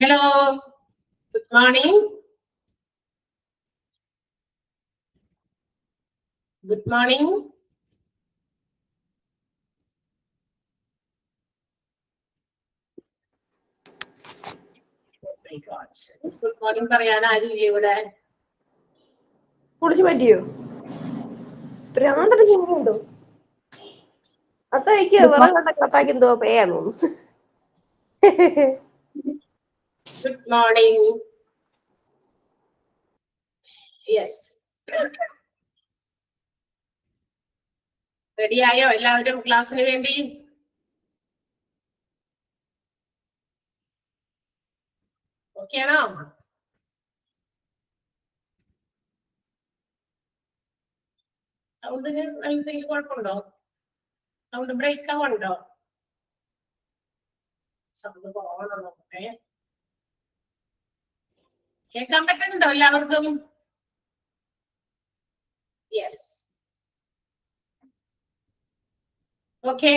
Hello, good morning. Good morning. Oh my God. Good morning പറയാൻ ആരുമില്ലേ ഇവിടെ? കുടിച്ചു പറ്റിയോ? പ്രാന്തര ചിന്തയുണ്ടോ? അത്തയ്ക്ക് വിറകണ്ട കട്ടാക്കി എന്തോ പേയാന്ന് തോന്നുന്നു. Good morning. Yes. റെഡി ആയോ എല്ലാവരും ക്ലാസ്സിന് വേണ്ടി? ഓക്കെ ആണോ? സൗണ്ടിന് എന്തെങ്കിലും കുഴപ്പമുണ്ടോ? സൗണ്ട് ബ്രേക്ക് ആവുന്നുണ്ടോ? സൗണ്ട് കുറവാണോ നോക്കട്ടെ. കേൾക്കാൻ പറ്റുന്നുണ്ടോ എല്ലാവർക്കും? യെസ്. ഓക്കെ,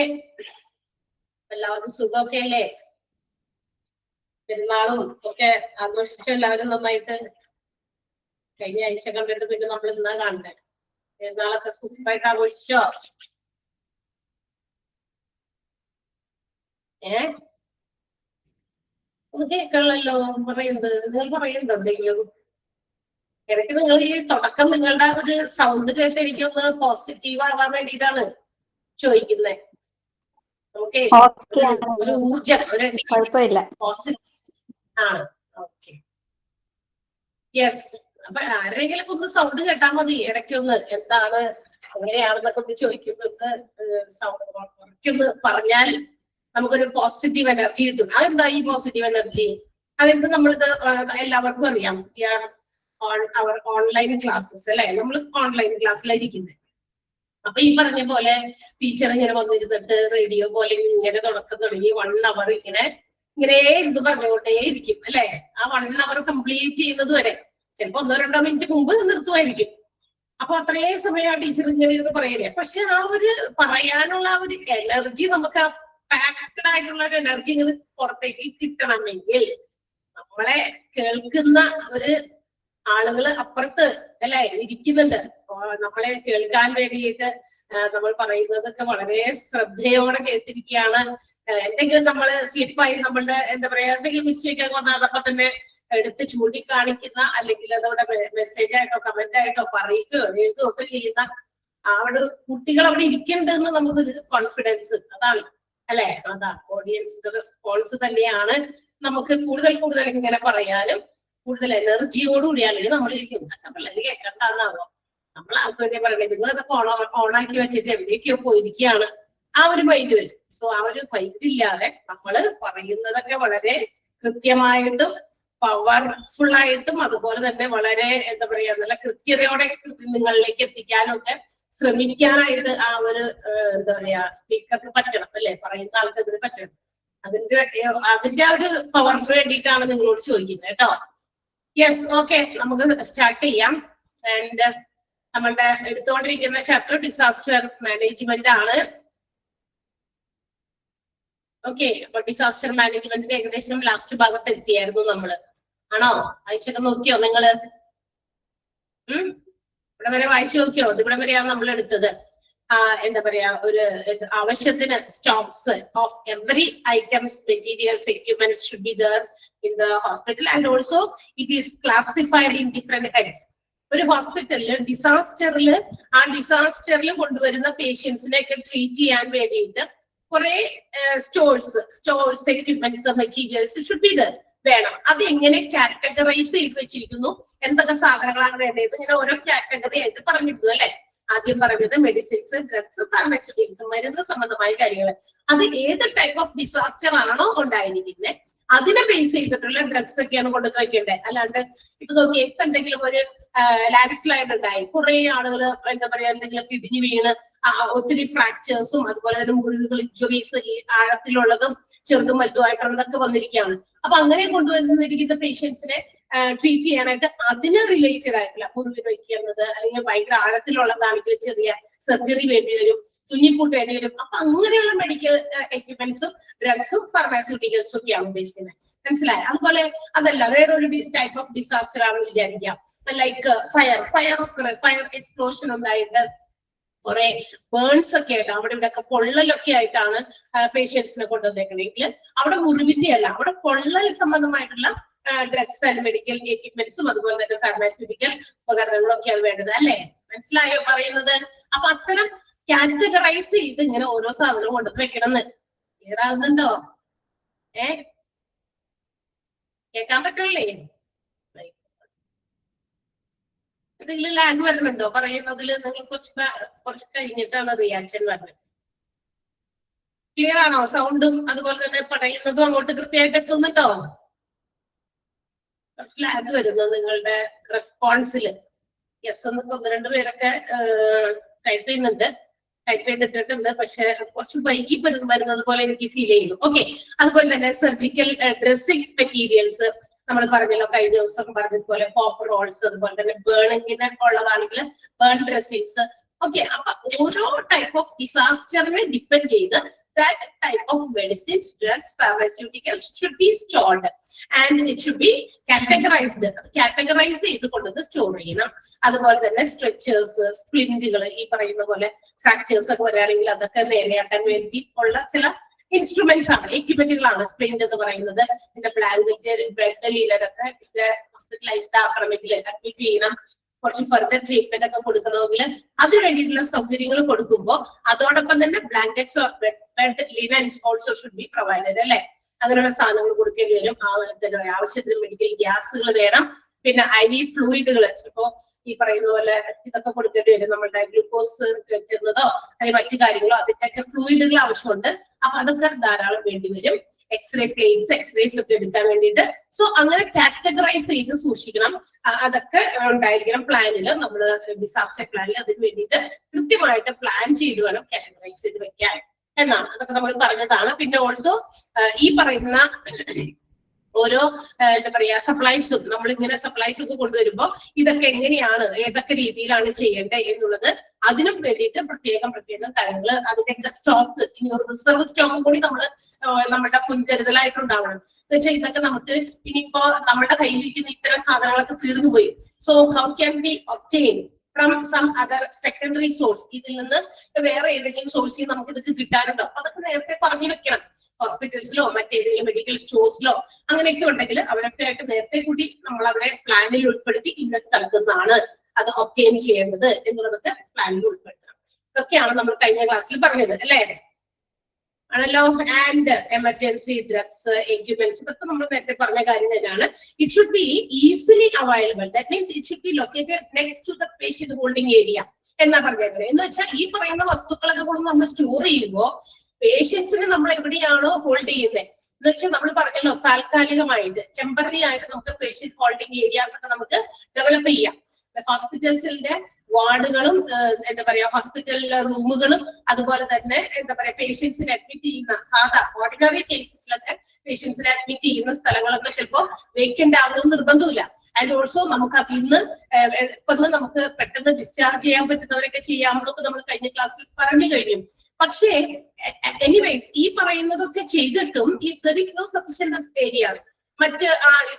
എല്ലാവർക്കും സുഖമൊക്കെ അല്ലേ? പെരുന്നാളും ഒക്കെ ആഘോഷിച്ചു എല്ലാവരും നന്നായിട്ട്? കഴിഞ്ഞ ആഴ്ച കണ്ടിട്ട് പിന്നെ നമ്മൾ ഇന്നാ കാണണ്ടേ? പെരുന്നാളൊക്കെ സൂപ്പറായിട്ട് ആഘോഷിച്ചോ? ഒന്ന് കേൾക്കണല്ലോ പറയുന്നത്. നിങ്ങൾ പറയുന്നുണ്ടോ എന്തെങ്കിലും? ഇടയ്ക്ക് നിങ്ങൾ ഈ തുടക്കം നിങ്ങളുടെ ഒരു സൗണ്ട് കേട്ട് എനിക്കൊന്ന് പോസിറ്റീവ് ആവാൻ വേണ്ടിയിട്ടാണ് ചോദിക്കുന്നത്. ഓക്കെ, ഒരു ഊർജം, ഒരു പോസിറ്റീവ് ആണ്. Okay, yes. അപ്പൊ ആരെങ്കിലും ഒന്ന് സൗണ്ട് കേട്ടാൽ മതി ഇടയ്ക്കൊന്ന്. എന്താണ് എങ്ങനെയാണെന്നൊക്കെ ഒന്ന് ചോദിക്കുമ്പോ സൗണ്ട് കുറയ്ക്കൊന്ന് പറഞ്ഞാൽ നമുക്കൊരു പോസിറ്റീവ് എനർജി കിട്ടും. അതെന്താ ഈ പോസിറ്റീവ് എനർജി? അതെന്ത് നമ്മളിത് എല്ലാവർക്കും അറിയാം. അവർ ഓൺലൈൻ ക്ലാസ്സസ് അല്ലെ, നമ്മൾ ഓൺലൈൻ ക്ലാസ്സിലായിരിക്കുന്നത്. അപ്പൊ ഈ പറഞ്ഞ പോലെ ടീച്ചർ ഇങ്ങനെ വന്നിരുന്നിട്ട് റേഡിയോ പോലെ ഇങ്ങനെ തുടങ്ങി 1 hour ഇങ്ങനെ ഇത് പറഞ്ഞുകൊണ്ടേ ഇരിക്കും അല്ലെ. ആ 1 hour കംപ്ലീറ്റ് ചെയ്യുന്നത് വരെ ചിലപ്പോ 1-2 മിനിറ്റ് മുമ്പ് നിർത്തുമായിരിക്കും. അപ്പൊ അത്രയും സമയം ആ ടീച്ചർ ഇങ്ങനെ ഇരുന്ന് പറയില്ലേ. പക്ഷെ ആ ഒരു പറയാനുള്ള ആ ഒരു എനർജി, നമുക്ക് ആ പാക്ഡ് ആയിട്ടുള്ള ഒരു എനർജി ഇങ്ങനെ പുറത്തേക്ക് കിട്ടണമെങ്കിൽ നമ്മളെ കേൾക്കുന്ന ഒരു ആളുകൾ അപ്പുറത്ത് അല്ലെ ഇരിക്കുന്നുണ്ട്. നമ്മളെ കേൾക്കാൻ വേണ്ടിയിട്ട് നമ്മൾ പറയുന്നതൊക്കെ വളരെ ശ്രദ്ധയോടെ കേട്ടിരിക്കുകയാണ്. എന്തെങ്കിലും നമ്മൾ സ്ലിപ്പായി നമ്മളുടെ എന്താ പറയാ എന്തെങ്കിലും മിസ്റ്റേക്ക് ഒക്കെ വന്നാൽ അതൊക്കെ തന്നെ എടുത്ത് ചൂണ്ടിക്കാണിക്കുന്ന, അല്ലെങ്കിൽ അതവിടെ മെസ്സേജ് ആയിട്ടോ കമന്റ് ആയിട്ടോ പറയുകയോ എഴുതുകയോ ഒക്കെ ചെയ്യുന്ന അവിടെ കുട്ടികൾ അവിടെ ഇരിക്കുന്നുണ്ടെന്ന് നമുക്കൊരു കോൺഫിഡൻസ്, അതാണ് അല്ലെ. അതാണ് ഓഡിയൻസിന്റെ റെസ്പോൺസ് തന്നെയാണ് നമുക്ക് കൂടുതൽ ഇങ്ങനെ പറയാനും കൂടുതൽ എനർജിയോടുകൂടിയാണ് നമ്മൾ ഇരിക്കുന്നത്. പിള്ളേര് കേൾക്കണ്ടെന്നാണോ നമ്മൾ ആർക്ക് വേണ്ടി പറയണേ? നിങ്ങളിതൊക്കെ ഓണാക്കി വെച്ചിട്ട് എവിടേക്കോ പോയിരിക്കുകയാണ്, ആ ഒരു മൈൻഡ് വരും. സോ ആ ഒരു മൈൻഡ് ഇല്ലാതെ നമ്മൾ പറയുന്നതൊക്കെ വളരെ കൃത്യമായിട്ടും പവർഫുൾ ആയിട്ടും അതുപോലെ തന്നെ വളരെ എന്താ പറയാ നല്ല കൃത്യതയോടെ നിങ്ങളിലേക്ക് എത്തിക്കാനൊക്കെ ശ്രമിക്കാനായിട്ട് ആ ഒരു എന്താ പറയാ സ്പീക്കർക്ക് പറ്റണം അല്ലെ, പറയുന്ന ആൾക്കതിന് പറ്റണം. അതിന്റെ ഒരു പവറിന് വേണ്ടിയിട്ടാണ് നിങ്ങളോട് ചോദിക്കുന്നത് കേട്ടോ. യെസ്, ഓക്കെ, നമുക്ക് സ്റ്റാർട്ട് ചെയ്യാം. ആൻഡ് നമ്മളുടെ എടുത്തുകൊണ്ടിരിക്കുന്ന ചാപ്റ്റർ ഡിസാസ്റ്റർ മാനേജ്മെന്റ് ആണ്. ഓക്കെ, അപ്പൊ ഡിസാസ്റ്റർ മാനേജ്മെന്റിന്റെ ഏകദേശം ലാസ്റ്റ് ഭാഗത്ത് എത്തിയായിരുന്നു നമ്മള്. ആണോ? വായിച്ചൊക്കെ നോക്കിയോ നിങ്ങള്? ഇവിടെ വരെ വായിച്ചു നോക്കിയോ? ഇവിടെ വരെയാണ് നമ്മൾ എടുത്തത്. എന്താ പറയാ ഒരു ആവശ്യത്തിന് stocks of every items, materials, equipments should be there in the hospital, and also it is classified in different heads. ഒരു ഹോസ്പിറ്റലില് ഡിസാസ്റ്ററിൽ കൊണ്ടുവരുന്ന പേഷ്യൻസിനെ ഒക്കെ ട്രീറ്റ് ചെയ്യാൻ വേണ്ടിയിട്ട് കുറെ stores equipments materials should be there വേണം. അത് എങ്ങനെ കാറ്റഗറൈസ് ചെയ്ത് വെച്ചിരിക്കുന്നു, എന്തൊക്കെ സാധനങ്ങളാണ് വേണ്ടത്, ഇങ്ങനെ ഓരോ കാറ്റഗറി ആയിട്ട് പറഞ്ഞിരുന്നു അല്ലെ. ആദ്യം പറഞ്ഞത് മെഡിസിൻസ്, ഡ്രഗ്സ്, ഫാർമസ്യൂട്ടിക്കൽസ്, മരുന്ന് സംബന്ധമായ കാര്യങ്ങൾ. അത് ഏത് ടൈപ്പ് ഓഫ് ഡിസാസ്റ്റർ ആണോ ഉണ്ടായിരിക്കുന്നത് അതിനെ ബേസ് ചെയ്തിട്ടുള്ള ഡ്രഗ്സ് ഒക്കെയാണ് കൊണ്ടുവന്ന് വെക്കേണ്ടത്. അല്ലാണ്ട് ഇപ്പൊ നോക്കി ഇപ്പൊ എന്തെങ്കിലും ഒരു ലാൻഡ് സ്ലൈഡ് ഉണ്ടായി, കുറെ ആളുകൾ എന്താ പറയാ എന്തെങ്കിലും ഇടിഞ്ഞു വീണ് ഒത്തിരി ഫ്രാക്ചേഴ്സും അതുപോലെ തന്നെ മുറിവുകൾ, ഇഞ്ചുറീസ് ഈ ആഴത്തിലുള്ളതും ചെറുതും വലുതുമായിട്ടുള്ളതൊക്കെ വന്നിരിക്കുകയാണ്. അപ്പൊ അങ്ങനെ കൊണ്ടുവന്നിരിക്കുന്ന പേഷ്യൻസിനെ ട്രീറ്റ് ചെയ്യാനായിട്ട് അതിന് റിലേറ്റഡ് ആയിട്ടുള്ള മുറിവിന് വയ്ക്കുന്നത്, അല്ലെങ്കിൽ ഭയങ്കര ആഴത്തിലുള്ളതാണെങ്കിൽ ചെറിയ സർജറി വേണ്ടി വരും, തുന്നിക്കൂട്ടേണ്ടി വരും. അപ്പൊ അങ്ങനെയുള്ള മെഡിക്കൽ എക്യുപ്മെന്റ്സും ഡ്രഗ്സും ഫാർമസ്യൂട്ടിക്കൽസും ഒക്കെയാണ് ഉദ്ദേശിക്കുന്നത്. മനസ്സിലായി? അതുപോലെ അതല്ല വേറൊരു ടൈപ്പ് ഓഫ് ഡിസാസ്റ്റർ ആണെന്ന് വിചാരിക്കാം, ലൈക്ക് ഫയർ എക്സ്പ്ലോഷൻ ഉണ്ടായിട്ട് കുറെ ബേൺസ് ഒക്കെ ആയിട്ട് അവിടെ ഇവിടെ ഒക്കെ പൊള്ളലൊക്കെ ആയിട്ടാണ് പേഷ്യൻസിനെ കൊണ്ടുവന്നേക്കണമെങ്കിൽ അവിടെ മുറിവിന്റെ അല്ല, അവിടെ പൊള്ളൽ സംബന്ധമായിട്ടുള്ള ഡ്രഗ്സ് ആൻഡ് മെഡിക്കൽ എക്യുപ്മെന്റ്സും അതുപോലെ തന്നെ ഫാർമാസ്യൂട്ടിക്കൽ ഉപകരണങ്ങളും ഒക്കെയാണ് വേണ്ടത് അല്ലേ? മനസ്സിലായോ പറയുന്നത്? അപ്പൊ അത്തരം കാറ്റഗറൈസ് ചെയ്ത് ഇങ്ങനെ ഓരോ സാധനവും കൊണ്ടു വെക്കണമെന്ന് ഏതാകുന്നുണ്ടോ? കേൾക്കാൻ പറ്റില്ലേ? എന്തെങ്കിലും ലാഗ് വരുന്നുണ്ടോ പറയുന്നതിൽ? നിങ്ങൾ കുറച്ച് കഴിഞ്ഞിട്ടാണ് റിയാക്ഷൻ വരുന്നത്. ക്ലിയർ ആണോ? സൗണ്ടും അതുപോലെ തന്നെ പറയുന്നതും അങ്ങോട്ട് കൃത്യമായിട്ട് എത്തുന്നുണ്ടോ? കുറച്ച് ലാഗ് വരുന്നു നിങ്ങളുടെ റെസ്പോൺസിൽ. യെസ് എന്നൊക്കെ 1-2 പേരൊക്കെ ടൈപ്പ് ചെയ്യുന്നുണ്ട്, ടൈപ്പ് ചെയ്തിട്ടുണ്ട്, പക്ഷെ കുറച്ച് വൈകി വരുന്നത് പോലെ എനിക്ക് ഫീൽ ചെയ്യുന്നു. ഓക്കെ, അതുപോലെ തന്നെ സർജിക്കൽ ഡ്രസ്സിംഗ് മെറ്റീരിയൽസ് നമ്മൾ പറഞ്ഞല്ലോ, കഴിഞ്ഞ ദിവസം പറഞ്ഞതുപോലെ പോപ്പ് റോൾസ്, അതുപോലെ തന്നെ ബേണിങ്ങിന് ഉള്ളതാണെങ്കിൽ ബേൺ ഡ്രസ്സിങ്സ്. ഓക്കെ, അപ്പൊ ഓരോ ടൈപ്പ് ഓഫ് ഡിസാസ്റ്ററിനെ ഡിപ്പെൻഡ് ചെയ്ത് that type of medicines, drugs, pharmaceuticals should be stored and it should be categorised. Categorise ചെയ്ത് കൊണ്ടുവന്ന് സ്റ്റോർ ചെയ്യണം. അതുപോലെ തന്നെ സ്ട്രെച്ചേഴ്സ്, സ്പ്ലിന്റുകൾ, ഈ പറയുന്ന പോലെ ഫ്രാക്ചേഴ്സ് ഒക്കെ വരികയാണെങ്കിൽ അതൊക്കെ നേരെയാക്കാൻ വേണ്ടി ഉള്ള ചില ഇൻസ്ട്രുമെന്റ്സ് ആണ്, എക്യുപ്മെന്റുകളാണ് സ്പ്ലിന്റ് എന്ന് പറയുന്നത്. പിന്നെ ബ്ലാങ്കറ്റ്, ബ്ലഡ് ലീലറൊക്കെ ഹോസ്പിറ്റലൈസ്ഡ് ആക്കണമെങ്കിൽ അഡ്മിറ്റ് ചെയ്യണം, കുറച്ച് ഫർദർ ട്രീറ്റ്മെന്റ് ഒക്കെ കൊടുക്കണമെങ്കിൽ അതിന് വേണ്ടിയിട്ടുള്ള സൗകര്യങ്ങൾ കൊടുക്കുമ്പോൾ അതോടൊപ്പം തന്നെ blankets or bed linens also should be provided അല്ലെ? അങ്ങനെയുള്ള സാധനങ്ങൾ കൊടുക്കേണ്ടി വരും. ആവശ്യത്തിന് മെഡിക്കൽ ഗ്യാസുകൾ വേണം. പിന്നെ IV ഫ്ലൂയിഡുകൾ, ചിലപ്പോ ഈ പറയുന്ന പോലെ ഇതൊക്കെ കൊടുക്കേണ്ടി വരും. നമ്മളുടെ ഗ്ലൂക്കോസ് കെട്ടുന്നതോ അല്ലെങ്കിൽ മറ്റു കാര്യങ്ങളോ അതിന്റെയൊക്കെ ഫ്ലൂയിഡുകൾ ആവശ്യമുണ്ട്. അപ്പൊ അതൊക്കെ ധാരാളം വേണ്ടി വരും. എക്സ്റേ പ്ലേറ്റ്സ്, എക്സ്റേസ് ഒക്കെ എടുക്കാൻ വേണ്ടിയിട്ട്. സോ അങ്ങനെ കാറ്റഗറൈസ് ചെയ്ത് സൂക്ഷിക്കണം. അതൊക്കെ ഉണ്ടായിരിക്കണം പ്ലാനിൽ. നമ്മൾ ഡിസാസ്റ്റർ പ്ലാനിൽ അതിന് വേണ്ടിയിട്ട് കൃത്യമായിട്ട് പ്ലാൻ ചെയ്ത് വേണം കാറ്റഗറൈസ് ചെയ്ത് വെക്കാൻ എന്നാണ്. അതൊക്കെ നമ്മൾ പറഞ്ഞതാണ്. പിന്നെ ഓൾസോ ഈ പറയുന്ന ഓരോ എന്താ പറയാ സപ്ലൈസും, നമ്മളിങ്ങനെ സപ്ലൈസ് ഒക്കെ കൊണ്ടുവരുമ്പോൾ ഇതൊക്കെ എങ്ങനെയാണ്, ഏതൊക്കെ രീതിയിലാണ് ചെയ്യേണ്ടത് എന്നുള്ളത് അതിനും വേണ്ടിയിട്ട് പ്രത്യേകം കാര്യങ്ങൾ, അതിന്റെയൊക്കെ സ്റ്റോക്ക്, ഇനി ഒരു റിസർവ് സ്റ്റോക്ക് കൂടി നമ്മളുടെ മുൻകരുതലായിട്ടുണ്ടാവണം. എന്ന് വെച്ചാൽ ഇതൊക്കെ നമുക്ക് ഇനിയിപ്പോ നമ്മുടെ കയ്യിലിരിക്കുന്ന ഇത്തരം സാധനങ്ങളൊക്കെ തീർന്നു പോയി. So how can be obtain from some other secondary source? ഇതിൽ നിന്ന് വേറെ ഏതെങ്കിലും സോഴ്സിൽ നമുക്ക് ഇതൊക്കെ കിട്ടാനുണ്ടോ? അതൊക്കെ നേരത്തെ പറഞ്ഞു വെക്കണം. ഹോസ്പിറ്റൽസിലോ മറ്റേതെങ്കിലും മെഡിക്കൽ സ്റ്റോഴ്സിലോ അങ്ങനെയൊക്കെ ഉണ്ടെങ്കിൽ അവരൊക്കെ ആയിട്ട് നേരത്തെ കൂടി നമ്മൾ അവരെ പ്ലാനിൽ ഉൾപ്പെടുത്തി ഇന്ന സ്ഥലത്തു നിന്നാണ് അത് ഒബ്റ്റെയിൻ ചെയ്യേണ്ടത് എന്നുള്ളതൊക്കെ പ്ലാനിൽ ഉൾപ്പെടുത്തണം. ഇതൊക്കെയാണ് നമ്മൾ കഴിഞ്ഞ ക്ലാസ്സിൽ പറഞ്ഞത് അല്ലേ? ആണല്ലോ. ആൻഡ് എമർജൻസി ഡ്രഗ്സ്, എക്യുപ്മെന്റ്സ്, ഇതൊക്കെ നമ്മൾ നേരത്തെ പറഞ്ഞ കാര്യം തന്നെയാണ്. It should be easily available. That means it should be located next to the patient holding area എന്നാ പറഞ്ഞത്. എന്ന് വെച്ചാൽ ഈ പറയുന്ന വസ്തുക്കളൊക്കെ കൊണ്ട് നമ്മൾ സ്റ്റോർ ചെയ്യുമ്പോൾ പേഷ്യൻസിനെ നമ്മൾ എവിടെയാണോ ഹോൾഡ് ചെയ്യുന്നത് എന്ന് വെച്ചാൽ നമ്മൾ പറഞ്ഞല്ലോ, താൽക്കാലികമായിട്ട് ടെമ്പററി ആയിട്ട് നമുക്ക് പേഷ്യന്റ് ഹോൾഡിംഗ് ഏരിയാസ് ഒക്കെ നമുക്ക് ഡെവലപ്പ് ചെയ്യാം. ഹോസ്പിറ്റൽസിന്റെ വാർഡുകളും എന്താ പറയാ ഹോസ്പിറ്റലിലെ റൂമുകളും അതുപോലെ തന്നെ എന്താ പറയാ പേഷ്യൻസിനെ അഡ്മിറ്റ് ചെയ്യുന്ന സാധാ ഓർഡിനറി കേസസിലൊക്കെ പേഷ്യൻസിനെ അഡ്മിറ്റ് ചെയ്യുന്ന സ്ഥലങ്ങളൊക്കെ ചിലപ്പോൾ വേക്കന്റ് ആവണമെന്ന് നിർബന്ധമില്ല. ആൻഡ് ഓൾസോ നമുക്ക് അതിന്ന് നമുക്ക് പെട്ടെന്ന് ഡിസ്ചാർജ് ചെയ്യാൻ പറ്റുന്നവരൊക്കെ ചെയ്യാമെന്നൊക്കെ നമ്മൾ കഴിഞ്ഞ ക്ലാസ്സിൽ പറഞ്ഞു കഴിഞ്ഞു. പക്ഷേ എനിവേസ് ഈ പറയുന്നതൊക്കെ ചെയ്തിട്ടും there is no sufficient areas, മറ്റ്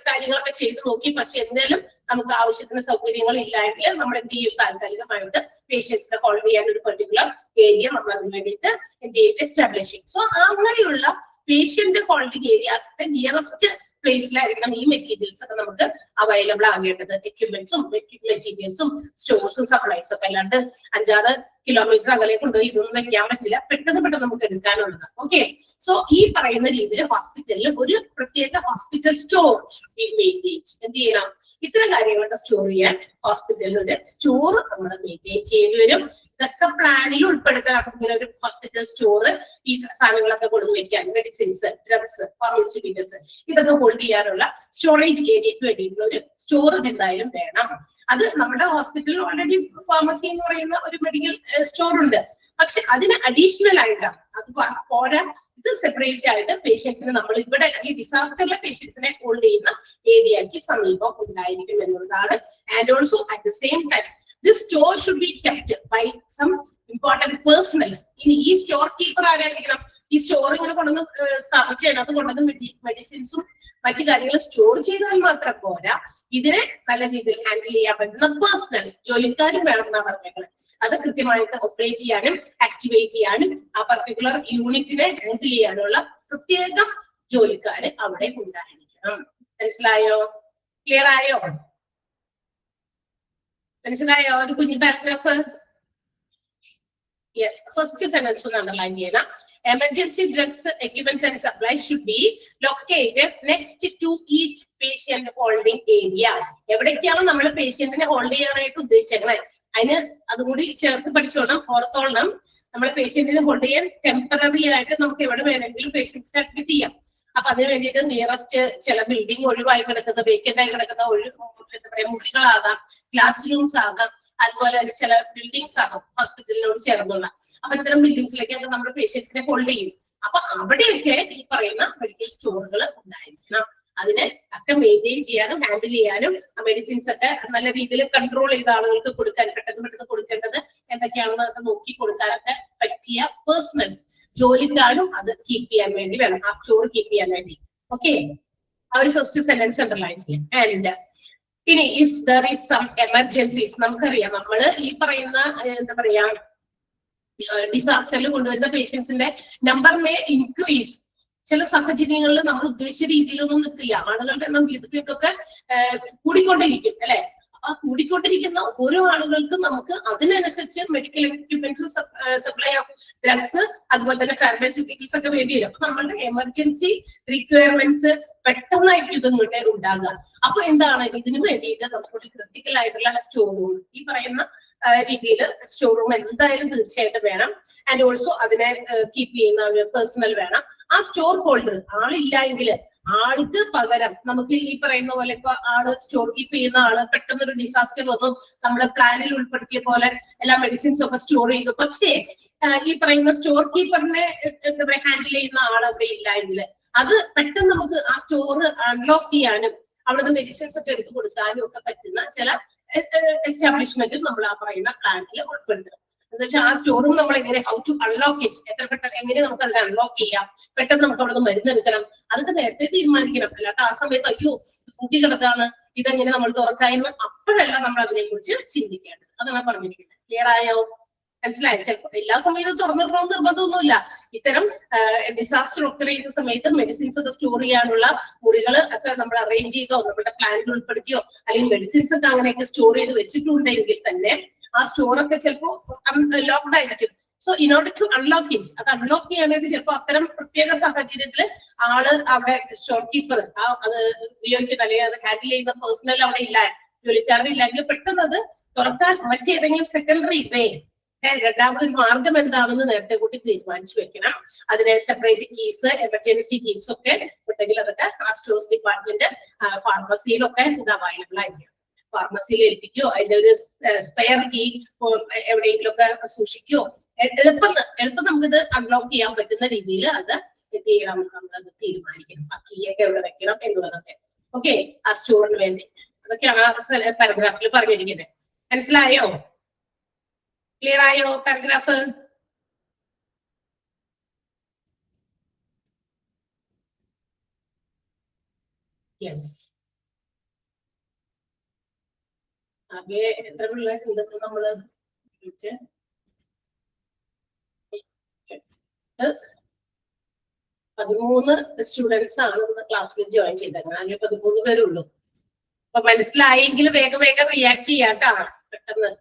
കാര്യങ്ങളൊക്കെ ചെയ്തു നോക്കി, പക്ഷെ എന്തായാലും നമുക്ക് ആവശ്യത്തിന് സൗകര്യങ്ങൾ ഇല്ലെങ്കിൽ നമ്മൾ എന്ത് ചെയ്യും, താൽക്കാലികമായിട്ട് പേഷ്യൻസിനെ ഹോൾഡ് ചെയ്യാൻ ഒരു പെർട്ടിക്കുലർ ഏരിയ നമ്മൾ അതിന് വേണ്ടിയിട്ട് എന്ത് ചെയ്യും, എസ്റ്റാബ്ലിഷ് ചെയ്യും. സോ അങ്ങനെയുള്ള പേഷ്യന്റ് ഹോൾഡിംഗ് ഏരിയാസിന്റെ നിയറസ്റ്റ് പ്ലേസിലായിരിക്കണം ഈ മെറ്റീരിയൽസ് ഒക്കെ നമുക്ക് അവൈലബിൾ ആകേണ്ടത്. എക്യുപ്മെന്റ്സും മെറ്റീരിയൽസും സ്റ്റോഴ്സും സപ്ലൈസും ഒക്കെ. അല്ലാണ്ട് 5-6 കിലോമീറ്റർ അകലെ കൊണ്ടുപോയി ഇതൊന്നും വെക്കാൻ പറ്റില്ല, പെട്ടെന്ന് നമുക്ക് എടുക്കാനുള്ളത്. ഓക്കെ, സോ ഈ പറയുന്ന രീതിയിൽ ഹോസ്പിറ്റലിൽ ഒരു പ്രത്യേക ഹോസ്പിറ്റൽ സ്റ്റോർ മെയിൻറ്റെയിൻ എന്ത് ചെയ്യണം, ഇത്തരം കാര്യങ്ങളൊക്കെ സ്റ്റോർ ചെയ്യാൻ ഹോസ്പിറ്റലിൽ ഒരു സ്റ്റോർ നമ്മൾ മെയിൻറ്റെയിൻ ചെയ്യേണ്ടി വരും. ഇതൊക്കെ പ്ലാനിൽ ഉൾപ്പെടുത്തണം. ഇങ്ങനെ ഒരു ഹോസ്പിറ്റൽ സ്റ്റോർ ഈ സാധനങ്ങളൊക്കെ കൊണ്ടു വെക്കാൻ, മെഡിസിൻസ്, ഡ്രഗ്സ്, ഫാർമസ്യൂട്ടിക്കൽസ് ഇതൊക്കെ ഹോൾഡ് ചെയ്യാനുള്ള സ്റ്റോറേജ് ഏരിയക്ക് വേണ്ടിയിട്ടുള്ള ഒരു സ്റ്റോർ എന്തായാലും വേണം. അത് നമ്മുടെ ഹോസ്പിറ്റലിൽ ഓൾറെഡി ഫാർമസി എന്ന് പറയുന്ന ഒരു മെഡിക്കൽ സ്റ്റോർ ഉണ്ട്. പക്ഷെ അതിന് അഡീഷണൽ ആയിട്ടാണ്, അത് പോരാ, ഇത് സെപ്പറേറ്റ് ആയിട്ട് പേഷ്യൻസിനെ നമ്മൾ ഇവിടെ ഈ ഡിസാസ്റ്ററിലെ പേഷ്യൻസിനെ ഹോൾഡ് ചെയ്യുന്ന ഏരിയക്ക് സമീപം ഉണ്ടായിരിക്കും എന്നുള്ളതാണ്. And also at the same time this store should be kept by some important personnels. ഇനി ഈ സ്റ്റോർ കീപ്പർ ആരായിരിക്കണം, ഈ സ്റ്റോർ ഇങ്ങനെ കൊണ്ടുവന്ന് സ്ഥാപിച്ച് അതിനകത്ത് കൊണ്ടുവന്ന് മെഡിസിൻസും മറ്റു കാര്യങ്ങളും സ്റ്റോർ ചെയ്താൽ മാത്രം പോരാ, ഇതിനെ നല്ല രീതിയിൽ ഹാൻഡിൽ ചെയ്യാൻ പറ്റുന്ന പേഴ്സണൽസ്, ജോലിക്കാരും വേണമെന്നാ പറഞ്ഞേക്കുന്നത്. അത് കൃത്യമായിട്ട് ഓപ്പറേറ്റ് ചെയ്യാനും ആക്ടിവേറ്റ് ചെയ്യാനും ആ പർട്ടിക്കുലർ യൂണിറ്റിനെ ഹാൻഡിൽ ചെയ്യാനുള്ള പ്രത്യേകം ജോലിക്കാര് അവിടെ ഉണ്ടായിരിക്കണം. മനസ്സിലായോ? ക്ലിയർ ആയോ? മനസ്സിലായോ? ഒരു കുഞ്ഞു പാരഗ്രാഫ്. യെസ്, ഫസ്റ്റ് സെന്റൻസ് ഒന്ന് അണ്ടർലൈൻ ചെയ്യണം. Emergency drugs, equipments and supplies should be located next to each patient holding area. എവിടേക്കാണ് നമ്മൾ പേഷ്യന്റിനെ ഹോൾഡ് ചെയ്യാനായിട്ട് ഉദ്ദേശിച്ചത് അതിന് അതുകൂടി ചേർത്ത് പഠിച്ചോണം, ഓർത്തോളണം. നമ്മളെ പേഷ്യന്റിനെ ഹോൾഡ് ചെയ്യാൻ ടെമ്പററി ആയിട്ട് നമുക്ക് എവിടെ വേണമെങ്കിലും പേഷ്യൻസിനെ അഡ്മിറ്റ് ചെയ്യാം. അപ്പൊ അതിന് വേണ്ടിയിട്ട് നിയറസ്റ്റ് ചില ബിൽഡിംഗ് ഒഴിവായി കിടക്കുന്ന, വേക്കന്റ് ആയി കിടക്കുന്ന എന്താ പറയാ മുറികളാകാം, ക്ലാസ് റൂംസ് ആകാം, അതുപോലെ തന്നെ ചില ബിൽഡിങ്സ് ആകാം ഹോസ്പിറ്റലിനോട് ചേർന്നുള്ള. അപ്പൊ ഇത്തരം ബിൽഡിങ്സിലേക്കൊക്കെ നമ്മൾ പേഷ്യൻസിനെ ഹോൾഡ് ചെയ്യും. അപ്പൊ അവിടെയൊക്കെ ഈ പറയുന്ന മെഡിക്കൽ സ്റ്റോറുകൾ ഉണ്ടായിരിക്കണം. അതിനെ ഒക്കെ മെയിൻറ്റെയിൻ ചെയ്യാനും ഹാൻഡിൽ ചെയ്യാനും ആ മെഡിസിൻസ് ഒക്കെ നല്ല രീതിയിൽ കൺട്രോൾ ചെയ്ത ആളുകൾക്ക് കൊടുക്കാൻ, പെട്ടെന്ന് കൊടുക്കേണ്ടത് എന്തൊക്കെയാണെന്നൊക്കെ നോക്കി കൊടുക്കാനൊക്കെ പറ്റിയ പേഴ്സണൽസ്, ജോലിക്കാരും അത് കീപ്പ് ചെയ്യാൻ വേണ്ടി വേണം, ആ സ്റ്റോർ കീപ്പ് ചെയ്യാൻ വേണ്ടി. ഓക്കെ, ആ ഒരു ഫസ്റ്റ് സെന്റൻസ് അണ്ടർലൈൻ ചെയ്യാം. ആൻഡ് ഇനി if there is some emergencies, നമുക്കറിയാം നമ്മള് ഈ പറയുന്ന എന്താ പറയാ ഡിസാസ്റ്ററിൽ കൊണ്ടുവരുന്ന പേഷ്യൻസിന്റെ നമ്പർ മേ ഇൻക്രീസ്. ചില സാഹചര്യങ്ങളിൽ നമ്മൾ ഉദ്ദേശിച്ച രീതിയിലൊന്നും നിൽക്കില്ല, ആളുകളുടെ എണ്ണം വീട്ടിലേക്കൊക്കെ കൂടിക്കൊണ്ടിരിക്കും അല്ലെ. ആ കൂടിക്കൊണ്ടിരിക്കുന്ന ഓരോ ആളുകൾക്കും നമുക്ക് അതിനനുസരിച്ച് medical equipments, supply of drugs, അതുപോലെ തന്നെ ഫാർമസ്യൂട്ടിക്കൽസ് ഒക്കെ വേണ്ടി വരും. അപ്പൊ നമ്മളുടെ എമർജൻസി റിക്വയർമെന്റ്സ് പെട്ടെന്നായിരിക്കും ഇതൊക്കെ ഉണ്ടാകുക. അപ്പൊ എന്താണ് ഇതിനു വേണ്ടിയിട്ട് നമുക്കൊരു ക്രിട്ടിക്കൽ ആയിട്ടുള്ള സ്റ്റോർ റൂം, ഈ പറയുന്ന രീതിയിൽ സ്റ്റോർ റൂം എന്തായാലും തീർച്ചയായിട്ടും വേണം. ആൻഡ് ഓൾസോ അതിനെ കീപ്പ് ചെയ്യുന്ന ഒരു പേഴ്സണൽ വേണം. ആ സ്റ്റോർ ഹോൾഡർ ആളില്ല എങ്കിൽ ആൾക്ക് പകരം നമുക്ക് ഈ പറയുന്ന പോലെ ഇപ്പൊ ആള് സ്റ്റോർ കീപ്പ് ചെയ്യുന്ന ആള് പെട്ടെന്നൊരു ഡിസാസ്റ്റർ വന്നു, നമ്മുടെ പ്ലാനിൽ ഉൾപ്പെടുത്തിയ പോലെ എല്ലാ മെഡിസിൻസ് ഒക്കെ സ്റ്റോർ ചെയ്തു. പക്ഷേ ഈ പറയുന്ന സ്റ്റോർ കീപ്പറിനെ എന്താ പറയാ ഹാൻഡിൽ ചെയ്യുന്ന ആൾ അവിടെ ഇല്ല എങ്കിൽ അത് പെട്ടെന്ന് നമുക്ക് ആ സ്റ്റോർ അൺലോക്ക് ചെയ്യാനും അവിടുന്ന് മെഡിസിൻസ് ഒക്കെ എടുത്തു കൊടുക്കാനും ഒക്കെ പറ്റുന്ന ചില എസ്റ്റാബ്ലിഷ്മെന്റും നമ്മൾ ആ പറയുന്ന പ്ലാനിൽ ഉൾപ്പെടുത്തണം. എന്ന് വെച്ചാൽ ആ സ്റ്റോർ റൂം നമ്മൾ എങ്ങനെ ഹൗ ടു അൺലോക്ക് ഇറ്റ്, എത്ര പെട്ടെന്ന് എങ്ങനെ നമുക്ക് അതിനെ അൺലോക്ക് ചെയ്യാം, പെട്ടെന്ന് നമുക്ക് അവിടെ നിന്ന് മരുന്നെടുക്കണം, അതൊക്കെ നേരത്തെ തീരുമാനിക്കണം. അല്ലാണ്ട് ആ സമയത്ത് അയ്യോ കൂട്ടി കിടക്കാണ് ഇതെങ്ങനെ നമ്മൾ തുറക്കാമെന്ന് അപ്പോഴല്ല നമ്മൾ അതിനെ കുറിച്ച് ചിന്തിക്കേണ്ടത്. അതാണ് പറഞ്ഞിരിക്കുന്നത്. ക്ലിയർ ആയോ? മനസ്സിലായോ? ചിലപ്പോൾ എല്ലാ സമയത്തും തുറന്നിടണമെന്ന് നിർബന്ധമൊന്നുമില്ല. ഇത്തരം ഡിസാസ്റ്റർ ഒക്കെ ചെയ്യുന്ന സമയത്ത് മെഡിസിൻസ് ഒക്കെ സ്റ്റോർ ചെയ്യാനുള്ള മുറികൾ ഒക്കെ നമ്മൾ അറേഞ്ച് ചെയ്തോ നമ്മുടെ പ്ലാനിൽ ഉൾപ്പെടുത്തിയോ അല്ലെങ്കിൽ മെഡിസിൻസ് ഒക്കെ അങ്ങനെയൊക്കെ സ്റ്റോർ ചെയ്ത് വെച്ചിട്ടുണ്ടെങ്കിൽ തന്നെ ആ സ്റ്റോറൊക്കെ ചിലപ്പോൾ ലോക്ക്ഡ് ആയിരിക്കും. So in order to unlock it, അത് അൺലോക്ക് ചെയ്യാൻ വേണ്ടി ചിലപ്പോൾ അത്തരം പ്രത്യേക സാഹചര്യത്തിൽ ആള് അവിടെ സ്റ്റോർ കീപ്പർ അത് ഉപയോഗിക്കുന്ന അല്ലെങ്കിൽ അത് ഹാൻഡിൽ ചെയ്യുന്ന പേഴ്സണൽ അവിടെ ഇല്ല, ജോലിക്കാരുടെ ഇല്ലെങ്കിൽ പെട്ടെന്ന് അത് തുറക്കാൻ മറ്റേതെങ്കിലും സെക്കൻഡറി വേ, രണ്ടാമതൊരു മാർഗം എന്താണെന്ന് നേരത്തെ കൂട്ടി തീരുമാനിച്ചു വെക്കണം. അതിന് സെപ്പറേറ്റ് കീസ്, എമർജൻസി കീസ് ഒക്കെ ഉണ്ടെങ്കിൽ അതൊക്കെ ആ സ്റ്റോഴ്സ് ഡിപ്പാർട്ട്മെന്റ് ഫാർമസിയിലൊക്കെ ഇത് അവൈലബിൾ ആയിരിക്കും. ഫാർമസിയിൽ ഏൽപ്പിക്കോ, അതിന്റെ ഒരു സ്പെയർ കീ എവിടെയെങ്കിലും ഒക്കെ സൂക്ഷിക്കോ, എളുപ്പം നമുക്കിത് അൺലോക്ക് ചെയ്യാൻ പറ്റുന്ന രീതിയിൽ അത് എന്ത് ചെയ്യണം, നമ്മളത് തീരുമാനിക്കണം. ആ കീ ഒക്കെ എവിടെ വെക്കണം എന്നുള്ളതൊക്കെ. ഓക്കെ, ആ സ്റ്റോറിന് വേണ്ടി അതൊക്കെയാണ് ആ പാരഗ്രാഫിൽ പറഞ്ഞിരിക്കുന്നത്. മനസ്സിലായോ? ക്ലിയർ ആയോ പാരഗ്രാഫ്? യെസ്. ആകെ എത്ര പിള്ളേരുണ്ട് നമ്മള്? 13 സ്റ്റുഡൻസ് ആണ് ഇന്ന് ക്ലാസ്സിൽ ജോയിൻ ചെയ്തത്. അങ്ങനെ 13 പേരുള്ളൂ. അപ്പൊ മനസ്സിലായെങ്കിൽ വേഗം റിയാക്ട് ചെയ്യാട്ടാ പെട്ടെന്ന്.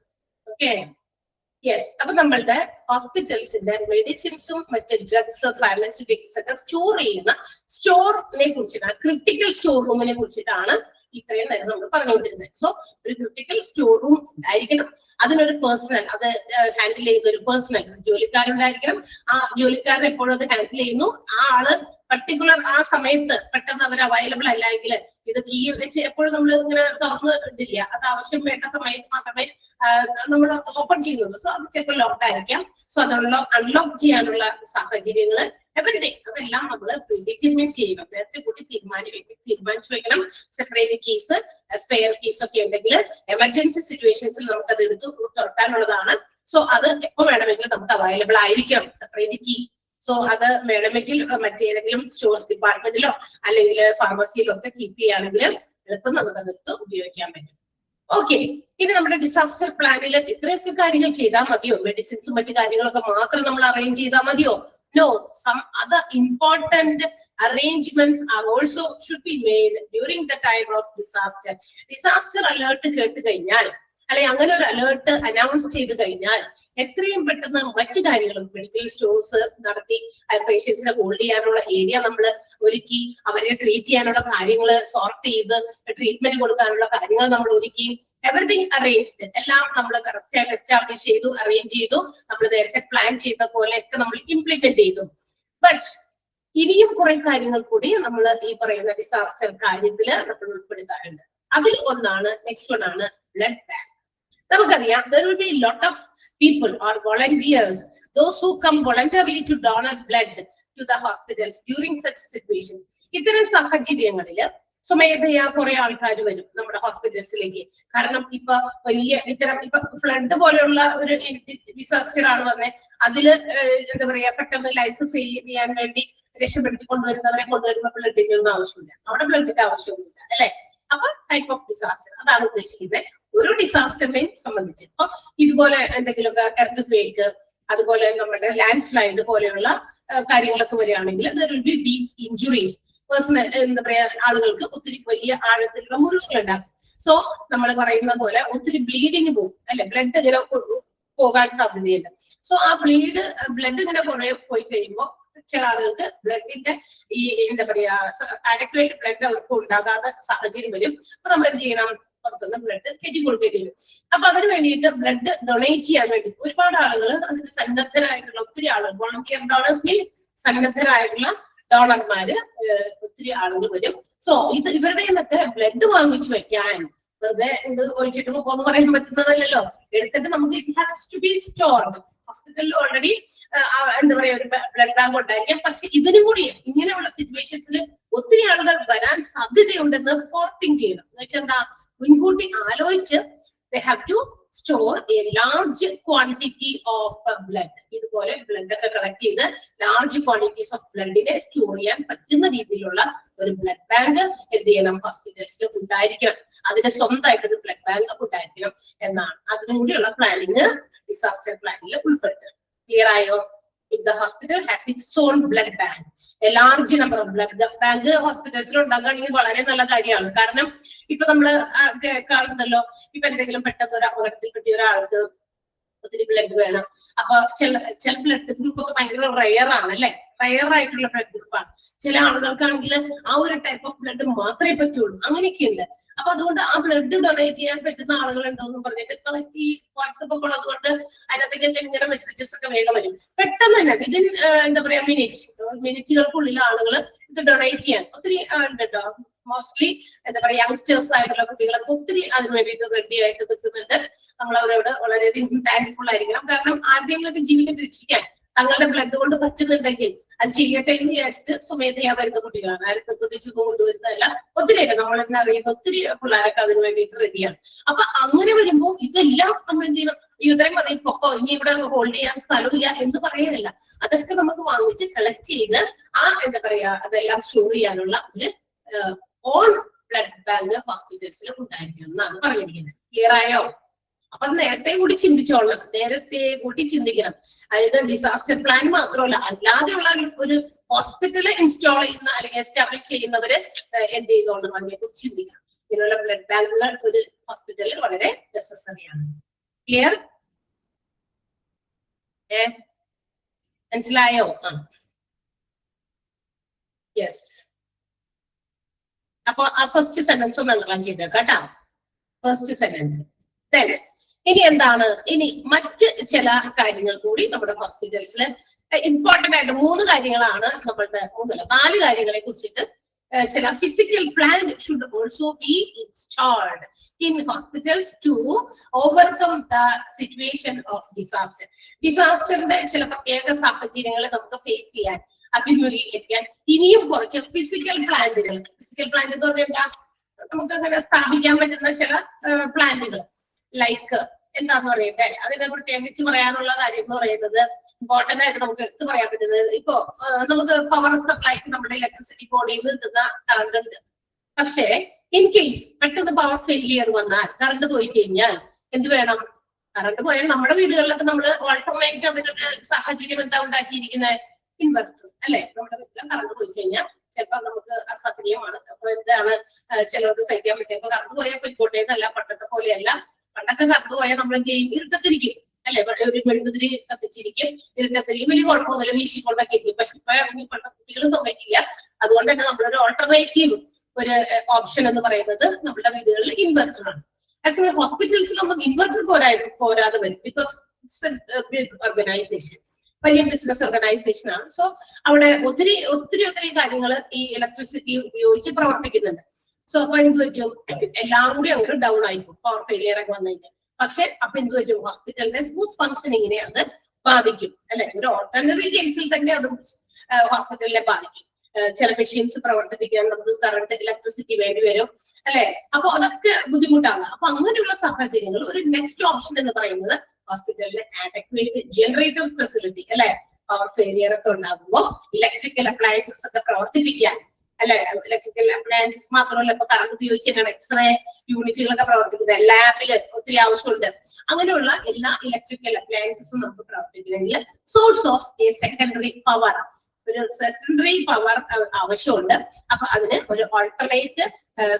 Okay, yes. അപ്പൊ നമ്മളുടെ ഹോസ്പിറ്റൽസിന്റെ മെഡിസിൻസും മറ്റ് ഡ്രഗ്സ്, ഫാർമസ്യൂട്ടിക്കൽസ് ഒക്കെ സ്റ്റോർ ചെയ്യുന്ന സ്റ്റോറിനെ കുറിച്ചിട്ടാണ്, ക്രിട്ടിക്കൽ സ്റ്റോർ റൂമിനെ കുറിച്ചിട്ടാണ് ഇത്രയും നേരം നമ്മൾ പറഞ്ഞുകൊണ്ടിരുന്നത്. സോ ഒരു ക്രിട്ടിക്കൽ സ്റ്റോർ റൂം ഉണ്ടായിരിക്കണം, അതിനൊരു പേഴ്സണൽ, അത് ഹാൻഡിൽ ചെയ്യുന്ന ഒരു പേഴ്സണൽ ജോലിക്കാരുണ്ടായിരിക്കണം. ആ ജോലിക്കാരൻ എപ്പോഴും അത് ഹാൻഡിൽ ചെയ്യുന്നു. ആ ആള് പർട്ടിക്കുലർ ആ സമയത്ത് പെട്ടെന്ന് അവർ അവൈലബിൾ അല്ല എങ്കിൽ ഇത് കീ വെച്ച് എപ്പോഴും നമ്മൾ ഇങ്ങനെ തുറന്ന് ഇടില്ല, അത് ആവശ്യം വേണ്ട സമയത്ത് മാത്രമേ നമ്മൾ ഓപ്പൺ ചെയ്യുന്നുള്ളൂ. സോ അത് ചിലപ്പോൾ ലോക്ക് ആയിരിക്കാം. സോ അത് അൺലോക്ക് ചെയ്യാനുള്ള സാഹചര്യങ്ങൾ എവരിഡേ അതെല്ലാം നമ്മൾ പ്രീഡിറ്റർമിൻ ചെയ്യണം, നേരത്തെ കൂട്ടി തീരുമാനിച്ചു വെക്കണം. സെപ്പറേറ്റ് കീസ്, സ്പെയർ കീസ് ഒക്കെ ഉണ്ടെങ്കിൽ എമർജൻസി സിറ്റുവേഷൻസിൽ നമുക്കത് എടുത്ത് തുറക്കാനുള്ളതാണ്. സോ അത് എപ്പോ വേണമെങ്കിലും നമുക്ക് അവൈലബിൾ ആയിരിക്കണം. സെപ്പറേറ്റ് കീ, സോ അത് വേണമെങ്കിൽ മറ്റേതെങ്കിലും സ്റ്റോഴ്സ് ഡിപ്പാർട്ട്മെന്റിലോ അല്ലെങ്കിൽ ഫാർമസിയിലോ ഒക്കെ കീപ്പ് ചെയ്യുകയാണെങ്കിൽ എളുപ്പം നമുക്കതെടുത്ത് ഉപയോഗിക്കാൻ പറ്റും. ഓക്കെ, ഇനി നമ്മുടെ ഡിസാസ്റ്റർ പ്ലാനിൽ ഇത്രയൊക്കെ കാര്യങ്ങൾ ചെയ്താൽ മതിയോ? മെഡിസിൻസും മറ്റു കാര്യങ്ങളൊക്കെ മാത്രം നമ്മൾ അറേഞ്ച് ചെയ്താൽ മതിയോ? No, some other important arrangements are also should be made during the time of disaster. Disaster alert കേട്ട് കഴിഞ്ഞാൽ അല്ലെങ്കിൽ അങ്ങനെ ഒരു അലേർട്ട് അനൗൺസ് ചെയ്ത് കഴിഞ്ഞാൽ എത്രയും പെട്ടെന്ന് മറ്റു കാര്യങ്ങളും മെഡിക്കൽ സ്റ്റോഴ്സ് നടത്തി പേഷ്യൻസിനെ ഹോൾഡ് ചെയ്യാനുള്ള ഏരിയ നമ്മൾ ഒരുക്കി, അവരെ ട്രീറ്റ് ചെയ്യാനുള്ള കാര്യങ്ങൾ സോർട്ട് ചെയ്ത് ട്രീറ്റ്മെന്റ് കൊടുക്കാനുള്ള കാര്യങ്ങൾ നമ്മൾ ഒരുക്കി, എവറിഥിങ് അറേഞ്ച്ഡ്, എല്ലാം നമ്മൾ കറക്റ്റ് ആയിട്ട് എസ്റ്റാബ്ലിഷ് ചെയ്തു, അറേഞ്ച് ചെയ്തു, നമ്മൾ നേരത്തെ പ്ലാൻ ചെയ്ത പോലെയൊക്കെ നമ്മൾ ഇംപ്ലിമെന്റ് ചെയ്തു. ബട്ട് ഇനിയും കുറെ കാര്യങ്ങൾ കൂടി നമ്മൾ ഈ പറയുന്ന ഡിസാസ്റ്റർ കാര്യത്തിൽ നമ്മൾ ഉൾപ്പെടുത്താറുണ്ട്. അതിൽ ഒന്നാണ്, നെക്സ്റ്റ് വൺ ആണ് ബ്ലഡ് ബാങ്ക്. നമുക്കറിയാം there will be a lot of people or volunteers, those who come voluntarily to donate blood to the hospitals during such situation. ഇത്തരം സാഹചര്യങ്ങളില് സ്വമേധയാ കുറെ ആൾക്കാർ വരും നമ്മുടെ ഹോസ്പിറ്റൽസിലേക്ക്. കാരണം ഇപ്പൊ വലിയ ഇത്തരം ഇപ്പൊ ഫ്ലഡ് പോലെയുള്ള ഒരു ഡിസാസ്റ്റർ ആണ് പറഞ്ഞത്, അതില് എന്താ പറയാ പെട്ടെന്ന് ലൈഫ് സേവ് ചെയ്യാൻ വേണ്ടി രക്ഷപ്പെടുത്തി കൊണ്ടുവരുന്നവരെ കൊണ്ടുവരുമ്പോ ബ്ലഡിന്റെ ഒന്നും ആവശ്യമില്ല, അവിടെ ബ്ലഡിന്റെ ആവശ്യമൊന്നുമില്ല അല്ലെ. അപ്പൊ ടൈപ്പ് ഓഫ് ഡിസാസ്റ്റർ അതാണ് ഉദ്ദേശിക്കുന്നത്. ഒരു ഡിസാസ്റ്ററിനെ സംബന്ധിച്ച് ഇപ്പൊ ഇതുപോലെ എന്തെങ്കിലുമൊക്കെ എർത്ത് ക്വേക്ക്, അതുപോലെ നമ്മുടെ ലാൻഡ് സ്ലൈഡ് പോലെയുള്ള കാര്യങ്ങളൊക്കെ വരികയാണെങ്കിൽ ഡീപ് ഇഞ്ചുറീസ്, പേഴ്സണൽ എന്താ പറയാ ആളുകൾക്ക് ഒത്തിരി വലിയ ആഴത്തിലുള്ള മുറിവുകൾ ഉണ്ടാകും. സോ നമ്മൾ പറയുന്ന പോലെ ഒത്തിരി ബ്ലീഡിങ് പോകും അല്ലെ, ബ്ലഡ് ഇങ്ങനെ പോകാൻ സാധ്യതയുണ്ട്. സോ ആ ബ്ലഡ് ഇങ്ങനെ കുറെ പോയി കഴിയുമ്പോൾ ചില ആളുകൾക്ക് ബ്ലഡിന്റെ ഈ എന്താ പറയാ അഡക്വേറ്റ് ബ്ലഡ് അവർക്ക് ഉണ്ടാകാത്ത സാഹചര്യം വരും. അപ്പൊ നമ്മൾ എന്ത് ചെയ്യണം, പുറത്തുനിന്ന് ബ്ലഡ് കയറ്റി കൊടുക്കേണ്ടി വരും. അപ്പൊ അതിന് വേണ്ടിയിട്ട് ബ്ലഡ് ഡൊണേറ്റ് ചെയ്യാൻ വേണ്ടി ഒരുപാട് ആളുകൾ, അതിന് സന്നദ്ധരായിട്ടുള്ള ഒത്തിരി ആളുകൾ, വോളണ്ടിയർ ഡോണേഴ്സ് മീൻസ് സന്നദ്ധരായിട്ടുള്ള ഡോണർമാര് ഒത്തിരി ആളുകൾ വരും. സോ ഇവരുടെ നിന്നൊക്കെ ബ്ലഡ് വാങ്ങിച്ചു വെക്കാൻ വെറുതെ ഇത് ഒഴിച്ചിട്ട് പോകാന്ന് പറയാൻ പറ്റുന്നതല്ലല്ലോ. എടുത്തിട്ട് നമുക്ക് it has to be stored. ഹോസ്പിറ്റലിൽ ഓൾറെഡി എന്താ പറയാ ഒരു ബ്ലഡ് ബാങ്ക് ഉണ്ടായിരിക്കാം. പക്ഷെ ഇതിനും കൂടി ഇങ്ങനെയുള്ള സിറ്റുവേഷൻസിൽ ഒത്തിരി ആളുകൾ വരാൻ സാധ്യതയുണ്ടെന്ന് ഫോർത്തിങ്ക് ചെയ്യണം. എന്ന് വെച്ചാൽ എന്താ, മുൻകൂട്ടി ആലോചിച്ച് they have to store a large quantity of blood. ഇതുപോലെ ബ്ലഡ് ഒക്കെ കളക്ട് ചെയ്ത് ലാർജ് ക്വാണ്ടിറ്റീസ് ഓഫ് ബ്ലഡിനെ സ്റ്റോർ ചെയ്യാൻ പറ്റുന്ന രീതിയിലുള്ള ഒരു ബ്ലഡ് ബാങ്ക് എന്ത് ചെയ്യണം, ഹോസ്പിറ്റൽസിൽ ഉണ്ടായിരിക്കണം. അതിന് സ്വന്തമായിട്ടൊരു ബ്ലഡ് ബാങ്ക് ഉണ്ടായിരിക്കണം എന്നാണ്. അതിനും കൂടിയുള്ള പ്ലാനിങ് ഡിസാസ്റ്റർ പ്ലാനിൽ ഉൾപ്പെടുത്തണം. ക്ലിയർ ആയോ? If the hospital has its own blood bank, a large number of blood bank ഹോസ്പിറ്റൽസിൽ ഉണ്ടാക്കുകയാണെങ്കിൽ വളരെ നല്ല കാര്യമാണ്. കാരണം ഇപ്പൊ നമ്മള് കാണുന്നല്ലോ, ഇപ്പൊ എന്തെങ്കിലും പെട്ടെന്ന് ഒരു അപകടത്തിൽ പറ്റിയ ഒരാൾക്ക് ഒത്തിരി ബ്ലഡ് വേണം. അപ്പൊ ചില ബ്ലഡ് ഗ്രൂപ്പ് ഒക്കെ ഭയങ്കര റെയർ ആണ് അല്ലെ, റെയർ ആയിട്ടുള്ള ബ്ലഡ് ഗ്രൂപ്പാണ്. ചില ആളുകൾക്കാണെങ്കിൽ ആ ഒരു ടൈപ്പ് ഓഫ് ബ്ലഡ് മാത്രമേ പറ്റുള്ളൂ, അങ്ങനെയൊക്കെ ഉണ്ട്. അപ്പൊ അതുകൊണ്ട് ആ ബ്ലഡ് ഡൊണേറ്റ് ചെയ്യാൻ പറ്റുന്ന ആളുകളുണ്ടോന്ന് പറഞ്ഞിട്ട് ഈ വാട്സപ്പ് ഒക്കെ ഉള്ളതുകൊണ്ട് അതിനകത്തേക്ക് ഇങ്ങനെ മെസ്സേജസ് ഒക്കെ വേഗം വരും. പെട്ടെന്ന് തന്നെ വിതിൻ എന്താ പറയാ മിനിറ്റുകൾക്കുള്ളിൽ ആളുകൾ ഇത് ഡൊണേറ്റ് ചെയ്യാൻ ഒത്തിരി ഉണ്ട് കേട്ടോ. മോസ്റ്റ്ലി എന്താ പറയാ യങ്സ്റ്റേഴ്സ് ആയിട്ടുള്ള കുട്ടികളൊക്കെ ഒത്തിരി അതിന് വേണ്ടിയിട്ട് റെഡി ആയിട്ട് നിൽക്കുന്നുണ്ട്. നമ്മൾ അവരോട് വളരെയധികം താങ്ക്ഫുൾ ആയിരിക്കണം. കാരണം ആരുടെയെങ്കിലും ഒക്കെ ജീവിതം രക്ഷിക്കാൻ തങ്ങളുടെ ബ്ലഡ് കൊണ്ട് പറ്റുന്നുണ്ടെങ്കിൽ അത് ചെയ്യട്ടെ എന്ന് വിചാരിച്ചിട്ട് സ്വമേധയാ വരുന്ന കുട്ടികളാണ്. ആരും നിർബന്ധിച്ചു കൊണ്ടുവരുന്നതല്ല. ഒത്തിരിയൊക്കെ നമ്മൾ തന്നെ അറിയുന്ന ഒത്തിരി പിള്ളേരൊക്കെ അതിന് വേണ്ടിയിട്ട് റെഡിയാണ്. അപ്പൊ അങ്ങനെ വരുമ്പോൾ ഇതെല്ലാം നമ്മൾ എന്ത് ചെയ്യണം, ഇത്രയും മതി പൊക്കോ, ഇനി ഇവിടെ ഹോൾഡ് ചെയ്യാൻ സ്ഥലമില്ല എന്ന് പറയാനില്ല. അതൊക്കെ നമുക്ക് വാങ്ങിച്ച് കളക്ട് ചെയ്ത് ആ എന്താ പറയാ അതെല്ലാം സ്റ്റോർ ചെയ്യാനുള്ള ഒരു ഓൺ ബ്ലഡ് ബാങ്ക് ഹോസ്പിറ്റൽസിൽ ഉണ്ടായിരിക്കണം എന്നാണ് പറഞ്ഞിരിക്കുന്നത്. ക്ലിയർ ആയോ? അപ്പൊ നേരത്തെ കൂടി ചിന്തിച്ചോളണം, നേരത്തെ കൂടി ചിന്തിക്കണം. അതായത് ഡിസാസ്റ്റർ പ്ലാൻ മാത്രമല്ല, അല്ലാതെയുള്ള ഒരു ഹോസ്പിറ്റല് ഇൻസ്റ്റാൾ ചെയ്യുന്ന അല്ലെങ്കിൽ എസ്റ്റാബ്ലിഷ് ചെയ്യുന്നവര് എന്ത് ചെയ്തോളണം, അതിനെ കുറിച്ച് ചിന്തിക്കണം. ഇതിനുള്ള ബ്ലഡ് ബാങ്കുകൾ ഒരു ഹോസ്പിറ്റലിൽ വളരെ നെസസറിയാണ്. ക്ലിയർ? മനസ്സിലായോ? യെസ്. അപ്പൊ ആ ഫസ്റ്റ് സെന്റൻസ് ഒന്ന് അണ്ടർലൈൻ ചെയ്തേക്കാട്ടോ. First sentence. ഇനി എന്താണ്, ഇനി മറ്റ് ചില കാര്യങ്ങൾ കൂടി നമ്മുടെ ഹോസ്പിറ്റൽസിൽ ഇമ്പോർട്ടന്റ് ആയിട്ട് 3 കാര്യങ്ങളാണ് നമ്മളുടെ 4 കാര്യങ്ങളെ കുറിച്ചിട്ട് ചില physical plan should also be installed in hospitals to overcome the situation of disaster. ഡിസാസ്റ്ററിന്റെ ചില പ്രത്യേക സാഹചര്യങ്ങളെ നമുക്ക് ഫേസ് ചെയ്യാൻ, അഭിമുഖീകരിക്കാൻ ഇനിയും കുറച്ച് ഫിസിക്കൽ പ്ലാന്റുകൾ. ഫിസിക്കൽ പ്ലാന്റ് എന്ന് പറഞ്ഞാൽ എന്താ, നമുക്ക് അങ്ങനെ സ്ഥാപിക്കാൻ പറ്റുന്ന ചില പ്ലാന്റുകൾ. ലൈക്ക് എന്താന്ന് പറയട്ടെ, അതിനെ പ്രത്യേകിച്ച് പറയാനുള്ള കാര്യം എന്ന് പറയുന്നത് ഇമ്പോർട്ടന്റ് ആയിട്ട് നമുക്ക് എടുത്തു പറയാൻ പറ്റുന്നത്, ഇപ്പോ നമുക്ക് പവർ സപ്ലൈക്ക് നമ്മുടെ ഇലക്ട്രിസിറ്റി ബോർഡിൽ നിന്ന് കിട്ടുന്ന കറണ്ട് ഉണ്ട്. പക്ഷേ ഇൻ കേസ് പെട്ടെന്ന് പവർ ഫെയിലിയർ വന്നാൽ, കറണ്ട് പോയി കഴിഞ്ഞാൽ എന്ത് വേണം? കറണ്ട് പോയാൽ നമ്മുടെ വീടുകളിലൊക്കെ നമ്മൾ ഓൾട്ടർനേറ്റ് അതിനൊരു സാഹചര്യം എന്താ ഉണ്ടാക്കിയിരിക്കുന്നത്? ഇൻവെർട്ടർ അല്ലെ? നമ്മുടെ വീട്ടിൽ കറണ്ട് പോയി കഴിഞ്ഞാൽ ചിലപ്പോൾ നമുക്ക് അസാധ്യമാണ്. അപ്പൊ എന്താണ് ചിലർക്ക് സഹിക്കാൻ പറ്റിയ? അപ്പൊ കറണ്ട് പോയാൽ പൊയ്ക്കോട്ടെ എന്നല്ല, പണ്ടത്തെ പോലെയല്ല. പണ്ടൊക്കെ കറണ്ട് പോയാൽ നമ്മൾ ഇരുട്ടത്തിരിക്കും അല്ലെ? ഒരു മെഴുകുതിരി കത്തിച്ചിരിക്കും, ഇരുട്ടത്തിരിക്കും, വലിയ കുഴപ്പമൊന്നുമില്ല, വീശിക്കൊണ്ടൊക്കെ ഇരിക്കും. പക്ഷെ ഇപ്പോഴത്തെ കുട്ടികൾ സമ്മതിക്കില്ല. അതുകൊണ്ട് തന്നെ നമ്മളൊരു ഓൾട്ടർനേറ്റീവ് ഒരു ഓപ്ഷൻ എന്ന് പറയുന്നത് നമ്മുടെ വീടുകളിൽ ഇൻവെർട്ടർ ആണ്. ആക്ച്വലി ഹോസ്പിറ്റൽസിലൊന്നും ഇൻവെർട്ടർ പോരാതെ വരും. Because it's a big organisation, വലിയ ബിസിനസ് ഓർഗനൈസേഷൻ ആണ്. സോ അവിടെ ഒത്തിരി കാര്യങ്ങൾ ഈ ഇലക്ട്രിസിറ്റി ഉപയോഗിച്ച് പ്രവർത്തിക്കുന്നുണ്ട്. സോ അപ്പൊ എന്ത് പറ്റും? എല്ലാം കൂടി അങ്ങോട്ട് ഡൗൺ ആയിക്കും പവർ ഫെയിലിയർ ഒക്കെ വന്നു കഴിഞ്ഞാൽ. പക്ഷെ അപ്പൊ എന്ത് പറ്റും? ഹോസ്പിറ്റലിന്റെ സ്മൂത്ത് ഫംഗ്ഷനിങ്ങിനെ അത് ബാധിക്കും അല്ലെ? ഒരു ഓർഡിനറി കേസിൽ തന്നെ അത് ഹോസ്പിറ്റലിനെ ബാധിക്കും. ചില മെഷീൻസ് പ്രവർത്തിപ്പിക്കാൻ നമുക്ക് കറണ്ട് ഇലക്ട്രിസിറ്റി വേണ്ടി വരും അല്ലെ? അപ്പൊ അതൊക്കെ ബുദ്ധിമുട്ടാണ്. അപ്പൊ അങ്ങനെയുള്ള സാഹചര്യങ്ങൾ ഒരു നെക്സ്റ്റ് ഓപ്ഷൻ എന്ന് പറയുന്നത് ഹോസ്പിറ്റലിലെ ആഡക്വേറ്റ് ജനറേറ്റർ ഫെസിലിറ്റി അല്ലെ? പവർ ഫെയിലിയർ ഒക്കെ ഉണ്ടാകുമ്പോൾ ഇലക്ട്രിക്കൽ അപ്ലയൻസസ് ഒക്കെ പ്രവർത്തിപ്പിക്കാൻ അല്ലെ? ഇലക്ട്രിക്കൽ അപ്ലയൻസസ് മാത്രമല്ല, ഇപ്പൊ കറണ്ട് ഉപയോഗിച്ച് തന്നെയാണ് എക്സ്റേ യൂണിറ്റുകളൊക്കെ പ്രവർത്തിക്കുന്നത്. ലാബില് ഒത്തിരി ആവശ്യമുണ്ട്. അങ്ങനെയുള്ള എല്ലാ ഇലക്ട്രിക്കൽ അപ്ലയൻസസും നമുക്ക് പ്രവർത്തിക്കണമെങ്കിൽ source of a secondary power, ഒരു സെക്കൻഡറി പവർ ആവശ്യമുണ്ട്. അപ്പൊ അതിന് ഒരു ഓൾട്ടർനേറ്റ്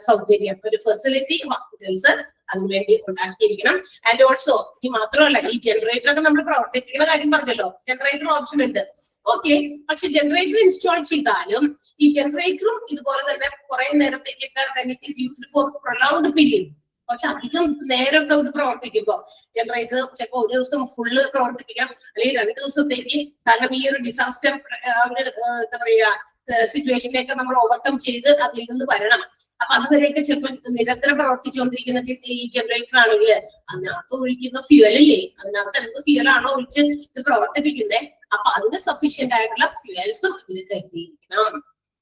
സൗകര്യം, ഒരു ഫെസിലിറ്റി ഹോസ്പിറ്റൽസ് അതിനുവേണ്ടി ഉണ്ടാക്കിയിരിക്കണം. ആൻഡ് ഓൾസോ ഈ മാത്രമല്ല, ഈ ജനറേറ്റർ ഒക്കെ നമ്മൾ പ്രവർത്തിപ്പിക്കുന്ന കാര്യം പറഞ്ഞല്ലോ, ജനറേറ്റർ ഓപ്ഷൻ ഉണ്ട്. ഓക്കെ, പക്ഷെ ജനറേറ്റർ ഇൻസ്റ്റാൾ ചെയ്താലും ഈ ജനറേറ്ററും ഇതുപോലെ തന്നെ കുറെ നേരത്തേക്കൊക്കെ യൂസ്ഡ് ഫോർ പ്രൊലൗങ്ഡ് പീരീഡ്, കുറച്ച് അധികം നേരമൊക്കെ ഇത് പ്രവർത്തിക്കുമ്പോ ജനറേറ്റർ ചിലപ്പോ ഒരു ദിവസം ഫുള്ള് പ്രവർത്തിപ്പിക്കാം, അല്ലെങ്കിൽ 2 ദിവസത്തേക്ക്. കാരണം ഈ ഒരു ഡിസാസ്റ്റർ എന്താ പറയാ സിറ്റുവേഷനിലേക്ക് നമ്മൾ ഓവർകം ചെയ്ത് അതിൽ നിന്ന് വരണം. അപ്പൊ അതുവരെയൊക്കെ ചിലപ്പോൾ നിരന്തരം പ്രവർത്തിച്ചുകൊണ്ടിരിക്കുന്ന ഈ ജനറേറ്റർ ആണെങ്കിൽ അതിനകത്ത് ഒഴിക്കുന്ന ഫ്യൂവൽ ഇല്ലേ, അതിനകത്ത് എന്ത് ഫ്യൂവലാണോ ഒഴിച്ച് ഇത് പ്രവർത്തിപ്പിക്കുന്നത്, അപ്പൊ അതിന് സഫീഷ്യന്റ് ആയിട്ടുള്ള ഫ്യൂവൽസും ഇതിന് കരുതിയിരിക്കണം.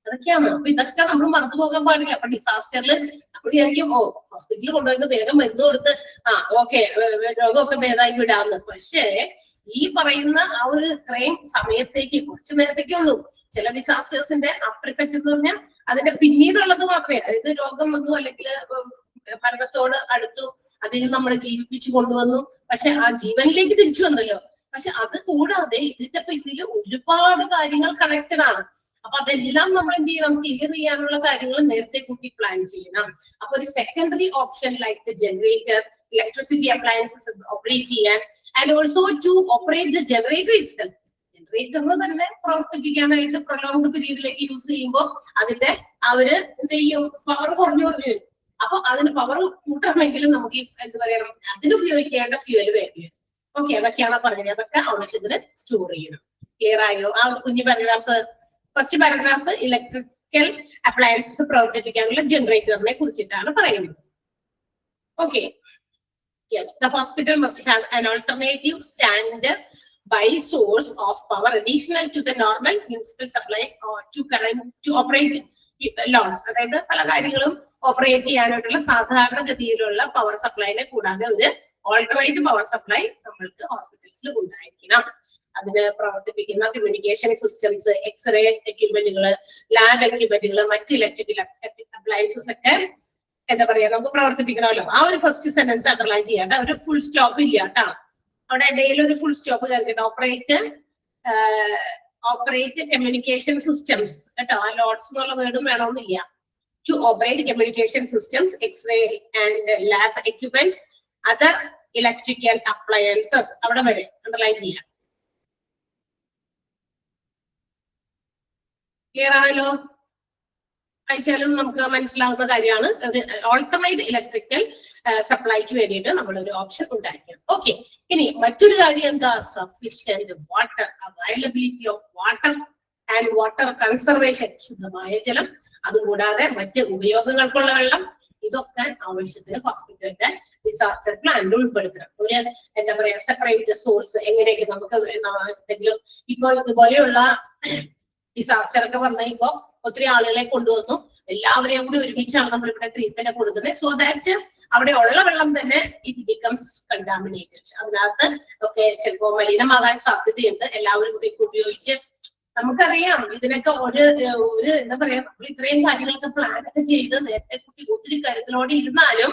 അതൊക്കെയാണ്. അപ്പൊ ഇതൊക്കെ നമ്മൾ മറന്നു പോകാൻ പാടില്ല. അപ്പൊ ഡിസാസ്റ്ററിൽ നമ്മൾ വിചാരിക്കും ഓ ഹോസ്പിറ്റലിൽ കൊണ്ടുപോയി വേഗം മരുന്ന് കൊടുത്ത് ഓക്കെ രോഗമൊക്കെ ഭേദമായി വിടാമെന്ന്. പക്ഷേ ഈ പറയുന്ന ആ ഒരു ഇത്രയും സമയത്തേക്ക് കുറച്ചു നേരത്തേക്കേ ഉള്ളൂ. ചില ഡിസാസ്റ്റേഴ്സിന്റെ ആഫ്റ്റർ ഇഫക്ട് എന്ന് പറഞ്ഞാൽ അതിന്റെ പിന്നീടുള്ളത് മാത്രമേ, അതായത് രോഗം വന്നു അല്ലെങ്കിൽ മരണത്തോട് അടുത്തു, അതിന് നമ്മൾ ജീവിപ്പിച്ചു കൊണ്ടുവന്നു, പക്ഷെ ആ ജീവനിലേക്ക് തിരിച്ചു വന്നല്ലോ. പക്ഷെ അത് കൂടാതെ ഇതിൽ ഒരുപാട് കാര്യങ്ങൾ കണക്റ്റഡ് ആണ്. അപ്പൊ അതെല്ലാം നമ്മൾ എന്ത് ചെയ്യണം? ക്ലിയർ ചെയ്യാനുള്ള കാര്യങ്ങൾ നേരത്തെ കൂട്ടി പ്ലാൻ ചെയ്യണം. അപ്പൊ ഒരു secondary option like generator, electricity appliances operate ചെയ്യാൻ, and also to operate the generator itself. ജനറേറ്ററിന് തന്നെ പ്രവർത്തിപ്പിക്കാനായിട്ട് പ്രൊലോങ്ഡ് പീരീഡിലേക്ക് യൂസ് ചെയ്യുമ്പോൾ അതിന്റെ അവര് എന്ത് ചെയ്യും? പവർ കുറഞ്ഞു വരും. അപ്പൊ അതിന് പവർ കൂട്ടണമെങ്കിലും നമുക്ക് എന്ത് പറയണം? അതിനുപയോഗിക്കേണ്ട ഫ്യൂവൽ വേണ്ടി വരും. ഓക്കെ, അതൊക്കെയാണ് പറഞ്ഞത്. അതൊക്കെ ആവശ്യത്തിന് സ്റ്റോർ ചെയ്യണം. ക്ലിയർ ആയോ? ആ കുഞ്ഞു paragraph, first paragraph electrical appliances പ്രവർത്തിപ്പിക്കാനുള്ള ജനറേറ്ററിനെ കുറിച്ചിട്ടാണ് പറയുന്നത്. Okay, yes, the hospital must have an alternative standby source of power additional to the normal municipal supply or to operate loads. അതായത് പല കാര്യങ്ങളും ഓപ്പറേറ്റ് ചെയ്യാനായിട്ടുള്ള സാധാരണഗതിയിലുള്ള പവർ സപ്ലൈനെ കൂടാതെ ഒരു ഓൾട്ടർനേറ്റ് പവർ സപ്ലൈ നമ്മൾക്ക് ഹോസ്പിറ്റൽസിൽ ഉണ്ടായിരിക്കണം. അതിന് പ്രവർത്തിപ്പിക്കുന്ന കമ്മ്യൂണിക്കേഷൻ സിസ്റ്റംസ്, എക്സ്റേ എക്യുപ്മെന്റുകൾ, ലാബ് എക്യുപ്മെന്റുകൾ, മറ്റ് ഇലക്ട്രിക്കൽ അപ്ലയൻസസ് ഒക്കെ എന്താ പറയാ നമുക്ക് പ്രവർത്തിപ്പിക്കണമല്ലോ. ആ ഒരു ഫസ്റ്റ് സെന്റൻസ് അണ്ടർലൈൻ ചെയ്യാണ്ട് ഒരു ഫുൾ സ്റ്റോപ്പ് ഇല്ല കേട്ടോ. അവിടെ ഇടയിൽ ഒരു ഫുൾ സ്റ്റോപ്പ് കയറിയിട്ട് ഓപ്പറേറ്റ് കമ്മ്യൂണിക്കേഷൻ സിസ്റ്റംസ് കേട്ടോ. ആ ലോഡ്സ് എന്നുള്ള വേർഡും വേണമെന്നില്ല. To operate communication systems, x-ray and lab equipment, other electrical appliances, അവിടെ വരെ അണ്ടർലൈൻ ചെയ്യാം. ക്ലിയർ ആണല്ലോ? അയച്ചാലും നമുക്ക് മനസ്സിലാവുന്ന കാര്യമാണ്. ഒരു ഓൾട്ടർനേറ്റ് ഇലക്ട്രിക്കൽ സപ്ലൈക്ക് വേണ്ടിയിട്ട് നമ്മളൊരു ഓപ്ഷൻ ഉണ്ടായിരിക്കണം. ഓക്കെ, ഇനി മറ്റൊരു കാര്യം എന്താ? Sufficient water, availability of water and water conservation, ശുദ്ധമായ ജലം, അതുകൂടാതെ മറ്റ് ഉപയോഗങ്ങൾക്കുള്ള വെള്ളം, ഇതൊക്കെ ആവശ്യത്തിന് ഹോസ്പിറ്റലിന്റെ ഡിസാസ്റ്റർ പ്ലാനിൽ ഉൾപ്പെടുത്തണം. ഒരു എന്താ പറയാ സെപ്പറേറ്റ് സോഴ്സ് എങ്ങനെയൊക്കെ നമുക്ക് എന്തെങ്കിലും ഇപ്പൊ ഇതുപോലെയുള്ള ഡിസാസ്റ്റർ ഒക്കെ വന്നു കഴിയുമ്പോ ഒത്തിരി ആളുകളെ കൊണ്ടുവന്നു, എല്ലാവരെയും കൂടി ഒരുമിച്ചാണ് നമ്മൾ ഇവിടെ ട്രീറ്റ്മെന്റ് കൊടുക്കുന്നത്. സോ ദാറ്റ് അവിടെ ഉള്ള വെള്ളം തന്നെ ഇറ്റ് ബിക്കംസ് കണ്ടാമിനേറ്റഡ്. അതിനകത്ത് ഒക്കെ ചിലപ്പോൾ മലിനമാകാൻ സാധ്യതയുണ്ട്. എല്ലാവരും കൂടി ഉപയോഗിച്ച് നമുക്കറിയാം ഇതിനൊക്കെ ഒരു എന്താ പറയാ, നമ്മൾ ഇത്രയും കാര്യങ്ങളൊക്കെ പ്ലാൻ ഒക്കെ ചെയ്ത് നേരത്തെ കുട്ടി ഒത്തിരി കരുതലോടെ ഇരുന്നാലും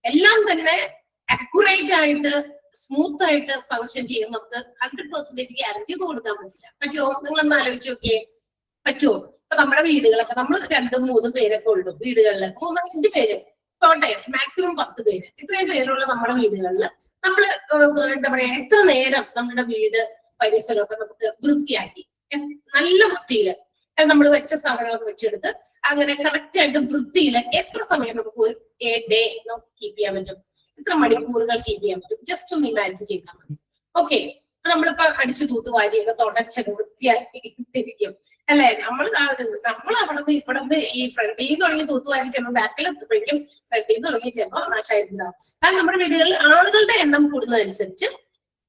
എല്ലാം തന്നെ അക്യുറേറ്റ് ആയിട്ട് സ്മൂത്ത് ആയിട്ട് ഫങ്ഷൻ ചെയ്യും. നമുക്ക് 100% ഗ്യാരണ്ടി ഒന്നും കൊടുക്കാൻ പറ്റില്ല. പറ്റുമോ? നിങ്ങളൊന്ന് ആലോചിച്ച് നോക്കിയേ, പറ്റുമോ? ഇപ്പൊ നമ്മുടെ വീടുകളൊക്കെ നമ്മൾ 2-3 പേരൊക്കെ ഉള്ളൂ വീടുകളിൽ, 3-5 പേര് പോട്ടെ, മാക്സിമം 10 പേര്, ഇത്രയും പേരുള്ള നമ്മുടെ വീടുകളിൽ നമ്മൾ എന്താ പറയാ, എത്ര നേരം നമ്മുടെ വീട് പരിസരമൊക്കെ നമുക്ക് വൃത്തിയാക്കി നല്ല വൃത്തിയില് നമ്മൾ വെച്ച സാധനങ്ങളൊക്കെ വെച്ചെടുത്ത് അങ്ങനെ കറക്റ്റ് ആയിട്ട് വൃത്തിയില് എത്ര സമയം നമുക്ക് ഒരു ഡേ നമുക്ക് കീപ്പ് ചെയ്യാൻ പറ്റും, എത്ര മണിക്കൂറുകൾ കീപ്പ് ചെയ്യാൻ പറ്റും? ജസ്റ്റ് ഒന്ന് ഇമാജിൻ ചെയ്താൽ മതി. ഓക്കെ, നമ്മളിപ്പോ അടിച്ചു തൂത്തുവാരിയൊക്കെ തുടച്ചൊക്കെ വൃത്തിയാക്കിയിരിക്കും അല്ലെ? നമ്മൾ അവിടെ ഇവിടുന്ന് ഈ ഫ്രണ്ടിൽ നിന്ന് തുടങ്ങി തൂത്തുവാരി ചെല്ലുമ്പോൾ ബാക്കിൽ എത്തുമ്പോഴേക്കും ഫ്രണ്ടിൽ നിന്ന് തുടങ്ങി ചെല്ലുമ്പോൾ നാശമായിട്ടുണ്ടാവും. കാരണം നമ്മുടെ വീടുകളിൽ ആളുകളുടെ എണ്ണം കൂടുന്നതനുസരിച്ച്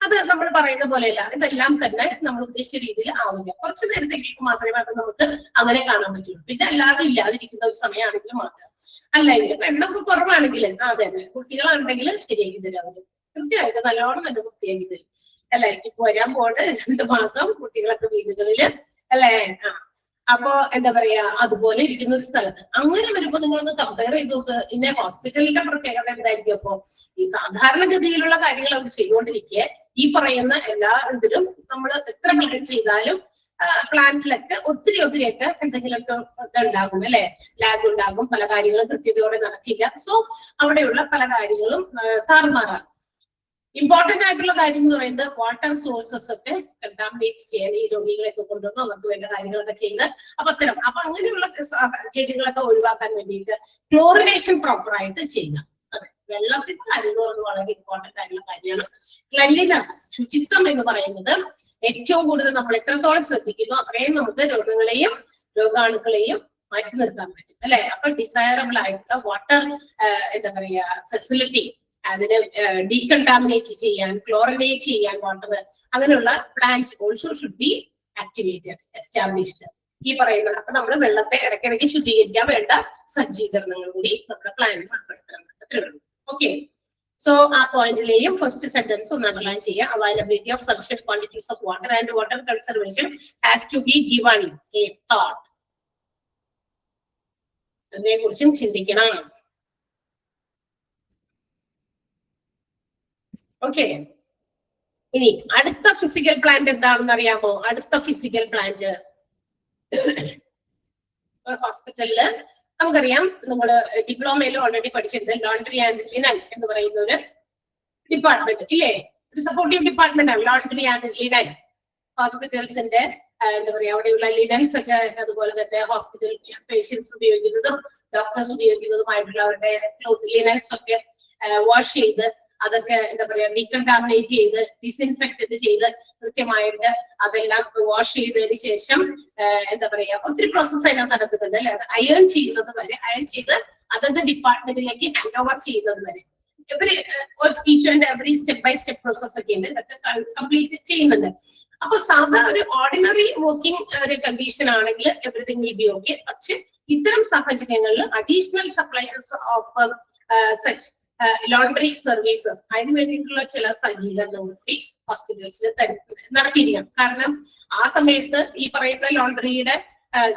അത് നമ്മൾ പറയുന്ന പോലെയല്ല, ഇതെല്ലാം തന്നെ നമ്മൾ ഉദ്ദേശിച്ച രീതിയിൽ ആവില്ല. കുറച്ചു നേരത്തേക്ക് മാത്രമേ അത് നമുക്ക് അങ്ങനെ കാണാൻ പറ്റുള്ളൂ. പിന്നെ എല്ലാവരും ഇല്ലാതിരിക്കുന്ന ഒരു സമയമാണെങ്കിൽ മാത്രം. അല്ലെങ്കിൽ എണ്ണമൊക്കെ കുറവാണെങ്കിൽ അതെ കുട്ടികളുണ്ടെങ്കിൽ ശരിയാക്കി തരും. അവര് കൃത്യമായിട്ട് നല്ലോണം തന്നെ വൃത്തിയാക്കി തരും അല്ലെ? ഇപ്പൊ വരാൻ പോണ്ട് 2 മാസം കുട്ടികളൊക്കെ വീടുകളില് അല്ലെ? അപ്പോ എന്താ പറയാ, അതുപോലെ ഇരിക്കുന്ന ഒരു സ്ഥലത്ത് അങ്ങനെ വരുമ്പോ നിങ്ങളൊന്ന് കമ്പയർ ചെയ്ത് നോക്ക്. ഇന്നെ ഹോസ്പിറ്റലിന്റെ പ്രത്യേകത എന്തായിരിക്കും? അപ്പൊ ഈ സാധാരണഗതിയിലുള്ള കാര്യങ്ങൾ അവർ ചെയ്തുകൊണ്ടിരിക്കുക, ഈ പറയുന്ന എല്ലാ ഇതിലും നമ്മൾ എത്ര പ്ലാൻ ചെയ്താലും പ്ലാന്റിലൊക്കെ ഒത്തിരിയൊക്കെ എന്തെങ്കിലുമൊക്കെ ഉണ്ടാകും അല്ലെ? ലാഗ് ഉണ്ടാകും, പല കാര്യങ്ങളും കൃത്യതയോടെ നടക്കില്ല. സോ അവിടെയുള്ള പല കാര്യങ്ങളും താറുമാറാകും. ഇമ്പോർട്ടന്റ് ആയിട്ടുള്ള കാര്യം എന്ന് പറയുന്നത് വാട്ടർ സോഴ്സസ് ഒക്കെ കണ്ടാമിനേറ്റ് ചെയ്യാൻ ഈ രോഗികളെയൊക്കെ കൊണ്ടുവന്ന് അവർക്ക് വേണ്ട കാര്യങ്ങളൊക്കെ ചെയ്ത് അപ്പൊ അങ്ങനെയുള്ള സാഹചര്യങ്ങളൊക്കെ ഒഴിവാക്കാൻ വേണ്ടിയിട്ട് ക്ലോറിനേഷൻ പ്രോപ്പർ ആയിട്ട് ചെയ്യുക. അതെ, വെള്ളത്തിന്റെ കാര്യം എന്ന് പറയുന്നത് വളരെ ഇമ്പോർട്ടന്റ് ആയിട്ടുള്ള കാര്യമാണ്. ക്ലെൻലിനെസ്, ശുചിത്വം എന്ന് പറയുന്നത് ഏറ്റവും കൂടുതൽ നമ്മൾ എത്രത്തോളം ശ്രദ്ധിക്കുന്നു അത്രയും നമുക്ക് രോഗങ്ങളെയും രോഗാണുക്കളെയും മാറ്റി നിർത്താൻ പറ്റും അല്ലെ? അപ്പൊ ഡിസൈറബിൾ ആയിട്ടുള്ള വാട്ടർ എന്താ പറയാ ഫെസിലിറ്റി, അതിനെ ഡീകണ്ടാമിനേറ്റ് ചെയ്യാൻ, ക്ലോറിനേറ്റ് ചെയ്യാൻ വാട്ടർ, അങ്ങനെയുള്ള plans also should be activated, established. ഈ പറയുന്നത് അപ്പൊ നമ്മൾ വെള്ളത്തെ ഇടയ്ക്കിടയ്ക്ക് ശുദ്ധീകരിക്കാൻ വേണ്ട സജ്ജീകരണങ്ങൾ കൂടി നമ്മുടെ പ്ലാനിൽ ഉൾപ്പെടുത്തണം. അത്രേ ഉള്ളൂ. ഓക്കെ, സോ ആ പോയിന്റിലെയും ഫസ്റ്റ് സെന്റൻസ് ഒന്ന് അണ്ടർലൈൻ ചെയ്യുക. Availability of sufficient quantities of water and water conservation has to be given a thought. അതിനെ കുറിച്ചും ചിന്തിക്കണം. ഓക്കെ, ഇനി അടുത്ത ഫിസിക്കൽ പ്ലാന്റ് എന്താണെന്ന് അറിയാമോ? അടുത്ത ഫിസിക്കൽ പ്ലാന്റ് ഹോസ്പിറ്റലില് നമുക്കറിയാം, നിങ്ങൾ ഡിപ്ലോമയിൽ ഓൾറെഡി പഠിച്ചിട്ടുണ്ട്. ലോണ്ടറി ആൻഡ് ലിനൻ എന്ന് പറയുന്ന ഒരു ഡിപ്പാർട്ട്മെന്റ് ഇല്ലേ? ഒരു സപ്പോർട്ടീവ് ഡിപ്പാർട്ട്മെന്റ് ആണ് ലോണ്ടറി ആൻഡ് ലിനൻ. ഹോസ്പിറ്റൽസിന്റെ എന്താ പറയാ, അവിടെയുള്ള ലിനൻസ് ഒക്കെ അതുപോലെ തന്നെ ഹോസ്പിറ്റൽ പേഷ്യൻസ് ഉപയോഗിക്കുന്നതും ഡോക്ടേഴ്സ് ഉപയോഗിക്കുന്നതുമായിട്ടുള്ള അവരുടെ ലിനൻസ് ഒക്കെ വാഷ് ചെയ്ത് അതൊക്കെ എന്താ പറയാ ഡീകണ്ടാമിനേറ്റ് ചെയ്ത് ഡിസിൻഫെക്റ്റ് ചെയ്ത് കൃത്യമായിട്ട് അതെല്ലാം വാഷ് ചെയ്തതിന് ശേഷം എന്താ പറയാ ഒത്തിരി പ്രോസസ് അതിനകത്ത് നടക്കുന്നുണ്ട് അല്ലെ? അത് അയൺ ചെയ്യുന്നത് വരെ, അയൺ ചെയ്ത് അതത് ഡിപ്പാർട്ട്മെന്റിലേക്ക് ഹാൻഡ് ഓവർ ചെയ്യുന്നത് വരെ each and every step by step process ഒക്കെ ഉണ്ട്. ഇതൊക്കെ കംപ്ലീറ്റ് ചെയ്യുന്നുണ്ട്. അപ്പൊ സാധാരണ ഒരു ഓർഡിനറി വർക്കിംഗ് ഒരു കണ്ടീഷൻ ആണെങ്കിൽ എവറിഥിങ് വിൽ ബി ഓക്കെ. പക്ഷെ ഇത്തരം സാഹചര്യങ്ങളിൽ additional supplies of such laundry services അതിന് വേണ്ടിയിട്ടുള്ള ചില സജ്ജീകരണങ്ങൾ കൂടി ഹോസ്പിറ്റൽസിൽ നടത്തിയിരിക്കണം. കാരണം ആ സമയത്ത് ഈ പറയുന്ന ലോണ്ടറിയുടെ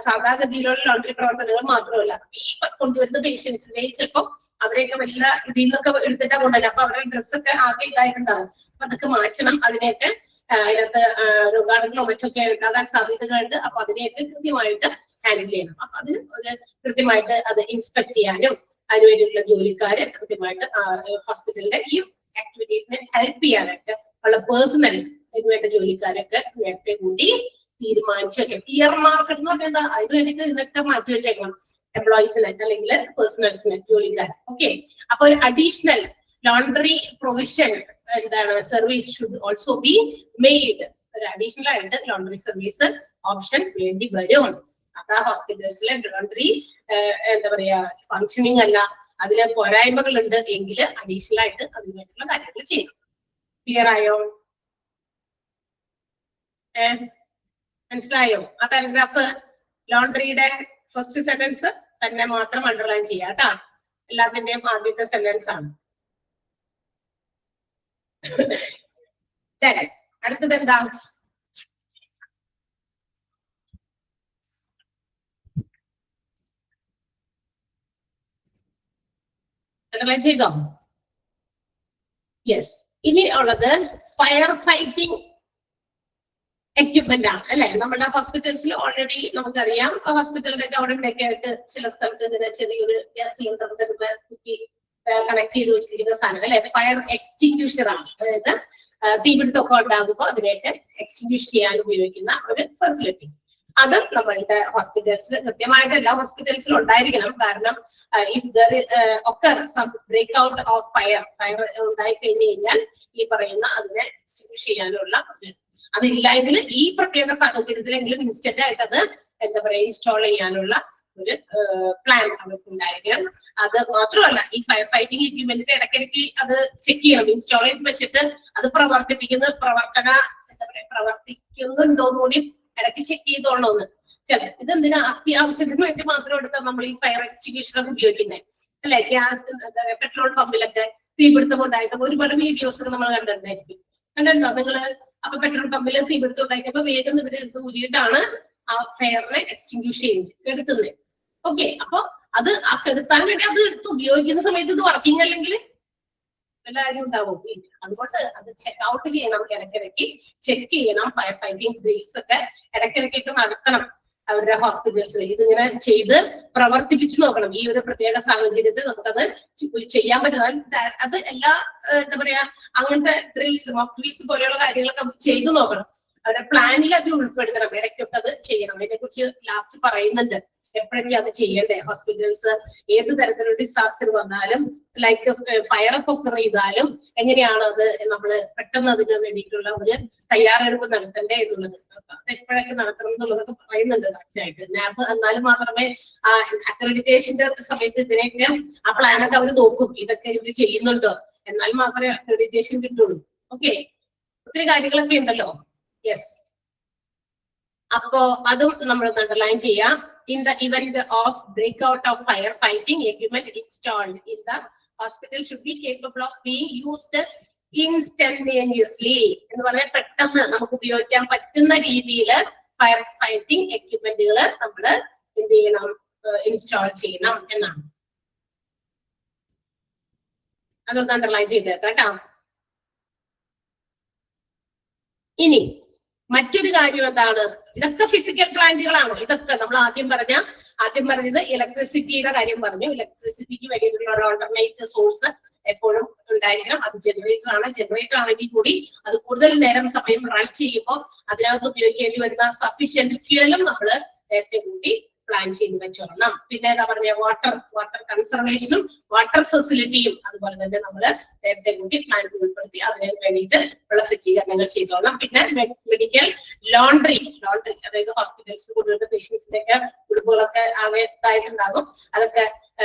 സാധാഗതിയിലുള്ള ലോണ്ടറി പ്രവർത്തനങ്ങൾ മാത്രമല്ല, ഈ കൊണ്ടുവരുന്ന പേഷ്യൻസിനെ ചിലപ്പോൾ അവരെയൊക്കെ വലിയ ഇതിൽ നിന്നൊക്കെ എടുത്തിട്ടാ കൊണ്ടുവരില്ല. അപ്പൊ അവരുടെ ഡ്രസ്സൊക്കെ ആകെ ഇതായിട്ടുണ്ടാകും. അപ്പൊ അതൊക്കെ മാറ്റണം. അതിനെയൊക്കെ അതിനകത്ത് രോഗാണുക്കളോ മറ്റൊക്കെ ഉണ്ടാകാൻ സാധ്യതകളുണ്ട്. അപ്പൊ അതിനെയൊക്കെ കൃത്യമായിട്ട് ഹാൻഡിൽ ചെയ്യണം. അപ്പൊ അതിന് ഒരു കൃത്യമായിട്ട് അത് ഇൻസ്പെക്ട് ചെയ്യാനും അതിനുവേണ്ടിയിട്ടുള്ള ജോലിക്കാര് കൃത്യമായിട്ട് ഹോസ്പിറ്റലിന്റെ ഈ ആക്ടിവിറ്റീസിനെ ഹെൽപ്പ് ചെയ്യാനൊക്കെ ഉള്ള പേഴ്സണൽ അതിനുവേണ്ട ജോലിക്കാരൊക്കെ നേരത്തെ കൂടി തീരുമാനിച്ചു വെക്കണം. ഇയർ മാർക്കറ്റ് എന്ന് പറയുന്നത് അതിന് വേണ്ടിയിട്ട് ഇതൊക്കെ മാറ്റി വെച്ചേക്കണം എംപ്ലോയീസിനെ അല്ലെങ്കിൽ പേഴ്സണൽസിനെ, ജോലിക്കാരെ. ഓക്കെ, അപ്പൊ ഒരു അഡീഷണൽ ലോണ്ടറി പ്രൊവിഷൻ എന്താണ് service should also be made. ഒരു അഡീഷണൽ ആയിട്ട് ലോണ്ടറി സർവീസ് ഓപ്ഷൻ വേണ്ടി വരും. സാധാ ഹോസ്പിറ്റൽസിലെ ലോണ്ടറി എന്താ പറയാ ഫങ്ഷനിങ് അല്ല, അതിന് പോരായ്മകൾ ഉണ്ട് എങ്കിൽ അഡീഷണൽ ആയിട്ട് അതിന് വേണ്ടിയുള്ള കാര്യങ്ങൾ ചെയ്യണം. ക്ലിയർ ആയോ? മനസ്സിലായോ? ആ പാരഗ്രാഫ് ലോണ്ടറിയുടെ ഫസ്റ്റ് സെന്റൻസ് തന്നെ മാത്രം അണ്ടർലൈൻ ചെയ്യാം കേട്ടാ. എല്ലാത്തിന്റെയും ആദ്യത്തെ സെന്റൻസ് ആണ്. അടുത്തത് എന്താ? അണ്ടർലൈൻ ചെയ്തോ? യെസ്. ഇനി ഉള്ളത് ഫയർ ഫൈറ്റിംഗ് എക്യുപ്മെന്റ് ആണ് അല്ലെ. നമ്മുടെ ഹോസ്പിറ്റൽസിൽ ഓൾറെഡി നമുക്കറിയാം, ഹോസ്പിറ്റലിന്റെ അവിടെ ഒക്കെ ആയിട്ട് ചില സ്ഥലത്ത് ഇതിനെ ചെറിയൊരു ഗ്യാസ് സിലിണ്ടർ കുത്തി കണക്ട് ചെയ്ത് വെച്ചിരിക്കുന്ന സാധനം അല്ലെ, ഫയർ എക്സ്റ്റിങ്ക്യൂഷർ ആണ്. അതായത് തീപിടുത്തമൊക്കെ ഉണ്ടാകുമ്പോൾ അതിനെയൊക്കെ എക്സ്റ്റിങ്ക്യൂഷ് ചെയ്യാൻ ഉപയോഗിക്കുന്ന ഒരു ഫെസിലിറ്റി. അത് നമ്മളുടെ ഹോസ്പിറ്റൽസിൽ കൃത്യമായിട്ട് എല്ലാ ഹോസ്പിറ്റൽസിലും ഉണ്ടായിരിക്കണം. കാരണം if there occur some break out of fire ഉണ്ടായി കഴിഞ്ഞു കഴിഞ്ഞാൽ ഈ പറയുന്ന അതിനെ എക്സ്റ്റിങ്ക്യൂഷ് ചെയ്യാനുള്ള അതില്ലെങ്കിൽ ഈ പ്രത്യേക സാഹചര്യത്തിലെങ്കിലും ഇൻസ്റ്റന്റ് ആയിട്ട് അത് എന്താ പറയാ ഇൻസ്റ്റാൾ ചെയ്യാനുള്ള ഒരു പ്ലാൻ അവർക്ക് ഉണ്ടായിരിക്കണം. അത് മാത്രമല്ല, ഈ ഫയർ ഫൈറ്റിംഗ് എക്യുപ്മെന്റിന്റെ ഇടയ്ക്കിടയ്ക്ക് അത് ചെക്ക് ചെയ്യണം. ഇൻസ്റ്റാൾ ചെയ്ത് വെച്ചിട്ട് അത് പ്രവർത്തിക്കുന്നുണ്ടോന്ന് കൂടി ഇടയ്ക്ക് ചെക്ക് ചെയ്തോളണമെന്ന്. ഇതെന്തിനാ അത്യാവശ്യത്തിന് വേണ്ടി മാത്രം എടുത്താൽ നമ്മൾ ഈ ഫയർ എക്സ്റ്റിങ്ക്യൂഷർ ഒക്കെ ഉപയോഗിക്കുന്നത് അല്ലെ. ഗ്യാസ് പെട്രോൾ പമ്പിലൊക്കെ തീപിടുത്തം ഉണ്ടായിട്ട് ഒരുപാട് വീഡിയോസ് ഒക്കെ നമ്മൾ കണ്ടിട്ടുണ്ടായിരിക്കും. കണ്ടോ നിങ്ങള്? അപ്പൊ പെട്രോൾ പമ്പിൽ തീപിടുത്തം ഉണ്ടാക്കിയപ്പോ വേഗം ഇവര് ഊരിയിട്ടാണ് ആ ഫയറിനെ എക്സ്റ്റിങ്ക്യൂഷ് എടുക്കുന്നത്. ഓക്കെ, അപ്പൊ അത് ആ കെടുത്താൻ വേണ്ടി അത് എടുത്ത് ഉപയോഗിക്കുന്ന സമയത്ത് ഇത് വർക്കിംഗ് അല്ലെങ്കിൽ വല്ല കാര്യം ഉണ്ടാവും. അതുകൊണ്ട് അത് ചെക്ക് ഔട്ട് ചെയ്യണം, ഇടയ്ക്കിടയ്ക്ക് ചെക്ക് ചെയ്യണം. ഫയർ ഫൈറ്റിംഗ് ഡ്രിൽസ് ഒക്കെ ഇടയ്ക്കിടയ്ക്കൊക്കെ നടത്തണം അവരുടെ ഹോസ്പിറ്റൽസിൽ. ഇതിങ്ങനെ ചെയ്ത് പ്രവർത്തിപ്പിച്ചു നോക്കണം. ഈ ഒരു പ്രത്യേക സാഹചര്യത്തിൽ നമുക്കത് ചെയ്യാൻ പറ്റുന്ന അത് എല്ലാ എന്താ പറയാ അങ്ങനത്തെ ഡ്രിൽസ്, മോക്ക് ഡ്രിൽസ് പോലെയുള്ള കാര്യങ്ങളൊക്കെ ചെയ്തു നോക്കണം. അവരുടെ പ്ലാനിൽ അത് ഉൾപ്പെടുത്തണം. ഇടയ്ക്കൊക്കെ അത് ചെയ്യണം. ഇതിനെക്കുറിച്ച് ലാസ്റ്റ് പറയുന്നുണ്ട് എപ്പോഴെങ്കിലും അത് ചെയ്യണ്ടേ. ഹോസ്പിറ്റൽസ് ഏത് തരത്തിലുള്ള ഡിസാസ്റ്റർ വന്നാലും ലൈക്ക് ഫയർ ഒക്കെ ചെയ്താലും എങ്ങനെയാണ് അത് നമ്മൾ പെട്ടെന്ന് അതിന് വേണ്ടിയിട്ടുള്ള ഒരു തയ്യാറെടുപ്പ് നടത്തണ്ടേ എന്നുള്ളത്, അത് എപ്പോഴൊക്കെ നടത്തണം എന്നുള്ളതൊക്കെ പറയുന്നുണ്ട് കറക്റ്റായിട്ട്. നാപ്പ് എന്നാലും മാത്രമേ ആ അക്രഡിറ്റേഷന്റെ സമയത്ത് ഇതിനെയൊക്കെ ആ പ്ലാനൊക്കെ അവർ നോക്കും, ഇതൊക്കെ ഇവര് ചെയ്യുന്നുണ്ടോ, എന്നാൽ മാത്രമേ അക്രഡിറ്റേഷൻ കിട്ടുള്ളൂ. ഓക്കെ, ഒത്തിരി കാര്യങ്ങളൊക്കെ ഉണ്ടല്ലോ. യെസ്, അപ്പോ അതും നമ്മൾ അണ്ടർലൈൻ ചെയ്യാം. In the event of breakout of firefighting equipment installed in the hospital should be capable of being used instantaneously. എന്ന് പറഞ്ഞാൽ പെട്ടെന്ന് നമുക്ക് ഉപയോഗിക്കാൻ പറ്റുന്ന രീതിയിൽ ഫയർ ഫൈറ്റിംഗ് എക്യുപ്മെന്റുകൾ നമ്മൾ എന്ത് ചെയ്യണം, ഇൻസ്റ്റാൾ ചെയ്യണം എന്നാണ്. അതൊന്ന് അണ്ടർലൈൻ ചെയ്തേക്കാം കേട്ടോ. ഇനി മറ്റൊരു കാര്യം എന്താണ്, ഇതൊക്കെ ഫിസിക്കൽ പ്ലാന്റുകളാണ്. ഇതൊക്കെ നമ്മൾ ആദ്യം പറഞ്ഞത് ഇലക്ട്രിസിറ്റിയുടെ കാര്യം പറഞ്ഞു. ഇലക്ട്രിസിറ്റിക്ക് വേണ്ടിയിട്ടുള്ള ഒരു ഓൾട്ടർനേറ്റ് സോഴ്സ് എപ്പോഴും ഉണ്ടായിരിക്കണം. അത് ജനറേറ്റർ ആണ്. ജനറേറ്റർ ആണെങ്കിൽ കൂടി അത് കൂടുതൽ നേരം സമയം റൺ ചെയ്യുമ്പോൾ അതിനകത്ത് ഉപയോഗിക്കേണ്ടി വരുന്ന സഫീഷ്യന്റ് ഫ്യൂവലും നമ്മൾ നേരത്തെ കൂടി പ്ലാൻ ചെയ്ത് വെച്ചോളണം. പിന്നെ എന്താ പറഞ്ഞ വാട്ടർ കൺസർവേഷനും വാട്ടർ ഫെസിലിറ്റിയും അതുപോലെ തന്നെ നമ്മൾ നേരത്തെ കൂടി പ്ലാൻ ഉൾപ്പെടുത്തി അതിന് വേണ്ടിയിട്ട് ഉള്ള സജ്ജീകരണങ്ങൾ ചെയ്തോളണം. പിന്നെ മെഡിക്കൽ ലോണ്ടറി അതായത് ഹോസ്പിറ്റൽസ് കൂടുതൽ പേഷ്യൻസിന്റെ ഒക്കെ ഉടുപ്പുകളൊക്കെ ആകെതായിട്ടുണ്ടാകും. അതൊക്കെ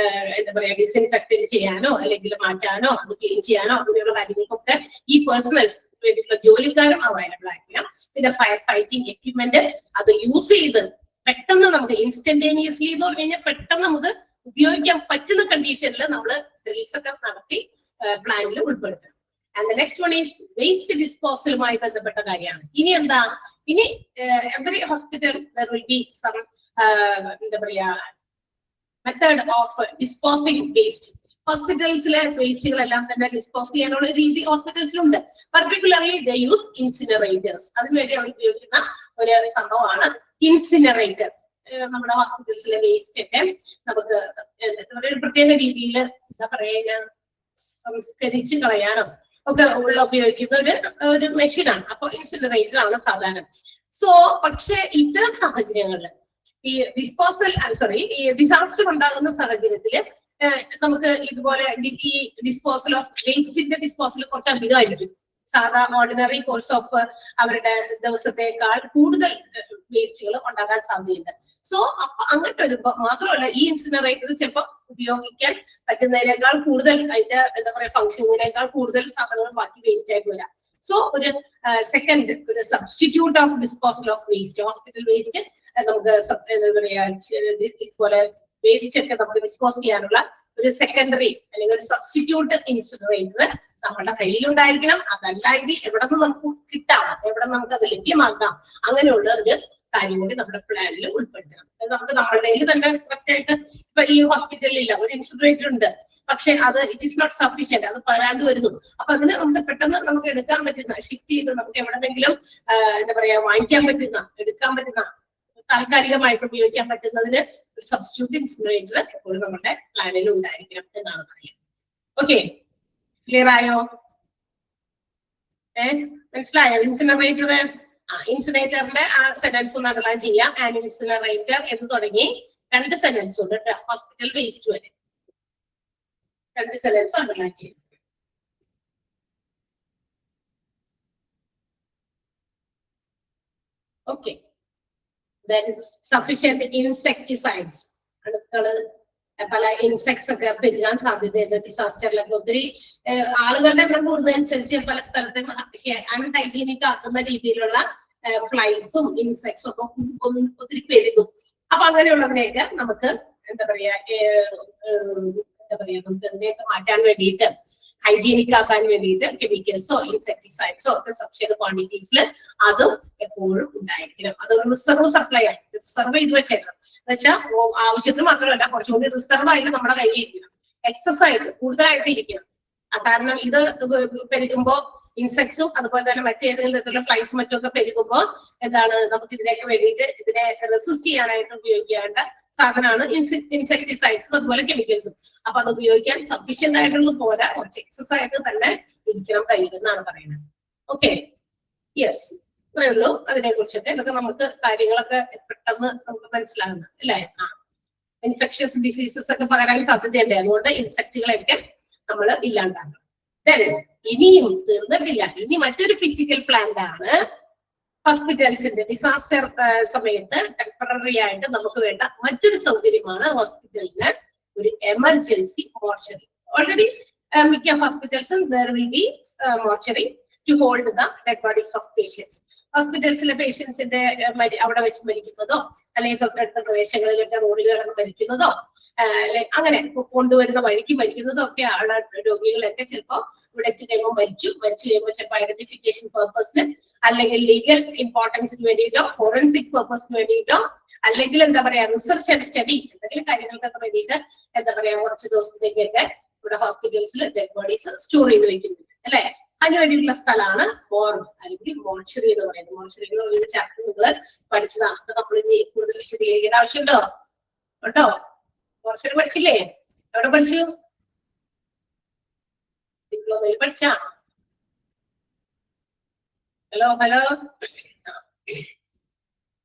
എന്താ പറയാ ഡിസിൻഫെക്ട് ചെയ്യാനോ അല്ലെങ്കിൽ മാറ്റാനോ അത് ക്ലീൻ ചെയ്യാനോ അങ്ങനെയുള്ള കാര്യങ്ങൾക്കൊക്കെ ഈ പേഴ്സണൽസ് വേണ്ടിയിട്ടുള്ള ജോലിക്കാരും അവൈലബിൾ ആയിരിക്കണം. പിന്നെ ഫയർ ഫൈറ്റിംഗ് എക്യുപ്മെന്റ് അത് യൂസ് ചെയ്ത് പെട്ടെന്ന് നമുക്ക് ഇൻസ്റ്റന്റേനിയസ്ലി എന്ന് പറഞ്ഞു കഴിഞ്ഞാൽ പെട്ടെന്ന് നമുക്ക് ഉപയോഗിക്കാൻ പറ്റുന്ന കണ്ടീഷനിൽ നമ്മൾ ഡ്രിൽസ് ഒക്കെ നടത്തി പ്ലാനിൽ ഉൾപ്പെടുത്തണം. And the next one is waste ഡിസ്പോസലുമായി ബന്ധപ്പെട്ട കാര്യമാണ്. ഇനി എന്താ, ഇനി every hospital there will be some എന്താ പറയാ മെത്തേഡ് ഓഫ് ഡിസ്പോസിങ് വേസ്റ്റ്. ഹോസ്പിറ്റൽസിലെ വേസ്റ്റുകളെല്ലാം തന്നെ ഡിസ്പോസ് ചെയ്യാനുള്ള രീതി ഹോസ്പിറ്റൽസിലുണ്ട്. Particularly they use incinerators. അതിനുവേണ്ടി അവർ ഉപയോഗിക്കുന്ന ഒരു സംഭവമാണ് ഇൻസിനറേറ്റർ. നമ്മുടെ ഹോസ്പിറ്റൽസിലെ വേസ്റ്റ് ഒക്കെ നമുക്ക് ഒരു പ്രത്യേക രീതിയിൽ എന്താ പറയാ സംസ്കരിച്ച് കളയാനോ ഒക്കെ ഉപയോഗിക്കുന്ന ഒരു മെഷീനാണ്. അപ്പൊ ഇൻസിനറേറ്റർ ആണ് സാധാരണ. സോ പക്ഷെ ഇത്തരം സാഹചര്യങ്ങളിൽ ഈ ഡിസാസ്റ്റർ ഉണ്ടാകുന്ന സാഹചര്യത്തിൽ നമുക്ക് ഇതുപോലെ ഈ ഡിസ്പോസൽ ഓഫ് വേസ്റ്റിന്റെ ഡിസ്പോസൽ കുറച്ച് അധികമായിരിക്കും. സാധാ ഓർഡിനറി കോഴ്സ് ഓഫ് അവരുടെ ദിവസത്തേക്കാൾ കൂടുതൽ വേസ്റ്റുകൾ ഉണ്ടാകാൻ സാധ്യതയുണ്ട്. സോ അങ്ങനത്തെ ഒരു മാത്രമല്ല ഈ ഇൻസിനറേറ്റർ ചിലപ്പോൾ ഉപയോഗിക്കാൻ പറ്റുന്നതിനേക്കാൾ കൂടുതൽ അതിന്റെ എന്താ പറയാ ഫംഗ്ഷനിനേക്കാൾ കൂടുതൽ സാധനങ്ങൾ ബാക്കി വേസ്റ്റ് ആയിട്ട് വരാം. സോ ഒരു സെക്കൻഡ് ഒരു substitute of disposal of waste, hospital waste നമുക്ക് എന്താ പറയാ ഇതുപോലെ വേസ്റ്റ് ഒക്കെ നമുക്ക് ഡിസ്പോസ് ചെയ്യാനുള്ള ഒരു സെക്കൻഡറി അല്ലെങ്കിൽ ഒരു സബ്സ്റ്റിറ്റ്യൂട്ട് ഇൻസിനറേറ്റർ നമ്മുടെ കയ്യിലുണ്ടായിരിക്കണം. അതല്ലെങ്കിൽ എവിടെ നിന്ന് നമുക്ക് കിട്ടാം, എവിടെ നമുക്ക് അത് ലഭ്യമാക്കാം, അങ്ങനെയുള്ള ഒരു കാര്യം കൂടി നമ്മുടെ പ്ലാനിൽ ഉൾപ്പെടുത്തണം. നമുക്ക് നമ്മളുടെ തന്നെ കറക്റ്റായിട്ട് ഇപ്പൊ ഈ ഹോസ്പിറ്റലിലില്ല, ഒരു ഇൻസിനറേറ്റർ ഉണ്ട്, പക്ഷെ അത് ഇറ്റ് ഈസ് നോട്ട് സഫീഷ്യന്റ്, അത് പറയാണ്ട് വരുന്നു. അപ്പൊ അതിന് നമുക്ക് പെട്ടെന്ന് നമുക്ക് എടുക്കാൻ പറ്റുന്ന, ഷിഫ്റ്റ് ചെയ്ത് നമുക്ക് എവിടെന്നെങ്കിലും എന്താ പറയാ വാങ്ങിക്കാൻ പറ്റുന്ന, എടുക്കാൻ പറ്റുന്ന, താൽക്കാലികമായിട്ട് ഉപയോഗിക്കാൻ പറ്റുന്നതിന് ഒരു സബ്സ്റ്റിറ്റ്യൂട്ട് ഇൻസിനറേറ്റർ എപ്പോഴും നമ്മുടെ പ്ലാനിൽ ഉണ്ടായിരിക്കണം എന്നാണ് പറയുന്നത്. ഓക്കെ, ക്ലിയർ ആയോ? മനസ്സിലായോ? ഇൻസിനറേറ്റർ, ഇൻസിനറേറ്ററിന്റെ ആ സെന്റൻസ് ഒന്ന് അണ്ടർലൈൻ ചെയ്യാം. ആൻഡ് ഇൻസിനറേറ്റർ എന്ന് തുടങ്ങി 2 സെന്റൻസ് ഉണ്ട്. ഹോസ്പിറ്റൽ വേസ്റ്റ് വരെ 2 സെന്റൻസ് അണ്ടർലൈൻ ചെയ്യാം. Okay, then sufficient insecticides. അടുത്തത് പല ഇൻസെക്ട്സ് ഒക്കെ പെരുകാൻ സാധ്യതയുണ്ട് ഡിസാസ്റ്ററിലൊക്കെ. ഒത്തിരി ആളുകളുടെ എണ്ണം കൂടുന്നതനുസരിച്ച് പല സ്ഥലത്തും അൺഹൈജീനിക് ആക്കുന്ന രീതിയിലുള്ള ഫ്ലൈസും ഇൻസെക്ട്സും ഒക്കെ ഒത്തിരി പെരുകും. അപ്പൊ അങ്ങനെയുള്ളതിനെയൊക്കെ നമുക്ക് എന്താ പറയാ നമുക്ക് അതിനെയൊക്കെ മാറ്റാൻ വേണ്ടിയിട്ട്, ഹൈജീനിക് ആക്കാൻ വേണ്ടിയിട്ട് കെമിക്കൽസോ ഇൻസെക്ടിസൈഡ്സോ ഒക്കെ സഫിഷ്യന്റ് ക്വാണ്ടിറ്റീസിൽ അതും എപ്പോഴും ഉണ്ടായിരിക്കണം. അത് റിസർവ് സപ്ലൈ ആണ്, റിസർവ് ചെയ്ത് വെച്ചേക്കണം. എന്നുവെച്ചാൽ ആവശ്യത്തിന് മാത്രമല്ല, കുറച്ചും കൂടി റിസർവ് ആയിട്ട് നമ്മുടെ കയ്യിൽ ഇരിക്കണം, എക്സസ് ആയിട്ട് കൂടുതലായിട്ട് ഇരിക്കണം. കാരണം ഇത് പെരുകുമ്പോ ഇൻസെക്ട്സും അതുപോലെ തന്നെ മറ്റേതെങ്കിലും തരത്തിലുള്ള ഫ്ലൈസും മറ്റുമൊക്കെ പെരുകുമ്പോ എന്താണ്, നമുക്ക് ഇതിനൊക്കെ വേണ്ടിയിട്ട് ഇതിനെ റെസിസ്റ്റ് ചെയ്യാനായിട്ട് ഉപയോഗിക്കേണ്ട സാധനമാണ് ഇൻസെക്ടിസൈഡ്സും അതുപോലെ കെമിക്കൽസും. അപ്പൊ അത് ഉപയോഗിക്കാൻ സഫീഷ്യന്റ് ആയിട്ടുള്ളത് പോരാ, കുറച്ച് എക്സസ് ആയിട്ട് തന്നെ ഇരിക്കണം കയ്യിൽ എന്നാണ് പറയുന്നത്. ഓക്കെ, യെസ്, അത്രേ ഉള്ളൂ അതിനെ കുറിച്ചിട്ട്. ഇതൊക്കെ നമുക്ക് കാര്യങ്ങളൊക്കെ പെട്ടെന്ന് നമുക്ക് മനസ്സിലാകുന്നത് അല്ലേ. ഇൻഫെക്ഷ്യസ് ഡിസീസസ് ഒക്കെ പകരാൻ സാധ്യതയുണ്ട്, അതുകൊണ്ട് ഇൻസെക്റ്റുകളെയൊക്കെ നമ്മൾ ഇല്ലാണ്ടാക്കണം. ഇനിയും തീർന്നിട്ടില്ല, ഇനി മറ്റൊരു ഫിസിക്കൽ പ്ലാന്റ് ആണ് ഹോസ്പിറ്റൽസിന്റെ ഡിസാസ്റ്റർ സമയത്ത് ടെമ്പററി ആയിട്ട് നമുക്ക് വേണ്ട മറ്റൊരു സൗകര്യമാണ് ഹോസ്പിറ്റലിന് ഒരു എമർജൻസി മോർച്ചറി. ഓൾറെഡി മിക്ക ഹോസ്പിറ്റൽസും there will be mortuary to hold the dead bodies of patients. ഹോസ്പിറ്റൽസിലെ പേഷ്യൻസിന്റെ അവിടെ വെച്ച് മരിക്കുന്നതോ അല്ലെങ്കിൽ തൊട്ടടുത്ത പ്രദേശങ്ങളിലൊക്കെ റോഡിൽ കിടന്ന് മരിക്കുന്നതോ അങ്ങനെ കൊണ്ടുവരുന്ന വഴിക്ക് മരിക്കുന്നതോ ഒക്കെ ഉള്ള രോഗികളൊക്കെ ചിലപ്പോ ഇവിടെ എത്തിക്കഴിയുമ്പോൾ മരിച്ചു കഴിയുമ്പോൾ ചിലപ്പോൾ ഐഡന്റിഫിക്കേഷൻ പർപ്പസിന് അല്ലെങ്കിൽ ലീഗൽ ഇമ്പോർട്ടൻസിന് വേണ്ടിയിട്ടോ ഫോറൻസിക് പർപ്പസിന് വേണ്ടിയിട്ടോ അല്ലെങ്കിൽ എന്താ പറയാ റിസർച്ച് ആൻഡ് സ്റ്റഡി എന്തെങ്കിലും കാര്യങ്ങൾക്കൊക്കെ വേണ്ടിയിട്ട് എന്താ പറയാ കുറച്ച് ദിവസത്തേക്കൊക്കെ ഇവിടെ ഹോസ്പിറ്റൽസിൽ ഡെഡ് ബോഡീസ് സ്റ്റോർ ചെയ്ത് വെക്കുന്നുണ്ട് അല്ലെ. അതിന് വേണ്ടിയിട്ടുള്ള സ്ഥലമാണ് മോർഗ് അല്ലെങ്കിൽ മോർച്ചറി എന്ന് പറയുന്നത്. മോർച്ചറി എന്ന് പറയുന്ന ചാപ്റ്റർ നിങ്ങൾ പഠിച്ചതാണ്, നമ്മൾ ഇനി കൂടുതൽ വിശദീകരിക്കേണ്ട ആവശ്യമുണ്ടോ കേട്ടോ? മോർച്ചറി പഠിച്ചില്ലേ? എവിടെ പഠിച്ചു? ഡിപ്ലോമയിൽ പഠിച്ചാ? ഹലോ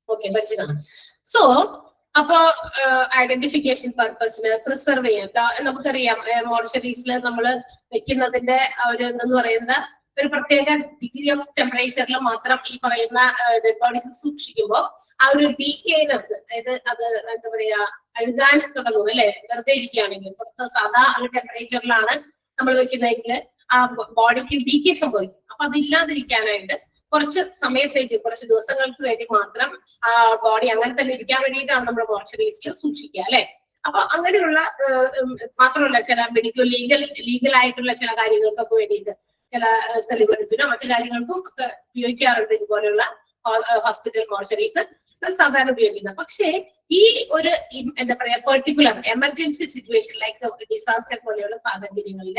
ഓക്കെ, പഠിച്ചതാണ്. സോ അപ്പൊ ഐഡന്റിഫിക്കേഷൻ പർപ്പസിന് പ്രിസർവ് ചെയ്യാം. നമുക്കറിയാം മോർച്ചറീസിൽ നമ്മൾ വെക്കുന്നതിന്റെ ഒരു എന്ന് പറയുന്ന ഒരു പ്രത്യേക ഡിഗ്രി ഓഫ് ടെമ്പറേച്ചറിൽ മാത്രം ഈ പറയുന്ന ഡെഡ് ബോഡീസ് സൂക്ഷിക്കുമ്പോൾ ആ ഒരു ഡീക്കേനെസ്, അതായത് അത് എന്താ പറയാ അഴുകാൻ തുടങ്ങും അല്ലെ. വെറുതെ ഇരിക്കുകയാണെങ്കിൽ പുറത്ത് സാധാ ഒരു ടെമ്പറേച്ചറിലാണ് നമ്മൾ വെക്കുന്നതെങ്കിൽ ആ ബോഡിക്ക് ഡീക്കേ സംഭവിക്കും. അപ്പൊ അതില്ലാതിരിക്കാനായിട്ട് കുറച്ച് സമയത്തേക്ക്, കുറച്ച് ദിവസങ്ങൾക്ക് വേണ്ടി മാത്രം ആ ബോഡി അങ്ങനെ തന്നെ ഇരിക്കാൻ വേണ്ടിയിട്ടാണ് നമ്മൾ മോർച്ചറീസിൽ സൂക്ഷിക്കുക അല്ലെ. അപ്പൊ അങ്ങനെയുള്ള മാത്രമല്ല ചില മെഡിക്കൽ ലീഗൽ ആയിട്ടുള്ള ചില കാര്യങ്ങൾക്കൊക്കെ വേണ്ടിയിട്ട്, ചില തെളിവെടുപ്പിനോ മറ്റു കാര്യങ്ങൾക്കും ഒക്കെ ഉപയോഗിക്കാറുണ്ട് ഇതുപോലെയുള്ള ഹോസ്പിറ്റൽ മോർച്ചറീസ് സാധാരണ ഉപയോഗിക്കുന്നത്. പക്ഷേ ഈ ഒരു എന്താ പറയാ particular emergency situation like disaster പോലെയുള്ള സാഹചര്യങ്ങളിൽ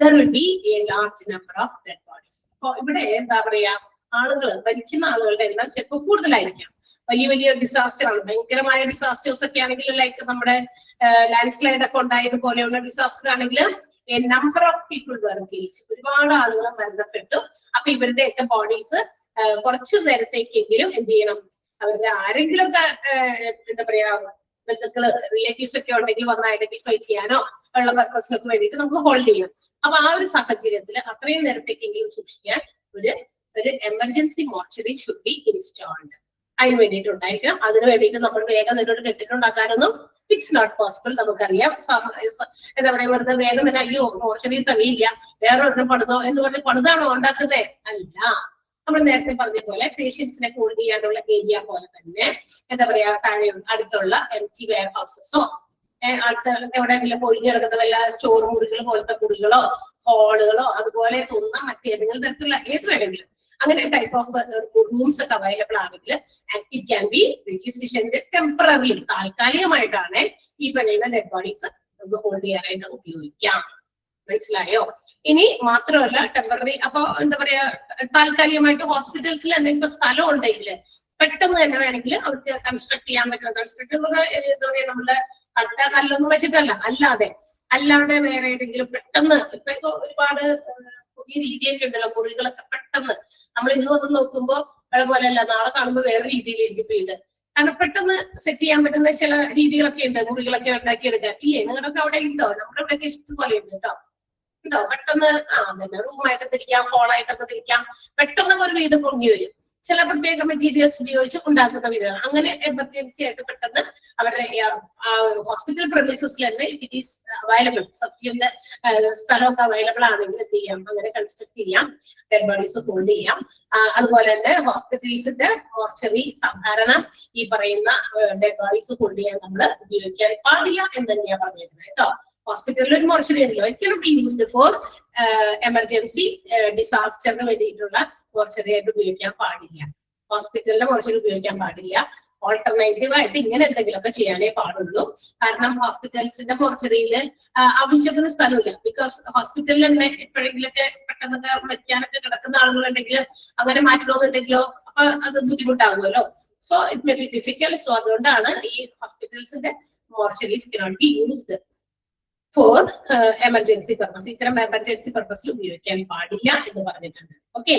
there will be a large number of dead bodies. അപ്പൊ ഇവിടെ എന്താ പറയാ മരിക്കുന്ന ആളുകളുടെ എണ്ണം ചിലപ്പോൾ കൂടുതലായിരിക്കാം. വലിയ ഡിസാസ്റ്റർ ആണ്, ഭയങ്കരമായ ഡിസാസ്റ്റേഴ്സ് ഒക്കെ ആണെങ്കിൽ ലൈക്ക് നമ്മുടെ ലാൻഡ് സ്ലൈഡ് ഒക്കെ ഉണ്ടായതുപോലെയുള്ള ഡിസാസ്റ്റർ ആണെങ്കിൽ a number of people were killed. ഒരുപാട് ആളുകൾ മരണപ്പെട്ടു. അപ്പൊ ഇവരുടെയൊക്കെ ബോഡീസ് കുറച്ചു നേരത്തേക്കെങ്കിലും എന്ത് ചെയ്യണം, അവരുടെ ആരെങ്കിലും ഒക്കെ എന്താ പറയാ ബന്ധുക്കള് റിലേറ്റീവ്സ് ഒക്കെ ഉണ്ടെങ്കിൽ വന്ന് ഐഡന്റിഫൈ ചെയ്യാനോ ഉള്ള പർപ്പസിനൊക്കെ വേണ്ടിയിട്ട് നമുക്ക് ഹോൾഡ് ചെയ്യാം. അപ്പൊ ആ ഒരു സാഹചര്യത്തിൽ അത്രയും നേരത്തേക്കെങ്കിലും സൂക്ഷിക്കാൻ ഒരു emergency mortuary should be installed. അതിന് വേണ്ടിയിട്ട് ഉണ്ടായിരിക്കാം. അതിന് വേണ്ടിയിട്ട് നമ്മൾ വേഗം നിന്നോട് കെട്ടിട്ടുണ്ടാക്കാനൊന്നും ഇറ്റ്സ് നോട്ട് പോസിബിൾ. നമുക്കറിയാം എന്താ പറയാ വെറുതെ വേഗം തന്നെ അയ്യോ മോർച്ചറി തകയില്ല വേറെ ഒരെണ്ണം പണിതോ എന്ന് പറഞ്ഞ് പണിതാണോ ഉണ്ടാക്കുന്നേ? അല്ല. നമ്മൾ നേരത്തെ പറഞ്ഞ പോലെ പേഷ്യൻസിനെ ഹോൾഡ് ചെയ്യാനുള്ള ഏരിയ പോലെ തന്നെ എന്താ പറയാ താഴെ അടുത്തുള്ള എംപ്റ്റി വെയർ ഹൗസസോ അടുത്ത എവിടെയെങ്കിലും ഒഴിഞ്ഞു കിടക്കുന്ന വല്ല സ്റ്റോർ മുറികൾ പോലത്തെ മുറികളോ ഹാളുകളോ അതുപോലെ തോന്നുന്ന മറ്റേതെങ്കിലും തരത്തിലുള്ള ഏത് വേണമെങ്കിലും അങ്ങനെ ടൈപ്പ് ഓഫ് റൂംസ് ഒക്കെ അവൈലബിൾ ആണെങ്കിൽ ഇറ്റ് ക്യാൻ ബി റിക്വിസിഷന്റെ ടെമ്പററി താൽക്കാലികമായിട്ടാണ് ഈ പറയുന്ന ഡെഡ് ബോഡീസ് നമുക്ക് ഹോൾഡ് ചെയ്യാനായിട്ട് ഉപയോഗിക്കാം. മനസ്സിലായോ? ഇനി മാത്രമല്ല ടെമ്പററി അപ്പൊ എന്താ പറയാ താൽക്കാലികമായിട്ട് ഹോസ്പിറ്റൽസിൽ എന്തെങ്കിലും സ്ഥലം ഉണ്ടെങ്കിൽ പെട്ടെന്ന് തന്നെ വേണമെങ്കിൽ അവർക്ക് കൺസ്ട്രക്ട് ചെയ്യാൻ പറ്റുന്ന കൺസ്ട്രക്ട് എന്താ പറയാ നമ്മുടെ അടുത്ത കല്ലൊന്നും വെച്ചിട്ടല്ല അല്ലാതെ വേറെ ഏതെങ്കിലും പെട്ടെന്ന് ഇപ്പൊ ഒരുപാട് പുതിയ രീതിയൊക്കെ ഉണ്ടല്ലോ മുറികളൊക്കെ പെട്ടെന്ന് നമ്മൾ ഇന്ന് വന്ന് നോക്കുമ്പോ പോലെയല്ല നാളെ കാണുമ്പോൾ വേറെ രീതിയിലായിരിക്കും വീട്. കാരണം പെട്ടെന്ന് സെറ്റ് ചെയ്യാൻ പറ്റുന്ന ചില രീതികളൊക്കെ ഉണ്ട് മുറികളൊക്കെ ഉണ്ടാക്കിയെടുക്കാൻ. ഇല്ലേ നിങ്ങളുടെ അവിടെ ഉണ്ടോ? നമ്മുടെ ഇവിടെ ഇഷ്ടം പോലെ ഉണ്ട് കേട്ടോ. ഉണ്ടോ? പെട്ടെന്ന് അതന്നെ റൂമായിട്ട് തിരിക്കാം, ഹോളായിട്ടൊക്കെ തിരിക്കാം. പെട്ടെന്ന് ഒരു വീട് പൊങ്ങി വരും. ചില പ്രത്യേക മെറ്റീരിയൽസ് ഉപയോഗിച്ച് ഉണ്ടാക്കുന്ന വീടുകൾ. അങ്ങനെ എമർജൻസി ആയിട്ട് പെട്ടെന്ന് അവരുടെ ഹോസ്പിറ്റൽ പ്രൊമൈസസിൽ തന്നെ ഇറ്റ് ഈസ് അവൈലബിൾ സഫിഷ്യന്റ് സ്ഥലമൊക്കെ അവൈലബിൾ ആണെങ്കിൽ എന്ത് ചെയ്യാം, അങ്ങനെ കൺസ്ട്രക്ട് ചെയ്യാം, ഡെഡ് ബോഡീസ് ഹോൾഡ് ചെയ്യാം. അതുപോലെ തന്നെ ഹോസ്പിറ്റൽസിന്റെ മോർച്ചറി സാധാരണ ഈ പറയുന്ന ഡെഡ് ബോഡീസ് ഹോൾഡ് ചെയ്യാൻ നമ്മൾ ഉപയോഗിക്കാൻ പാടില്ല എന്ന് തന്നെയാണ് പറഞ്ഞിരുന്നത് കേട്ടോ. ഹോസ്പിറ്റലിൽ ഒരു മോർച്ചറി ഉണ്ടല്ലോ, it cannot be used for emergency ഡിസാസ്റ്ററിന് വേണ്ടിയിട്ടുള്ള മോർച്ചറി ആയിട്ട് ഉപയോഗിക്കാൻ പാടില്ല. ഹോസ്പിറ്റലിന്റെ മോർച്ചറി ഉപയോഗിക്കാൻ പാടില്ല. ഓൾട്ടർനേറ്റീവ് ആയിട്ട് ഇങ്ങനെ എന്തെങ്കിലുമൊക്കെ ചെയ്യാനേ പാടുള്ളൂ. കാരണം ഹോസ്പിറ്റൽസിന്റെ മോർച്ചറിയിൽ ആവശ്യത്തിന് സ്ഥലമില്ല. ബിക്കോസ് ഹോസ്പിറ്റലിൽ തന്നെ എപ്പോഴെങ്കിലൊക്കെ പെട്ടെന്നൊക്കെ മരിക്കാനൊക്കെ കിടക്കുന്ന ആളുകളുണ്ടെങ്കിൽ അങ്ങനെ മാറ്റണമെന്നുണ്ടെങ്കിലോ അപ്പൊ അത് ബുദ്ധിമുട്ടാകുമല്ലോ. So it may be difficult. So അതുകൊണ്ടാണ് ഈ ഹോസ്പിറ്റൽസിന്റെ mortuaries cannot be used for emergency purpose. ഇത്തരം എമർജൻസി പർപ്പസിൽ ഉപയോഗിക്കാൻ പാടില്ല എന്ന് പറഞ്ഞിട്ടുണ്ട്. ഓക്കെ.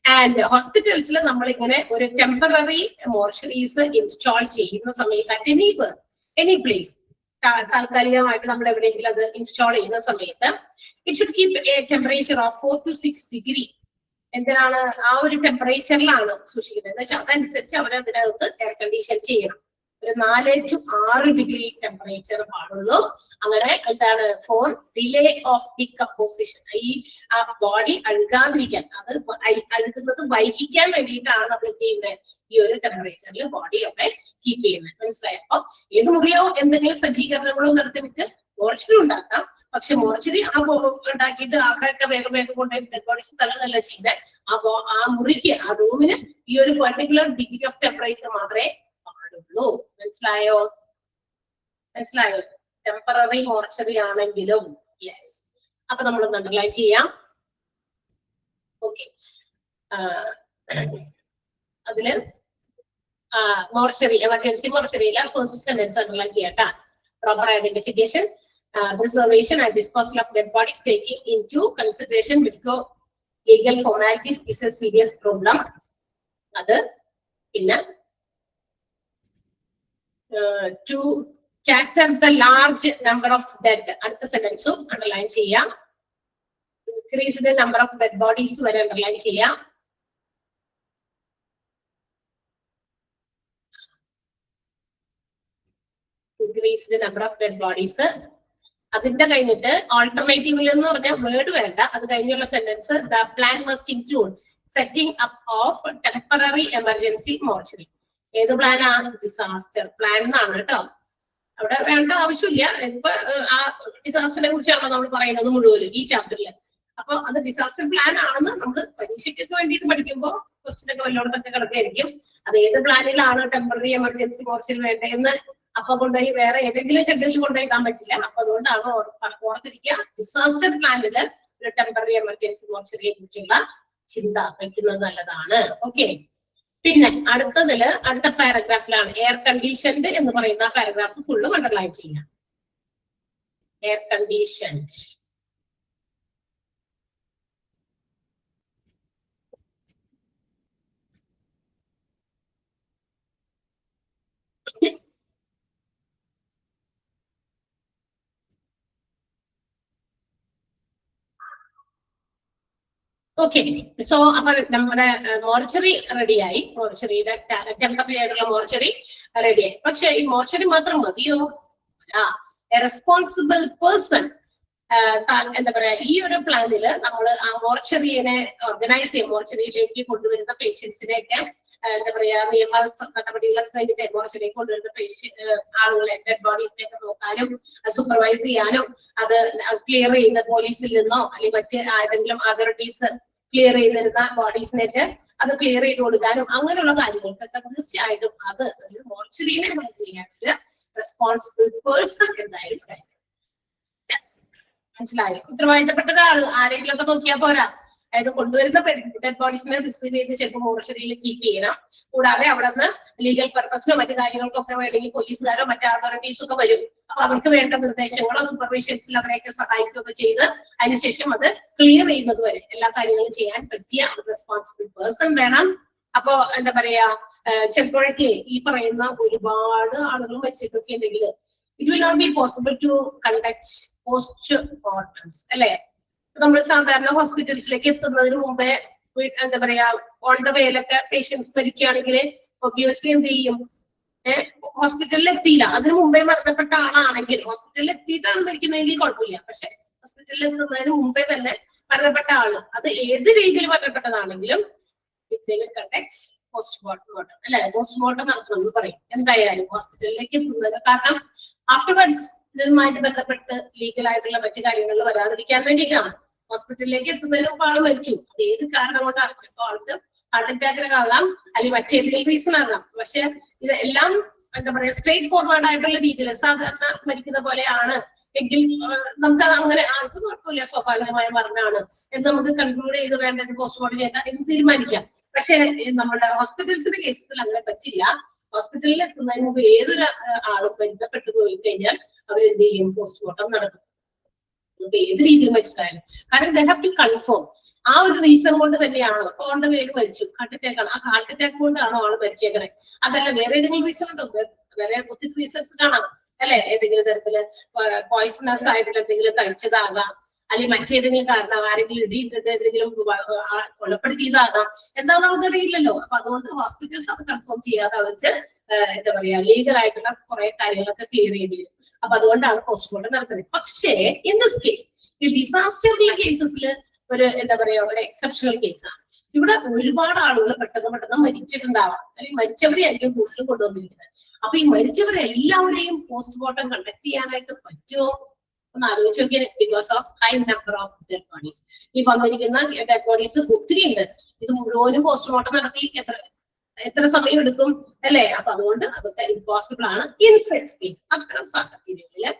ആൻഡ് ഹോസ്പിറ്റൽസിൽ നമ്മൾ ഇങ്ങനെ ഒരു ടെമ്പററി മോർച്ചറീസ് ഇൻസ്റ്റാൾ ചെയ്യുന്ന സമയത്ത് എനി പ്ലേസ് താൽക്കാലികമായിട്ട് നമ്മൾ എവിടെയെങ്കിലും അത് ഇൻസ്റ്റാൾ ചെയ്യുന്ന സമയത്ത് it should keep A temperature of 4 to 6 degree. എന്തിനാണ് ആ ഒരു ടെമ്പറേച്ചറിലാണ് സൂക്ഷിക്കുന്നത് എന്ന് വെച്ചാൽ അതനുസരിച്ച് അവരതിനകത്ത് എയർ കണ്ടീഷൻ ചെയ്യണം. ഒരു 4 to 6 ഡിഗ്രി ടെമ്പറേച്ചർ പാടുള്ളൂ. അങ്ങനെ എന്താണ് ഫോർ ഡിലേ ഓഫ് ഡികമ്പോസിഷൻ. ആ ബോഡി അഴുകാതിരിക്കാൻ, അത് അഴുകുന്നത് വൈകിക്കാൻ വേണ്ടിയിട്ടാണ് നമ്മൾ എന്ത് ചെയ്യുന്നത്, ഈ ഒരു ടെമ്പറേച്ചറിൽ ബോഡി ഒക്കെ കീപ്പ് ചെയ്യുന്നത്. മനസ്സിലായോ? അപ്പൊ ഏത് മുറിയോ എന്തെങ്കിലും സജ്ജീകരണങ്ങളോ നടത്തിവിട്ട് മോർച്ചറി ഉണ്ടാക്കാം. പക്ഷെ മോർച്ചറി ഉണ്ടാക്കിയിട്ട് അവിടെയൊക്കെ വേഗം കൊണ്ട് ഡെഡ് ബോഡീസ് സ്ഥലമല്ല ചെയ്യുന്നത്. അപ്പോ ആ മുറിക്ക് ആ റൂമിന് ഈ ഒരു പെർട്ടിക്കുലർ ഡിഗ്രി ഓഫ് ടെമ്പറേച്ചർ മാത്രമേ പാടുള്ളൂ. മനസ്സിലായോ? ടെമ്പററി മോർച്ചറി ആണെങ്കിലും. യെസ്. അപ്പൊ നമ്മളൊന്ന് അണ്ടർലൈൻ ചെയ്യാം. ഓക്കെ. അതില് മോർച്ചറി എമർജൻസി മോർച്ചറിയിലെ ഫസ്റ്റ് സെന്റൻസ് അണ്ടർലൈൻ ചെയ്യാട്ടാ. Proper identification, preservation and disposal of dead bodies taking into consideration medical legal formalities is a serious problem. അത് പിന്നെ to cater the large number of dead, അടുത്ത സെന്റൻസും underline ചെയ്യാം. increase the number of dead bodies വരെ underline ചെയ്യാം. increase the number of dead bodies. അതിന്റെ കഴിഞ്ഞിട്ട് ഓൾട്ടർനേറ്റീവിൽ എന്ന് പറഞ്ഞാൽ വേർഡ് വേണ്ട, അത് കഴിഞ്ഞുള്ള sentence the plan must include setting up of temporary emergency mortuary. ഏത് പ്ലാനാ? ഡിസാസ്റ്റർ പ്ലാൻ എന്നാണ് കേട്ടോ. അവിടെ വേണ്ട ആവശ്യമില്ല. ഇപ്പൊ ആ ഡിസാസ്റ്ററിനെ കുറിച്ചാണല്ലോ നമ്മൾ പറയുന്നത് മുഴുവനും ഈ ചാപ്റ്ററിൽ. അപ്പൊ അത് ഡിസാസ്റ്റർ പ്ലാൻ ആണെന്ന് നമ്മൾ പരീക്ഷയ്ക്കൊക്കെ വേണ്ടിയിട്ട് പഠിക്കുമ്പോൾ ക്വസ്റ്റ്യൻ ഒക്കെ വല്ലോടത്തൊക്കെ കിടക്കായിരിക്കും. അത് ഏത് പ്ലാനിലാണ് ടെമ്പററി എമർജൻസി മോർച്ചറി വേണ്ടതെന്ന് അപ്പൊ കൊണ്ടുപോയി വേറെ ഏതെങ്കിലും ഹെഡിൽ കൊണ്ടുപോയി ഇടാൻ പറ്റില്ല. അപ്പൊ അതുകൊണ്ടാണ് ഓർത്തിരിക്കുക, ഡിസാസ്റ്റർ പ്ലാനില് ഒരു ടെമ്പററി എമർജൻസി മോർച്ചറിയെ കുറിച്ചുള്ള ചിന്ത വയ്ക്കുന്നത് നല്ലതാണ്. ഓക്കെ. പിന്നെ അടുത്ത പാരഗ്രാഫിലാണ് എയർ കണ്ടീഷൻഡ് എന്ന് പറയുന്ന പാരഗ്രാഫ് ഫുള്ള് അണ്ടർലൈൻ ചെയ്യാം. Air conditioned. ഓക്കെ. സോ അപ്പൊ നമ്മുടെ മോർച്ചറി റെഡിയായി. മോർച്ചറിയുടെ ടെമ്പററി ആയിട്ടുള്ള മോർച്ചറി റെഡിയായി. പക്ഷെ ഈ മോർച്ചറി മാത്രം മതിയോ? റെസ്പോൺസിബിൾ പേഴ്സൺ എന്താ പറയാ, ഈ ഒരു പ്ലാനില് നമ്മൾ ആ മോർച്ചറിയെ ഓർഗനൈസ് ചെയ്യും. മോർച്ചറിയിലേക്ക് കൊണ്ടുവരുന്ന പേഷ്യൻസിനെയൊക്കെ എന്താ പറയാ നിയമ നടപടികളൊക്കെ കഴിഞ്ഞിട്ട് മോർച്ചറിലേക്ക് കൊണ്ടുവരുന്ന ആളുകളെ ഡെഡ് ബോഡീസിനെയൊക്കെ നോക്കാനും സൂപ്പർവൈസ് ചെയ്യാനും അത് ക്ലിയർ ചെയ്യുന്ന പോലീസിൽ നിന്നോ അല്ലെങ്കിൽ മറ്റ് ഏതെങ്കിലും അതോറിറ്റീസ് ക്ലിയർ ചെയ്തിരുന്ന ബോഡീസിനെയൊക്കെ അത് ക്ലിയർ ചെയ്ത് കൊടുക്കാനും അങ്ങനെയുള്ള കാര്യങ്ങൾക്കൊക്കെ തീർച്ചയായിട്ടും അത് മോർച്ചറിനെ ഹാൻഡിൽ ചെയ്യാൻ ഒരു റെസ്പോൺസിബിൾ പേഴ്സൺ എന്തായാലും ഉണ്ടായിരുന്നു. മനസ്സിലായോ? ഉത്തരവാദിത്തപ്പെട്ട ഒരാൾ ആരെങ്കിലും ഒക്കെ നോക്കിയാൽ പോരാ. അതായത് കൊണ്ടുവരുന്ന ഡെഡ് ബോഡീസിനെ റിസീവ് ചെയ്ത് ചിലപ്പോൾ മോർച്ചറിയിൽ കീപ്പ് ചെയ്യണം. കൂടാതെ അവിടെ നിന്ന് ലീഗൽ പർപ്പസിനോ മറ്റു കാര്യങ്ങൾക്കൊക്കെ വേണമെങ്കിൽ പോലീസുകാരോ മറ്റു അതോറിറ്റീസും ഒക്കെ വരും. അപ്പൊ അവർക്ക് വേണ്ട നിർദ്ദേശങ്ങളോ സൂപ്പർവിഷൻസിൽ അവരെയൊക്കെ സഹായിക്കുകയൊക്കെ ചെയ്ത് അതിനുശേഷം അത് ക്ലിയർ ചെയ്യുന്നത് വരെ എല്ലാ കാര്യങ്ങളും ചെയ്യാൻ പറ്റിയ റെസ്പോൺസിബിൾ പേഴ്സൺ വേണം. അപ്പോ എന്താ പറയാ ചിലപ്പോഴൊക്കെ ഈ പറയുന്ന ഒരുപാട് ആളുകൾ വെച്ചിട്ടൊക്കെ ഉണ്ടെങ്കിൽ it will not be possible to conduct post-mortems. അല്ലെ? നമ്മൾ സാധാരണ ഹോസ്പിറ്റൽസിലേക്ക് എത്തുന്നതിന് മുമ്പേ എന്താ പറയാ ഓൺ ദ വേയിലൊക്കെ പേഷ്യൻസ് മരിക്കുകയാണെങ്കിൽ ഒബ്വിയസ്ലി എന്ത് ചെയ്യും? ഹോസ്പിറ്റലിൽ എത്തിയില്ല, അതിന് മുമ്പേ മരണപ്പെട്ട ആളാണെങ്കിൽ ഹോസ്പിറ്റലിൽ എത്തിയിട്ടാണ് മരിക്കുന്നതെങ്കിൽ കുഴപ്പമില്ല. പക്ഷെ ഹോസ്പിറ്റലിൽ എത്തുന്നതിന് മുമ്പേ തന്നെ മരണപ്പെട്ട ആള് അത് ഏത് രീതിയിൽ മരണപ്പെട്ടതാണെങ്കിലും കണ്ടക്ട് പോസ്റ്റ്മോർട്ടം അല്ലെ, പോസ്റ്റ്മോർട്ടം നടത്തണം എന്ന് പറയും. എന്തായാലും ഹോസ്പിറ്റലിലേക്ക് എത്തുന്നത് കാരണം ആഫ്റ്റർവേർഡ്സ് ഇതുമായിട്ട് ബന്ധപ്പെട്ട് ലീഗൽ ആയിട്ടുള്ള മറ്റു കാര്യങ്ങളിൽ വരാതിരിക്കാൻ വേണ്ടിയിട്ടാണ്. ഹോസ്പിറ്റലിലേക്ക് എത്തുന്നതിന് മുമ്പ് ആള് മരിച്ചു, അത് ഏത് കാരണം കൊണ്ടാണ്. ചിലപ്പോൾ ആൾക്ക് ഹാർട്ട് അറ്റാക്ക് ആകാം അല്ലെങ്കിൽ മറ്റേതെങ്കിലും റീസൺ ആകാം. പക്ഷെ ഇത് എല്ലാം എന്താ പറയാ സ്ട്രേറ്റ് ഫോർവേഡ് ആയിട്ടുള്ള രീതിയിൽ സാധാരണ മരിക്കുന്ന പോലെയാണ് എങ്കിൽ നമുക്ക് അങ്ങനെ ആൾക്ക് കുഴപ്പമില്ല, സ്വാഭാവികമായ മരണമാണ് എന്ന് നമുക്ക് കൺക്ലൂഡ് ചെയ്ത് വേണ്ടത് പോസ്റ്റ്മോർട്ടം ചെയ്താൽ എന്ന് തീരുമാനിക്കാം. പക്ഷെ നമ്മുടെ ഹോസ്പിറ്റൽസിന്റെ കേസിൽ അങ്ങനെ പറ്റില്ല. ഹോസ്പിറ്റലിൽ എത്തുന്നതിന് മുമ്പ് ഏതൊരു ആളും ബന്ധപ്പെട്ടു പോയി കഴിഞ്ഞാൽ അവരെന്ത് ചെയ്യും? പോസ്റ്റ്മോർട്ടം നടത്തും. ഏത് രീതിയിൽ മരിച്ചതായാലും. കാരണം ദേ ഹാവ് ടു കൺഫേം ആ ഒരു റീസൺ കൊണ്ട് തന്നെയാണോ ഓൺ ദ വേയിൽ മരിച്ചു, ഹാർട്ട് അറ്റാക്ക് ആണ്, ആ ഹാർട്ട് അറ്റാക്ക് കൊണ്ടാണോ ആള് മരിച്ചേക്കണേ, അതല്ല വേറെ ഏതെങ്കിലും റീസൺ ഉണ്ടോ? വേറെ ഒത്തിരി റീസൺസ് കാണാം അല്ലെ? ഏതെങ്കിലും തരത്തില് പോയിസണസ് ആയിട്ടുള്ള എന്തെങ്കിലും കഴിച്ചതാകാം, അല്ലെങ്കിൽ മറ്റേതെങ്കിലും കാരണം ആരെങ്കിലും ഇടിയിട്ടിട്ട് എന്തെങ്കിലും കൊലപ്പെടുത്തിയതാകാം, എന്താണെന്ന് നമുക്ക് അറിയില്ലല്ലോ. അപ്പൊ അതുകൊണ്ട് ഹോസ്പിറ്റൽസ് അത് കൺഫേം ചെയ്യാതെ അവർക്ക് എന്താ പറയാ ലീഗൽ ആയിട്ടുള്ള കുറെ കാര്യങ്ങളൊക്കെ ക്ലിയർ ചെയ്യേണ്ടി വരും. അപ്പൊ അതുകൊണ്ടാണ് പോസ്റ്റ്മോർട്ടം നടത്തുന്നത്. പക്ഷേ ഇൻ ദിസ് കേസ് ഈ ഡിസാസ്റ്ററുള്ള കേസസിൽ ഒരു എന്താ പറയാ ഒരു എക്സെപ്ഷണൽ കേസാണ്. ഇവിടെ ഒരുപാട് ആളുകൾ പെട്ടെന്ന് മരിച്ചിട്ടുണ്ടാവാം, അല്ലെങ്കിൽ മരിച്ചവരെയായിരിക്കും കൂടുതലും കൊണ്ടുവന്നിരിക്കുന്നത്. അപ്പൊ ഈ മരിച്ചവരെല്ലാവരെയും പോസ്റ്റ്മോർട്ടം കണ്ടക്ട് ചെയ്യാനായിട്ട് പറ്റുമോ ഒന്ന് ആലോചിച്ച് നോക്കിയാൽ. Because of high number of dead bodies, ഈ വന്നിരിക്കുന്ന ഡെഡ് ബോഡീസ് ഒത്തിരി ഉണ്ട്. ഇത് മുഴുവനും പോസ്റ്റ്മോർട്ടം നടത്തി എത്ര സമയം എടുക്കും അല്ലെ? അപ്പൊ അതുകൊണ്ട് അതൊക്കെ ഇമ്പോസിബിൾ ആണ്. ഇൻ സച്ച് കേസ് അത്തരം സാഹചര്യങ്ങളില്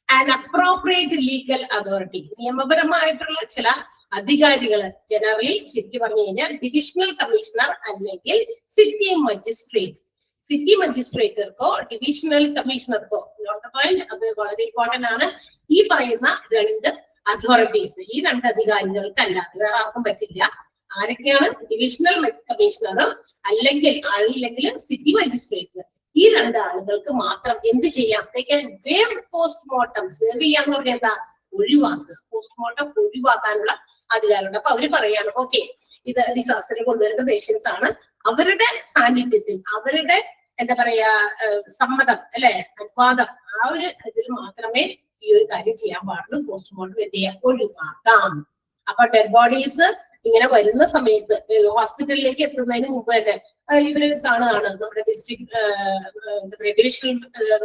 ആൻ അപ്രോപ്രിയേറ്റ് ലീഗൽ അതോറിറ്റി, നിയമപരമായിട്ടുള്ള ചില അധികാരികള്, ജനറലി ശരിക്കും പറഞ്ഞു കഴിഞ്ഞാൽ ഡിവിഷണൽ കമ്മീഷണർ അല്ലെങ്കിൽ സിറ്റി മജിസ്ട്രേറ്റ്, സിറ്റി മജിസ്ട്രേറ്റർക്കോ ഡിവിഷണൽ കമ്മീഷണർക്കോ, അത് വളരെ ഇമ്പോർട്ടന്റ് ആണ്. ഈ പറയുന്ന രണ്ട് അതോറിറ്റീസ്, ഈ രണ്ട് അധികാരികൾക്കല്ലാതെ വേറെ ആർക്കും പറ്റില്ല. ആരൊക്കെയാണ്? ഡിവിഷണൽ കമ്മീഷണറും അല്ലെങ്കിൽ സിറ്റി മജിസ്ട്രേറ്റ്. ഈ രണ്ട് ആളുകൾക്ക് മാത്രം എന്ത് ചെയ്യാം? പോസ്റ്റ്മോർട്ടംസ് വേവ് ചെയ്യാന്ന് പറഞ്ഞാൽ എന്താ? ഒഴിവാക്കുക. പോസ്റ്റ്മോർട്ടം ഒഴിവാക്കാനുള്ള അധികാരമുണ്ട്. അപ്പൊ അവര് പറയാണ് ഓക്കെ ഇത് ഡിസാസ്റ്ററിൽ കൊണ്ടുവരുന്ന പേഷ്യൻസ് ആണ്, അവരുടെ സാന്നിധ്യത്തിൽ അവരുടെ എന്താ പറയാ സമ്മതം അല്ലെ, അനുവാദം, ആ ഒരു ഇതിൽ മാത്രമേ ഈ ഒരു കാര്യം ചെയ്യാൻ പാടുള്ളൂ. പോസ്റ്റ്മോർട്ടം എന്ത് ചെയ്യാം? ഒഴിവാക്കാം. അപ്പൊ ഡെഡ് ബോഡീസ് ഇങ്ങനെ വരുന്ന സമയത്ത് ഹോസ്പിറ്റലിലേക്ക് എത്തുന്നതിന് മുമ്പ് തന്നെ ഇവര് കാണുകയാണ് നമ്മുടെ ഡിസ്ട്രിക്ട് എന്താ പറയാ ഡിവിഷണൽ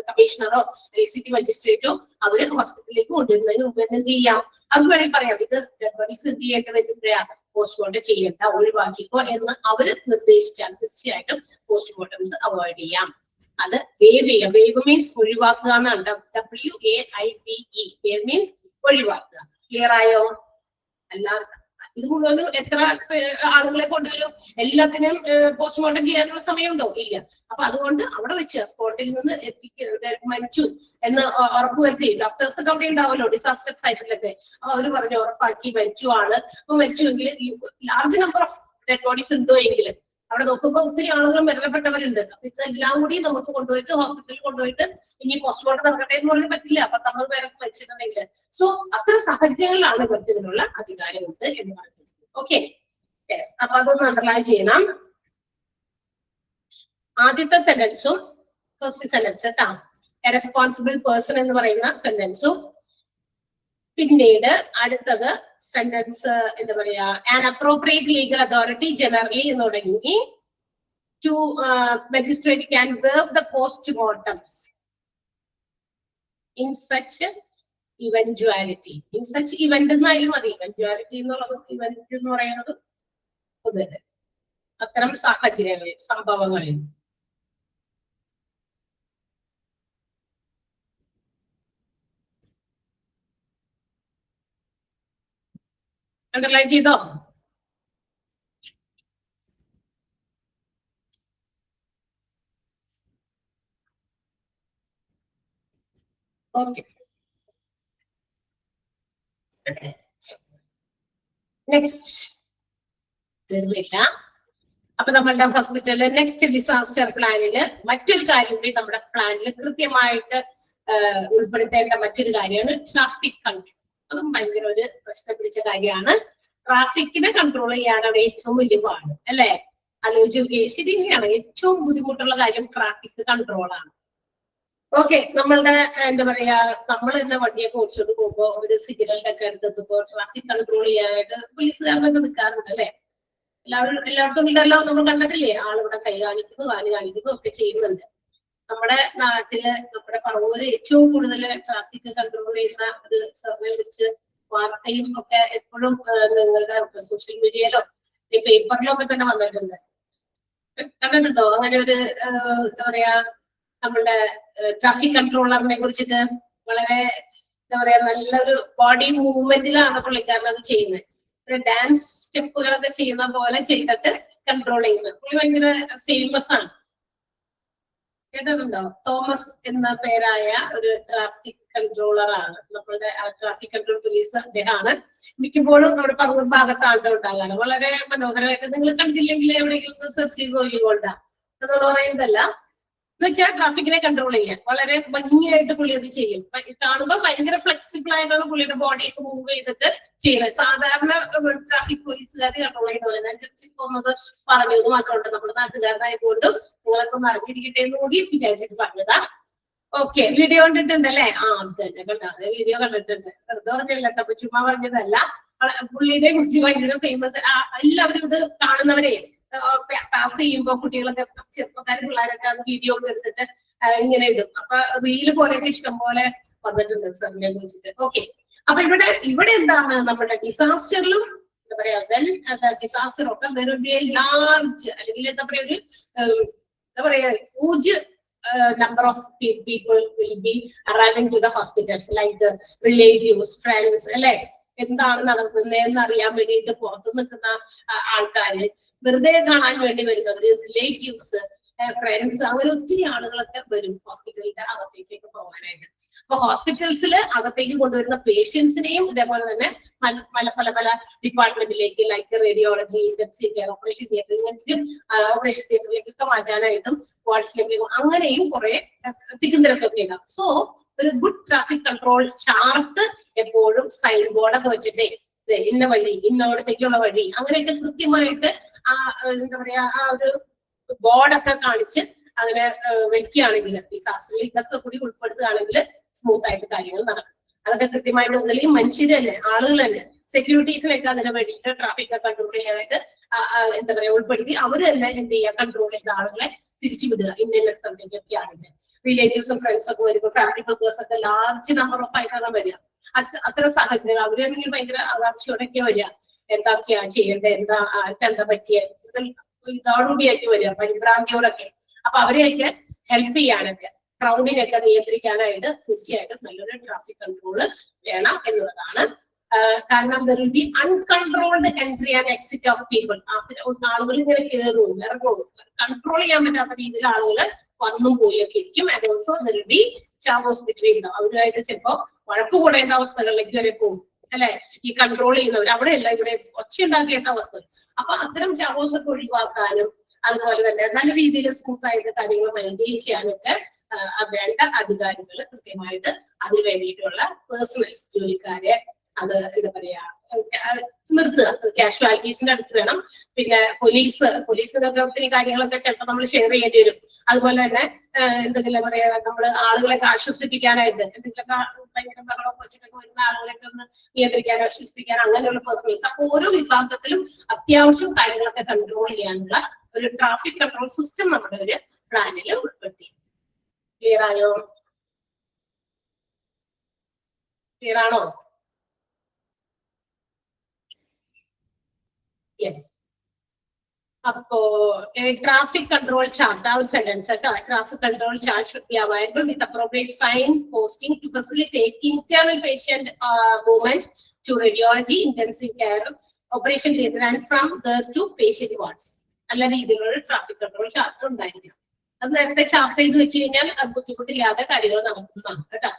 കമ്മീഷണറോ അല്ലെങ്കിൽ സിറ്റി മജിസ്ട്രേറ്റോ അവര് ഹോസ്പിറ്റലിലേക്ക് കൊണ്ടുവരുന്നതിന് മുമ്പ് തന്നെ എന്ത് ചെയ്യാം? അത് വേണമെങ്കിൽ പറയാം ഇത് ഡെഡ് ബോഡീസ് എന്ത് ചെയ്യേണ്ടി വരുമ്പോഴാ പോസ്റ്റ്മോർട്ടം ചെയ്യേണ്ട, ഒഴിവാക്കിക്കോ എന്ന് അവര് നിർദ്ദേശിച്ചാൽ തീർച്ചയായിട്ടും പോസ്റ്റ്മോർട്ടംസ് അവോയ്ഡ് ചെയ്യാം. അത് വേവ് ചെയ്യാം. വേവ് മീൻസ് ഒഴിവാക്കുക എന്നാണ്. WAIVE. വേവ് മീൻസ് ഒഴിവാക്കുക. ക്ലിയർ ആയോ? എല്ലാവർക്കും ഇത് മുഴുവനും എത്ര ആളുകളെ കൊണ്ടുവരും? എല്ലാത്തിനും പോസ്റ്റ്മോർട്ടം ചെയ്യാനുള്ള സമയമുണ്ടോ? ഇല്ല. അപ്പൊ അതുകൊണ്ട് അവിടെ വെച്ച് സ്പോട്ടിൽ നിന്ന് മരിച്ചു എന്ന് ഉറപ്പുവരുത്തി ഡോക്ടേഴ്സ് ഒക്കെ അവിടെ ഉണ്ടാവുമല്ലോ ഡിസാസ്റ്റർ സൈറ്റിലൊക്കെ. അപ്പൊ അവര് പറഞ്ഞു ഉറപ്പാക്കി മരിച്ചു ആണ്. അപ്പൊ മരിച്ചുവെങ്കിൽ large number of dead bodies ഉണ്ടോ എങ്കിൽ അവിടെ നോക്കുമ്പോൾ ഒത്തിരി ആളുകൾ മരണപ്പെട്ടവരുണ്ട്. അപ്പൊ ഇതെല്ലാം കൂടി നമുക്ക് കൊണ്ടുപോയിട്ട് ഹോസ്പിറ്റലിൽ കൊണ്ടുപോയിട്ട് ഇനി പോസ്റ്റ്മോർട്ടം നടക്കട്ടെ എന്ന് പറയാൻ പറ്റില്ല. 19 പേരൊക്കെ മരിച്ചിട്ടുണ്ടെങ്കിൽ. സോ അത്തരം സാഹചര്യങ്ങളിലാണ് ഇവർക്ക് ഇതിനുള്ള അധികാരമുണ്ട് എന്ന് പറയുന്നത്. Okay, yes. അപ്പൊ അതൊന്ന് അണ്ടർലൈൻ ചെയ്യണം. ആദ്യത്തെ സെന്റൻസും ഫസ്റ്റ് സെന്റൻസ് കേട്ടോ, എ റെസ്പോൺസിബിൾ പേഴ്സൺ എന്ന് പറയുന്ന സെന്റൻസും പിന്നീട് അടുത്തത് സെന്റൻസ് എന്താ പറയാ an appropriate legal authority generally എന്ന് തുടങ്ങി to magistrate can waive the post-mortems in such eventuality. In such event എന്നായാലും മതി. Eventuality എന്നുള്ളത് event എന്ന് പറയുന്നത് അത്തരം സാഹചര്യങ്ങളിൽ സംഭവങ്ങളിൽ അണ്ടർലൈൻ ചെയ്തോ? ഓക്കെ. നെക്സ്റ്റ് തീർന്നില്ല. അപ്പൊ നമ്മളുടെ ഹോസ്പിറ്റലിലെ നെക്സ്റ്റ് ഡിസാസ്റ്റർ പ്ലാനില് മറ്റൊരു കാര്യം കൂടി നമ്മുടെ പ്ലാനിൽ കൃത്യമായിട്ട് ഉൾപ്പെടുത്തേണ്ട മറ്റൊരു കാര്യമാണ് ട്രാഫിക് കൺട്രോൾ. അതും ഭയങ്കര ഒരു പ്രശ്നം പിടിച്ച കാര്യമാണ്. ട്രാഫിക്കിനെ കൺട്രോൾ ചെയ്യാനാണ് ഏറ്റവും വലിയ പാട്, അല്ലെ? ആലോചിച്ച് നോക്കിയേ, ശരി തന്നെയാണ്. ഏറ്റവും ബുദ്ധിമുട്ടുള്ള കാര്യം ട്രാഫിക് കൺട്രോൾ ആണ്. ഓക്കെ, നമ്മളുടെ എന്താ പറയാ, നമ്മൾ തന്നെ വണ്ടിയൊക്കെ ഓടിച്ചോണ്ട് പോകുമ്പോ ഒരു സിഗ്നലിന്റെ ഒക്കെ അടുത്തെത്തുമ്പോ ട്രാഫിക് കൺട്രോൾ ചെയ്യാനായിട്ട് പോലീസുകാരനൊക്കെ നിൽക്കാറുണ്ട്, അല്ലെ? എല്ലായിടത്തും ഉണ്ടല്ലോ, നമ്മൾ കണ്ടിട്ടില്ലേ? ആളിവിടെ കൈ കാണിക്കുന്നു, കാല് കാണിക്കുന്നു ഒക്കെ ചെയ്യുന്നുണ്ട്. നമ്മുടെ നാട്ടില്, നമ്മുടെ പറവൂര് ഏറ്റവും കൂടുതൽ ട്രാഫിക് കൺട്രോൾ ചെയ്യുന്ന ഒരു സർവേ കുറിച്ച് വാർത്തയും ഒക്കെ എപ്പോഴും നിങ്ങളുടെ സോഷ്യൽ മീഡിയയിലോ ഈ പേപ്പറിലോ ഒക്കെ തന്നെ വന്നിട്ടുണ്ട്. കണ്ടിട്ടുണ്ടോ അങ്ങനെ ഒരു എന്താ പറയാ, നമ്മളുടെ ട്രാഫിക് കൺട്രോളറിനെ കുറിച്ചിട്ട്? വളരെ എന്താ പറയാ, നല്ലൊരു ബോഡി മൂവ്മെന്റിലാണ് പുള്ളിക്കാരൻ അത് ചെയ്യുന്നത്. ഒരു ഡാൻസ് സ്റ്റെപ്പുകളൊക്കെ ചെയ്യുന്ന പോലെ ചെയ്തിട്ട് കൺട്രോൾ ചെയ്യുന്നത്. പുള്ളി ഭയങ്കര ഫേമസ് ആണ്. കേട്ടിട്ടുണ്ടോ? തോമസ് എന്ന പേരായ ഒരു ട്രാഫിക് കൺട്രോളർ ആണ്. നമ്മളുടെ ട്രാഫിക് കൺട്രോൾ പോലീസ് അദ്ദേഹമാണ്. മിക്കപ്പോഴും നമ്മുടെ പറവൂർ ഭാഗത്താണ് ഉണ്ടാകാറ്. വളരെ മനോഹരമായിട്ട്, നിങ്ങൾ കണ്ടില്ലെങ്കിൽ എവിടെയെങ്കിലും സെർച്ച് ചെയ്ത് നോക്കിക്കൊണ്ടാ എന്നുള്ള പറയുന്നതല്ല. എന്ന് വെച്ചാൽ ട്രാഫിക്കിനെ കൺട്രോൾ ചെയ്യാൻ വളരെ ഭംഗിയായിട്ട് പുള്ളി അത് ചെയ്യും. കാണുമ്പോൾ ഭയങ്കര ഫ്ലെക്സിബിൾ ആയിട്ടാണ് പുള്ളിയുടെ ബോഡിയൊക്കെ മൂവ് ചെയ്തിട്ട് ചെയ്യുന്നത്. സാധാരണ ട്രാഫിക് പോലീസുകാർ കൺട്രോൾ ചെയ്യുന്ന പോലെ. ഞാൻ ജസ്റ്റ് പോകുന്നത് പറഞ്ഞത് മാത്രമുണ്ട്. നമ്മുടെ നാട്ടുകാരനായതുകൊണ്ടും നിങ്ങളൊക്കെ ഒന്ന് അറിഞ്ഞിരിക്കട്ടെ എന്ന് കൂടി വിചാരിച്ചിട്ട് പറഞ്ഞതാ. ഓക്കെ, വീഡിയോ കണ്ടിട്ടുണ്ടല്ലേ? അത് തന്നെ, കണ്ടാ? വീഡിയോ കണ്ടിട്ടുണ്ട്. വെറുതെ പറഞ്ഞല്ല കേട്ടോ, ചുമ്മാ പറഞ്ഞതല്ല. പുള്ളിയെ കുറിച്ച് ഭയങ്കര ഫേമസ്. എല്ലാവരും ഇത് കാണുന്നവരെ പാസ് ചെയ്യുമ്പോ കുട്ടികളൊക്കെ, ചെറുപ്പക്കാരും പിള്ളേരൊക്കെ അത് വീഡിയോ ഒക്കെ എടുത്തിട്ട് ഇങ്ങനെ ഇടും. അപ്പൊ റീല് പോലെയൊക്കെ ഇഷ്ടം പോലെ വന്നിട്ടുണ്ട് സാറിനെ കുറിച്ചിട്ട്. ഓക്കെ, അപ്പൊ ഇവിടെ എന്താണ്, നമ്മുടെ ഡിസാസ്റ്ററിലും എന്താ പറയാ, വെൻ ഡിസാസ്റ്റർ ഒക്കെ ലാർജ്, അല്ലെങ്കിൽ എന്താ പറയാ, ഒരു എന്താ പറയാ, huge number of people will be arriving to the hospitals, like relatives, friends, അല്ലെ? എന്താണ് നടക്കുന്നതെന്ന് അറിയാൻ വേണ്ടിയിട്ട് പുറത്തു നിൽക്കുന്ന ആൾക്കാര്, വെറുതെ കാണാൻ വേണ്ടി വരുന്നവര്, റിലേറ്റീവ്സ്, ഫ്രണ്ട്സ്, അങ്ങനെ ഒത്തിരി ആളുകളൊക്കെ വരും ഹോസ്പിറ്റലിന്റെ അകത്തേക്കൊക്കെ പോകാനായിട്ട്. അപ്പൊ ഹോസ്പിറ്റൽസില് അകത്തേക്ക് കൊണ്ടുവരുന്ന പേഷ്യൻസിനെയും ഇതേപോലെ തന്നെ പല ഡിപ്പാർട്ട്മെന്റിലേക്ക്, like radiology, intensive care, operation തിയേറ്ററിലേക്കൊക്കെ മാറ്റാനായിട്ടും വാർഡ്സിലേക്ക് അങ്ങനെയും കുറെ തിക്കുന്നിരക്കൊക്കെ ഉണ്ടാവും. സോ ഒരു ഗുഡ് ട്രാഫിക് കൺട്രോൾ ചാർട്ട് എപ്പോഴും സൈൻ ബോർഡൊക്കെ വെച്ചിട്ടേ, ഇന്ന വഴി, ഇന്നോടത്തേക്കുള്ള വഴി, അങ്ങനെയൊക്കെ കൃത്യമായിട്ട് എന്താ പറയാ, ആ ഒരു ബോർഡൊക്കെ കാണിച്ച് അങ്ങനെ വെക്കുകയാണെങ്കിൽ, ഡിസാസ്റ്ററിൽ ഇതൊക്കെ കൂടി ഉൾപ്പെടുത്തുകയാണെങ്കിൽ സ്മൂത്ത് ആയിട്ട് കാര്യങ്ങൾ നടക്കും. അതൊക്കെ കൃത്യമായിട്ട് ഒന്നില്ലെങ്കിൽ മനുഷ്യരല്ലേ, ആളുകൾ തന്നെ, സെക്യൂരിറ്റീസിനൊക്കെ അതിനെ വേണ്ടിയിട്ട് ട്രാഫിക് കൺട്രോൾ ചെയ്യാനായിട്ട് എന്താ പറയാ ഉൾപ്പെടുത്തി അവർ തന്നെ എന്ത് ചെയ്യുക, കൺട്രോൾ ചെയ്ത ആളുകളെ തിരിച്ചു വിടുക ഇന്ന സ്ഥലത്തേക്കൊക്കെ ആണെങ്കിൽ. റിലേറ്റീവ്സും ഫ്രണ്ട്സും ഒക്കെ വരുമ്പോൾ ഫാമിലി മെമ്പേഴ്സ് ഒക്കെ ലാർജ് നമ്പർ ഓഫ് ആയിട്ടാണ് വരിക. അത്തരം സാഹചര്യങ്ങൾ അവരാണെങ്കിൽ ഭയങ്കര ആകാംക്ഷയോടൊക്കെ വരിക, എന്തൊക്കെയാ ചെയ്യേണ്ടത്, എന്താ പറ്റിയ ഇതോടുകൂടിയൊക്കെ വരിക, പരിഭ്രാന്തിയോടൊക്കെ. അപ്പൊ അവരെയൊക്കെ ഹെൽപ്പ് ചെയ്യാനൊക്കെ, ക്രൗഡിനെയൊക്കെ നിയന്ത്രിക്കാനായിട്ട് തീർച്ചയായിട്ടും നല്ലൊരു ട്രാഫിക് കൺട്രോൾ വേണം എന്നുള്ളതാണ്. കാരണം there will be uncontrolled entry and exit of people. ആളുകൾ ഇങ്ങനെ കയറും ഇറങ്ങും, കൺട്രോൾ ചെയ്യാൻ പറ്റാത്ത രീതിയിൽ ആളുകൾ വന്നും പോയൊക്കെ ഇരിക്കും. And also there will be chavos between them. അവരുമായിട്ട് ചിലപ്പോ വഴക്ക് കൂടേണ്ട അവസ്ഥകളിലേക്ക് വരെ പോകും, അല്ലെ? ഈ കൺട്രോൾ ചെയ്യുന്നവർ അവിടെയല്ല, ഇവിടെ ഒച്ച ഉണ്ടാക്കേണ്ട അവസ്ഥ. അപ്പൊ അത്തരം ചാവോസ് ഒക്കെ ഒഴിവാക്കാനും അതുപോലെ തന്നെ നല്ല രീതിയിൽ സ്മൂത്ത് ആയിട്ട് കാര്യങ്ങൾ മെയിൻറ്റെയിൻ ചെയ്യാനൊക്കെ വേണ്ട അധികാരികൾ കൃത്യമായിട്ട് അതിന് വേണ്ടിയിട്ടുള്ള പേഴ്സണൽസ്, ജോലിക്കാരെ അത് എന്താ പറയാ നിർത്തുക. കാഷ്വാലിറ്റീസിന്റെ അടുത്ത് വേണം. പിന്നെ പോലീസിനൊക്കെ ഒത്തിരി കാര്യങ്ങളൊക്കെ ചിലപ്പോൾ നമ്മൾ ഷെയർ ചെയ്യേണ്ടി വരും. അതുപോലെ തന്നെ എന്തെങ്കിലും പറയാ, നമ്മൾ ആളുകളെയൊക്കെ ആശ്വസിപ്പിക്കാനായിട്ട് എന്തെങ്കിലുമൊക്കെ ഭയങ്കര ബഹളം വെച്ചിട്ടൊക്കെ വരുന്ന ആളുകളെയൊക്കെ ഒന്ന് നിയന്ത്രിക്കാൻ, ആശ്വസിപ്പിക്കാൻ, അങ്ങനെയുള്ള പേഴ്സണൽസ്. അപ്പൊ ഓരോ വിഭാഗത്തിലും അത്യാവശ്യം കാര്യങ്ങളൊക്കെ കൺട്രോൾ ചെയ്യാനുള്ള ഒരു ട്രാഫിക് കൺട്രോൾ സിസ്റ്റം നമ്മുടെ ഒരു പ്ലാനിൽ ഉൾപ്പെടുത്തി. ക്ലിയർ ആയോ? ക്ലിയർ ആണോ? യെസ്. അപ്പോ ട്രാഫിക് കൺട്രോൾ ചാർട്ട്, ആ ഒരു സെന്റൻസ് കേട്ടോ, traffic control chart should be available with appropriate sign posting to facilitate internal patient movement to radiology intensive care operation theatre and from there to patient wards. നല്ല രീതിയിലുള്ള traffic control chart ഉണ്ടായിരിക്കണം. അത് നേരത്തെ chart ചെയ്ത് വെച്ച് കഴിഞ്ഞാൽ അത് ബുദ്ധിമുട്ടില്ലാതെ കാര്യങ്ങൾ നടക്കുന്നതാണ് കേട്ടോ.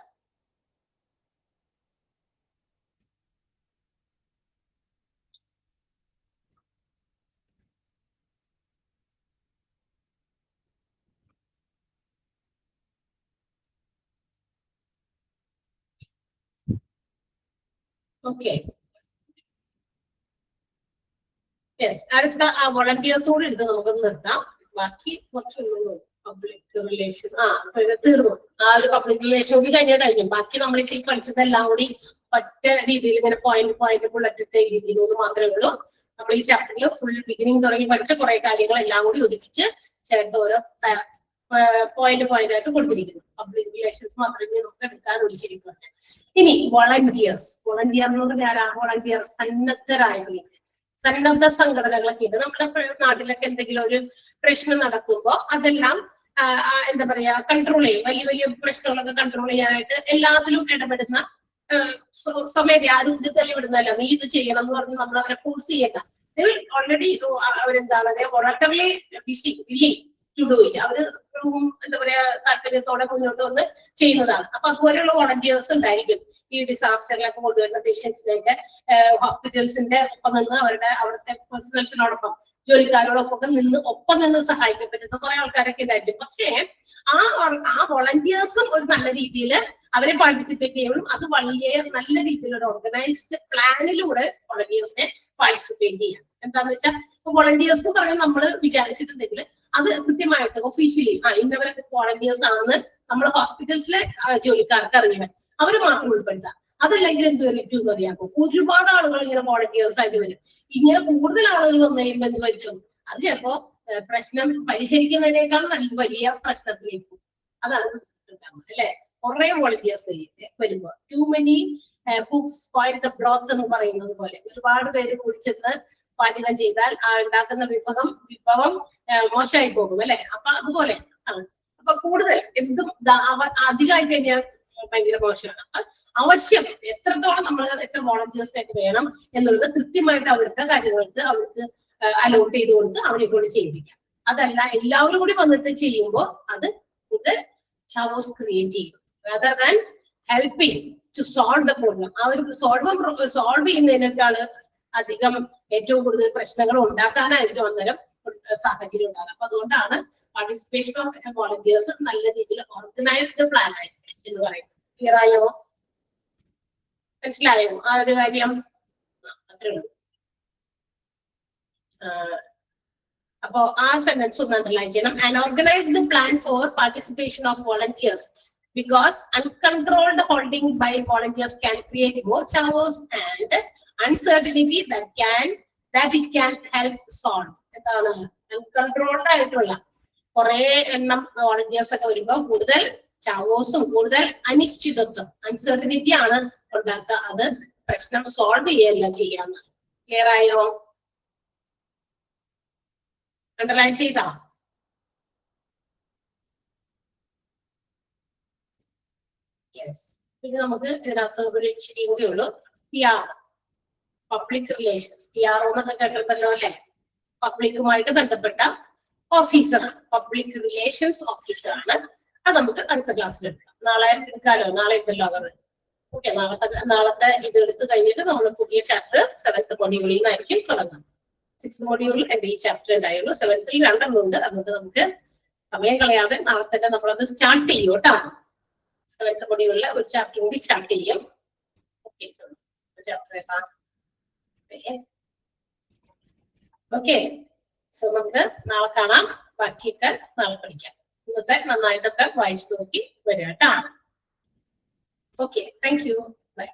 Okay, yes. അടുത്ത വോളണ്ടിയേഴ്സ് കൂടി എടുത്ത് നമുക്ക് നിർത്താം. ബാക്കി കുറച്ചൊന്നും പബ്ലിക് റിലേഷൻ തീർന്നു. ആ ഒരു പബ്ലിക് റിലേഷൻ കൂടി കഴിഞ്ഞു. ബാക്കി നമ്മളിപ്പോ ഈ പഠിച്ചതെല്ലാം കൂടി ഒറ്റ രീതിയിൽ ഇങ്ങനെ പോയിന്റ് ബുള്ളറ്റ് രീതിയിൽ മാത്രമേ ഉള്ളൂ. നമ്മൾ ഈ ചാപ്റ്ററിൽ ഫുൾ ബിഗിനിങ് തുടങ്ങി പഠിച്ച കുറെ കാര്യങ്ങൾ എല്ലാം കൂടി ഒരുമിച്ച് ചേർത്ത് ഓരോ പോയിന്റ് ആയിട്ട് കൊടുത്തിരിക്കുന്നു. പബ്ലിക് റിലേഷൻസ് മാത്രമേ നമുക്ക് എടുക്കാൻ ശരിക്കും. ഇനി വോളണ്ടിയേഴ്സ്. വോളണ്ടിയർ എന്ന് പറഞ്ഞാൽ വോളണ്ടിയർ സന്നദ്ധരായിട്ടുള്ള സന്നദ്ധ സംഘടനകളൊക്കെ ഉണ്ട്. നമ്മുടെ നാട്ടിലൊക്കെ എന്തെങ്കിലും ഒരു പ്രശ്നം നടക്കുമ്പോൾ അതെല്ലാം എന്താ പറയാ കൺട്രോൾ ചെയ്യും. വലിയ പ്രശ്നങ്ങളൊക്കെ കൺട്രോൾ ചെയ്യാനായിട്ട് എല്ലാത്തിലും ഇടപെടുന്ന സ്വമേധ ആരും ഇത് തെളിവിടുന്നല്ല, നീ ഇത് ചെയ്യണം എന്ന് പറഞ്ഞ് നമ്മൾ അവരെ ഫോഴ്സ് ചെയ്യണ്ട. ഓൾറെഡി അവരെന്താണ് voluntarily willing to do it. അവര് എന്താ പറയാ താല്പര്യത്തോടെ മുന്നോട്ട് വന്ന് ചെയ്യുന്നതാണ്. അപ്പൊ അതുപോലെയുള്ള വോളണ്ടിയേഴ്സ് ഉണ്ടായിരിക്കും ഈ ഡിസാസ്റ്ററിലൊക്കെ കൊണ്ടുവരുന്ന പേഷ്യൻസിനെയൊക്കെ ഹോസ്പിറ്റൽസിന്റെ ഒപ്പം നിന്ന് അവിടുത്തെ പേഴ്സണൽസിനോടൊപ്പം ജോലിക്കാരോടൊപ്പം ഒപ്പം നിന്ന് സഹായിക്കാൻ പറ്റുന്ന കുറെ ആൾക്കാരൊക്കെ ഉണ്ടായിരിക്കും. പക്ഷേ ആ വോളണ്ടിയേഴ്സും ഒരു നല്ല രീതിയിൽ അവരെ പാർട്ടിസിപ്പേറ്റ് ചെയ്യണം. അത് വലിയ നല്ല രീതിയിലുള്ള ഓർഗനൈസ്ഡ് പ്ലാനിലൂടെ വോളണ്ടിയേഴ്സിനെ പാർട്ടിസിപ്പേറ്റ് ചെയ്യാം. എന്താന്ന് വെച്ചാൽ വോളണ്ടിയേഴ്സ് എന്ന് പറഞ്ഞാൽ നമ്മൾ വിചാരിച്ചിട്ടുണ്ടെങ്കിൽ അത് കൃത്യമായിട്ട് ഒഫീഷ്യലി ഇന്നവരെ വോളണ്ടിയേഴ്സ് ആണെന്ന് നമ്മൾ ഹോസ്പിറ്റൽസിലെ ജോലിക്കാർക്ക് അറിയണം. അവര് മാത്രം ഉൾപ്പെടുത്താം. അതല്ലെങ്കിൽ എന്ത് വരും അറിയാമോ? ഒരുപാട് ആളുകൾ ഇങ്ങനെ വോളണ്ടിയേഴ്സ് ആയിട്ട് വരും. ഇങ്ങനെ കൂടുതൽ ആളുകൾ വന്നു കഴിയുമ്പോൾ എന്ത് പറ്റും? അത് ചിലപ്പോ പ്രശ്നം പരിഹരിക്കുന്നതിനേക്കാൾ നല്ല വലിയ പ്രശ്നത്തിലേക്ക് അതാണ് ബുദ്ധിമുട്ടുണ്ടാവുക അല്ലെ? കുറെ വോളണ്ടിയേഴ്സ് വരുമ്പോ too many cooks spoil the broth എന്ന് പറയുന്നത് പോലെ ഒരുപാട് പേര് കുടിച്ചെന്ന് പാചകം ചെയ്താൽ ഉണ്ടാക്കുന്ന വിഭവം മോശമായി പോകും അല്ലെ? അപ്പൊ അതുപോലെ അപ്പൊ കൂടുതൽ എന്തും അധികമായിട്ട് കഴിഞ്ഞാൽ ഭയങ്കര മോശമാണ്. അപ്പൊ അവശ്യം എത്രത്തോളം നമ്മൾ എത്ര വോളണ്ടിയേഴ്സ് ആയിട്ട് വേണം എന്നുള്ളത് കൃത്യമായിട്ട് അവരുടെ കാര്യങ്ങൾക്ക് അവർക്ക് അലോട്ട് ചെയ്ത് കൊടുത്ത് അവരെ കൊണ്ട് ചെയ്യിപ്പിക്കാം. അതല്ല എല്ലാവരും കൂടി വന്നിട്ട് ചെയ്യുമ്പോൾ അത് കൂടുതൽ ചാവോസ് ക്രിയേറ്റ് ചെയ്യും rather than helping to solve the problem. ആ ഒരു സോൾവ് ചെയ്യുന്നതിനേക്കാള് അധികം ഏറ്റവും കൂടുതൽ പ്രശ്നങ്ങൾ ഉണ്ടാക്കാനായിരിക്കും അന്നേരം സാഹചര്യം ഉണ്ടാകുക. അപ്പൊ അതുകൊണ്ടാണ് പാർട്ടിസിപ്പേഷൻ ഓഫ് വോളണ്ടിയേഴ്സ് നല്ല രീതിയിൽ ഓർഗനൈസ്ഡ് പ്ലാൻ ആയിരിക്കും എന്ന് പറയുന്നത്. ക്ലിയർ ആയോ? മനസ്സിലായോ ആ ഒരു കാര്യം? അത്രേ ഉള്ളൂ. അപ്പോ ആ സെന്റൻസ് ഒന്ന് അണ്ടർലൈൻ ചെയ്യണം. An organised plan for participation of volunteers because uncontrolled holding by volunteers can create more chaos and uncertainty that it can help solve. എന്താണ് അൺകൺട്രോൾഡ് ആയിട്ടുള്ള കുറെ എണ്ണം വോളണ്ടിയേഴ്സ് ഒക്കെ വരുമ്പോൾ കൂടുതൽ ചാവോസും കൂടുതൽ അനിശ്ചിതത്വം അൺസർട്ടനിറ്റി ആണ് ഉണ്ടാക്കുക. അത് പ്രശ്നം സോൾവ് ചെയ്യല്ല ചെയ്യാന്ന്. ക്ലിയർ ആയോ? അണ്ടർലൈൻ ചെയ്താ? യെസ്. പിന്നെ നമുക്ക് ഇതിനകത്ത് ഒരു ഇച്ചിരി കൂടി ഉള്ളൂ. PR public relations. PR എന്നൊക്കെ കേട്ടിട്ടുണ്ടല്ലോ അല്ലെ? പബ്ലിക്കുമായിട്ട് ബന്ധപ്പെട്ട ഓഫീസറാണ്, പബ്ലിക് റിലേഷൻസ് ഓഫീസറാണ്. അത് നമുക്ക് അടുത്ത ക്ലാസ്സിൽ എടുക്കാം. നാളെ എടുക്കാലോ? നാളെ ഉണ്ടല്ലോ അവർ. ഓക്കെ, നാളത്തെ ഇത് എടുത്തു കഴിഞ്ഞിട്ട് നമ്മൾ പുതിയ ചാപ്റ്റർ 7th മൊഡ്യൂളിൽ നിന്നായിരിക്കും തുടങ്ങാം. 6th മൊഡ്യൂളിൽ എന്റെ ഈ ചാപ്റ്റർ ഉണ്ടായുള്ളൂ. 7th 2 ഉണ്ട്. അതുകൊണ്ട് നമുക്ക് സമയം കളയാതെ നാളെ തന്നെ നമ്മളത് സ്റ്റാർട്ട് ചെയ്യും കേട്ടോ. 7th മൊഡ്യൂളിൽ ഒരു ചാപ്റ്റർ കൂടി സ്റ്റാർട്ട് ചെയ്യും. ഓക്കെ, സോ നമുക്ക് നാളെ കാണാം. ബാക്കിയൊക്കെ നാളെ പഠിക്കാം. ഇന്നത്തെ നന്നായിട്ടൊക്കെ വായിച്ചു നോക്കി വരിക കേട്ടോ. Okay, thank you. Bye.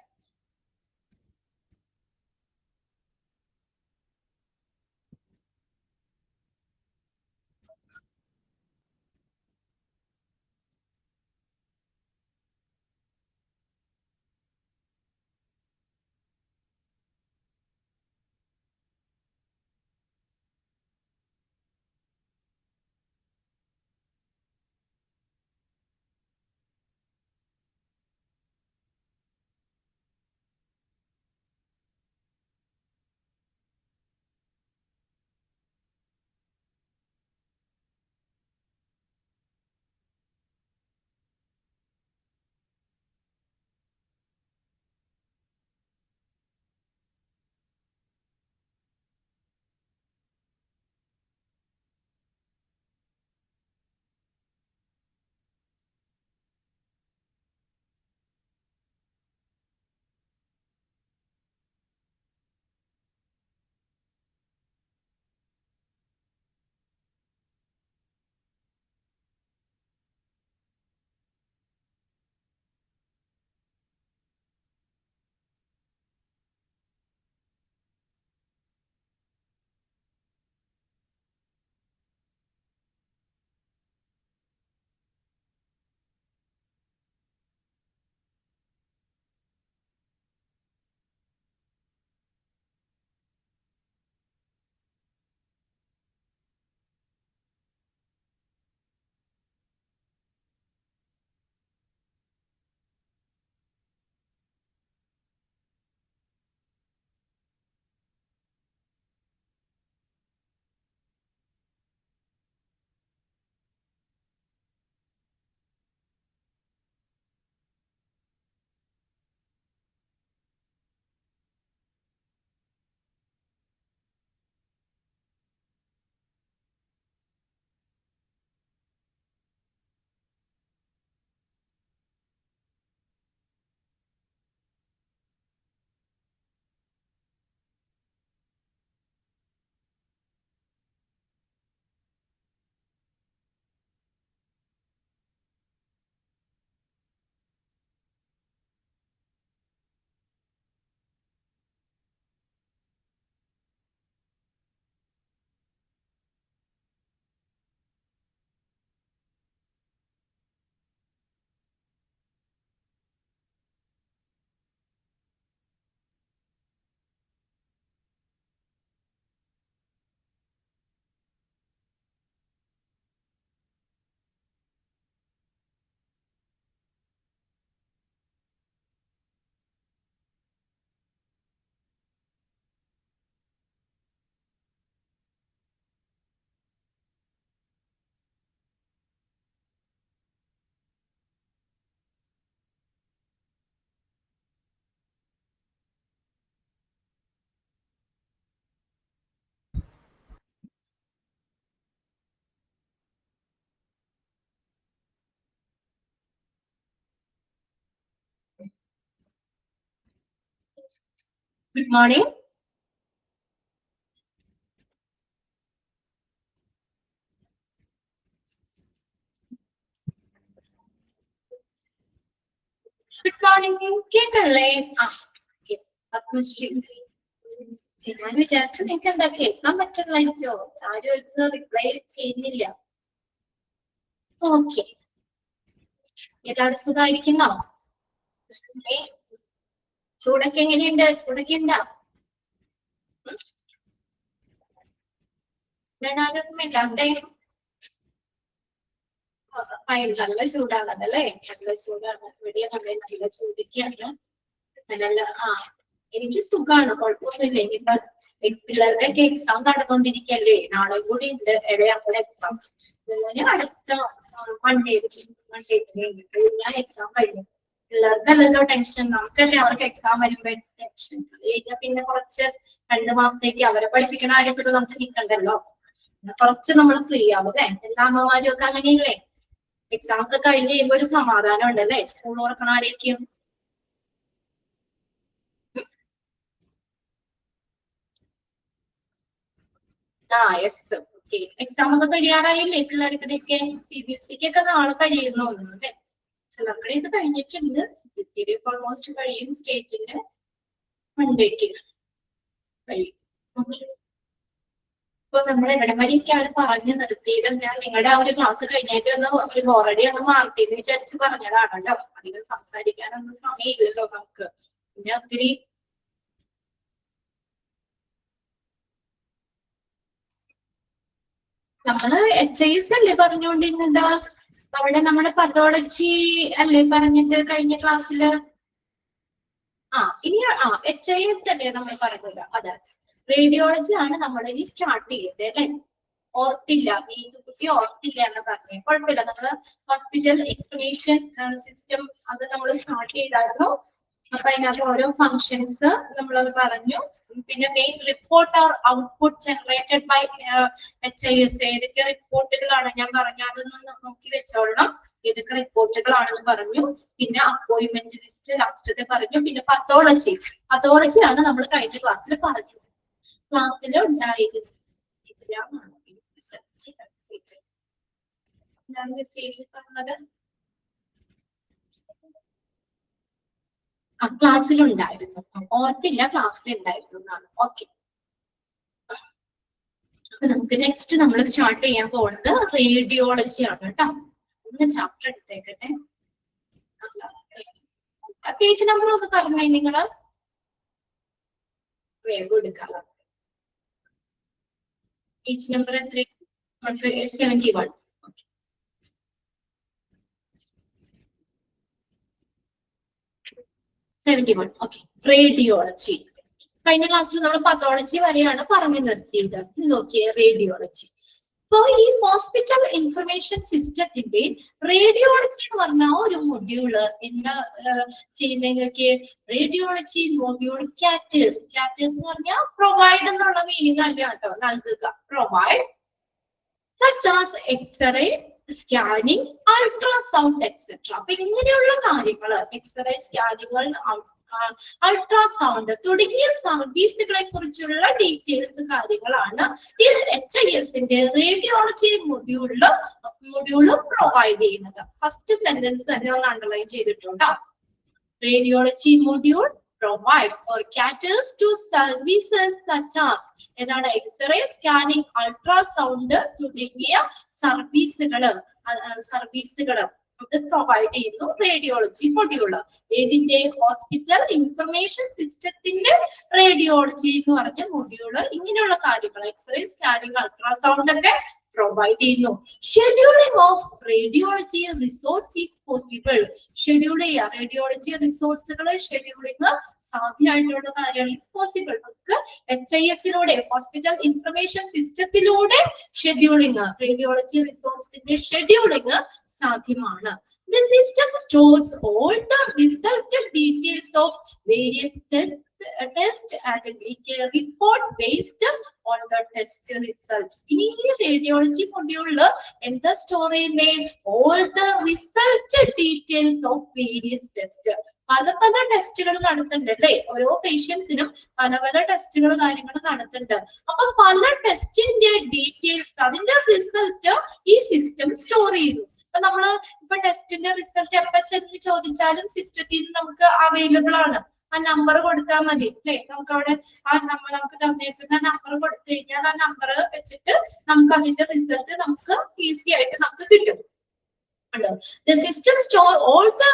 Good morning. Good morning. കേൾക്കല്ലേ? ഞാൻ വിചാരിച്ചു നിങ്ങൾക്ക് എന്താ കേൾക്കാൻ പറ്റുന്നില്ലോ, ആരും ഒരു റിപ്ലൈ ചെയ്യുന്നില്ല. ഓക്കെ, എല്ലാവരും സുഖമായിരിക്കുന്നോ? ചൂടൊക്കെ എങ്ങനെയുണ്ട്? ചൂടൊക്കെ ഉണ്ടാ? നല്ല ചൂടാണല്ലേ? നല്ല ചൂടാണ്. ഇവിടെ നല്ല ചൂടൊക്കെയാണ്. നല്ല എനിക്ക് സുഖാണ്, കുഴപ്പമൊന്നുമില്ല. ഇനിയിപ്പോ പിള്ളേരുടെയൊക്കെ എക്സാം നടന്നുകൊണ്ടിരിക്കല്ലേ, നാളെ കൂടി ഉണ്ട് ഇടയാകുള്ള എക്സാം. അടുത്ത മൺഡേ എക്സാം കഴിഞ്ഞു. പിള്ളേർക്കല്ലല്ലോ ടെൻഷൻ, നമുക്കല്ലേ അവർക്ക് എക്സാം വരുമ്പോ ടെൻഷൻ. അത് കഴിഞ്ഞാൽ പിന്നെ കുറച്ച് 2 മാസത്തേക്ക് അവരെ പഠിപ്പിക്കണ കാര്യത്തിൽ നമുക്ക് നിൽക്കണ്ടല്ലോ, കുറച്ച് നമ്മൾ ഫ്രീ ആവും അല്ലെ? എല്ലാ അമ്മമാരും ഒക്കെ അങ്ങനെയല്ലേ? എക്സാം ഒക്കെ കഴിഞ്ഞ് കഴിയുമ്പോ ഒരു സമാധാനം ഉണ്ടല്ലേ? സ്കൂൾ തുറക്കണ ആരേക്കും യെസ്. ഓക്കെ, എക്സാം ഒക്കെ കഴിയാറായില്ലേ പിള്ളേർക്കിടയ്ക്ക്? CBSE ഒക്കെ നാളെ കഴിയുന്നു അല്ലേ? ചിലരുടെ ഇത് കഴിഞ്ഞിട്ടുണ്ട്. CBSE ഓൾമോസ്റ്റ് കഴിയും, സ്റ്റേറ്റിന്റെ മൺഡേക്ക് കഴിയും. ഓക്കെ, അപ്പൊ നമ്മൾ എവിടെ വരെയൊക്കെയാണ് പറഞ്ഞു നിർത്തിയത്? ഞാൻ നിങ്ങളുടെ ആ ഒരു ക്ലാസ് കഴിഞ്ഞിട്ട് ഒരു ഓൾറെഡി ഒന്ന് മാർക്ക് ചെയ്ത് വിചാരിച്ച് പറഞ്ഞതാണല്ലോ. അധികം സംസാരിക്കാനൊന്നും സമയമില്ലല്ലോ നമുക്ക്. പിന്നെ ഒത്തിരി നമ്മള് HIS അല്ലേ പറഞ്ഞുകൊണ്ടിരുന്നത്? അവിടെ നമ്മുടെ പതോളജി അല്ലേ പറഞ്ഞിട്ട് കഴിഞ്ഞ ക്ലാസ്സില്? ഇനി HIS അല്ലേ നമ്മൾ പറഞ്ഞത്? അതെ, റേഡിയോളജി ആണ് നമ്മൾ ഇനി സ്റ്റാർട്ട് ചെയ്തത് അല്ലെ? ഓർത്തില്ല, ഈ കുട്ടി ഓർത്തില്ല എന്ന് പറഞ്ഞു. കുഴപ്പമില്ല, നമ്മള് ഹോസ്പിറ്റൽ ഇൻഫർമേഷൻ സിസ്റ്റം അത് നമ്മൾ സ്റ്റാർട്ട് ചെയ്തായിരുന്നു. അപ്പൊ അതിനകത്ത് ഓരോ ഫങ്ഷൻസ് നമ്മളത് പറഞ്ഞു. പിന്നെ main report output generated by HIS. ഏതൊക്കെ റിപ്പോർട്ടുകളാണ് ഞാൻ പറഞ്ഞു, അതൊന്നും നോക്കി വെച്ചോളണം. ഏതൊക്കെ റിപ്പോർട്ടുകളാണെന്ന് പറഞ്ഞു. പിന്നെ അപ്പോയിന്റ്മെന്റ് ലിസ്റ്റ് ലാസ്റ്റത്തെ പറഞ്ഞു. പിന്നെ പത്തോളജിയാണ് നമ്മൾ കഴിഞ്ഞ ക്ലാസ്സിൽ പറഞ്ഞത്. ക്ലാസ്സിൽ ഉണ്ടായിരുന്നു മെസ്സേജ് പറഞ്ഞത് ക്ലാസ്സിലുണ്ടായിരുന്നു. ഓർത്തില്ല, ക്ലാസ്സിലുണ്ടായിരുന്നു എന്നാണ്. ഓക്കെ, അപ്പൊ നമുക്ക് നെക്സ്റ്റ് നമ്മൾ സ്റ്റാർട്ട് ചെയ്യാൻ പോകുന്നത് റേഡിയോളജി ആണ് കേട്ടോ. ഒന്ന് ചാപ്റ്റർ എടുത്തേക്കട്ടെ. പേജ് നമ്പർ ഒന്ന് പറഞ്ഞേ നിങ്ങള്, വേഗം എടുക്കാം. പേജ് നമ്പർ എത്ര? 71. Okay, radiology. കഴിഞ്ഞ ക്ലാസ്സിൽ നമ്മൾ പതോളജി വരെയാണ് പറഞ്ഞു നിർത്തിയത്. നോക്കിയേ റേഡിയോളജി. അപ്പൊ ഈ ഹോസ്പിറ്റൽ ഇൻഫർമേഷൻ സിസ്റ്റത്തിന്റെ റേഡിയോളജി എന്ന് പറഞ്ഞ ഒരു മൊഡ്യൂള് എന്താ ചെയ്യുന്നതൊക്കെ? റേഡിയോളജി മൊഡ്യൂൾ കാറ്റേഴ്സ് എന്ന് പറഞ്ഞാൽ പ്രൊവൈഡ് എന്നുള്ള മീനിങ് അല്ല കേട്ടോ, നൽകുക. Provide such as X-ray, scanning, ultrasound etcetera. അപ്പൊ ഇങ്ങനെയുള്ള കാര്യങ്ങള്, എക്സ്റേ, സ്കാനിങ്ങൾ, അൾട്രാസൗണ്ട് തുടങ്ങിയ സർവീസുകളെ കുറിച്ചുള്ള ഡീറ്റെയിൽസ് കാര്യങ്ങളാണ് ഈ HISന്റെ റേഡിയോളജി മൊഡ്യൂള് പ്രൊവൈഡ് ചെയ്യുന്നത്. ഫസ്റ്റ് സെന്റൻസ് തന്നെ ഒന്ന് അണ്ടർലൈൻ ചെയ്തിട്ടുണ്ടോ? Radiology module provides or caters to services such as എന്താണ്? എക്സ്റേ, സ്കാനിങ്, അൾട്രാസൗണ്ട് തുടങ്ങിയ സർവീസുകള് ഇത് പ്രൊവൈഡ് ചെയ്യുന്നു റേഡിയോളജി മൊഡ്യൂള്. ഏതിന്റെ? ഹോസ്പിറ്റൽ ഇൻഫർമേഷൻ സിസ്റ്റത്തിന്റെ റേഡിയോളജി എന്ന് പറഞ്ഞ മൊഡ്യൂള് ഇങ്ങനെയുള്ള കാര്യങ്ങൾ എക്സ്റേ, സ്കാനിങ്, അൾട്രാസൗണ്ട് ഒക്കെ പ്രൊവൈഡ് ചെയ്യുന്നു. Scheduling of radiology resource is possible. Schedule ചെയ്യുക, റേഡിയോളജി റിസോഴ്സുകൾ ഷെഡ്യൂളിംഗ് സാധ്യമായിട്ടുള്ള കാര്യമാണ്. Is possible. നമുക്ക് HISലൂടെ, hospital information സിസ്റ്റത്തിലൂടെ scheduling, radiology റിസോഴ്സിന്റെ scheduling സാധ്യമാണ്. The system stores all the result details of various test and make a report based on the test result. ഇനി ഈ radiology മൊഡ്യൂളില് എന്താ store ചെയ്യുന്നേ? All the result details of various test. പല പല ടെസ്റ്റുകൾ നടത്തുന്നുണ്ട് അല്ലെ? ഓരോ പേഷ്യൻസിനും പല പല ടെസ്റ്റുകൾ കാര്യങ്ങൾ നടത്തുന്നുണ്ട്. അപ്പൊ പല ടെസ്റ്റിന്റെ ഡീറ്റെയിൽസ്, അതിന്റെ റിസൾട്ട് ഈ സിസ്റ്റം സ്റ്റോർ ചെയ്യുന്നു. അപ്പൊ നമ്മള് ഇപ്പൊ ടെസ്റ്റിന്റെ റിസൾട്ട് എപ്പോ ചെന്ന് ചോദിച്ചാലും സിസ്റ്റത്തിൽ നിന്ന് നമുക്ക് അവൈലബിൾ ആണ്. ആ നമ്പർ കൊടുത്താൽ മതി അല്ലെ? നമുക്ക് അവിടെ നമുക്ക് തന്നേക്കുന്ന നമ്പർ കൊടുത്തു കഴിഞ്ഞാൽ ആ നമ്പർ വെച്ചിട്ട് നമുക്ക് അതിന്റെ റിസൾട്ട് നമുക്ക് ഈസി ആയിട്ട് നമുക്ക് കിട്ടും. The system store all the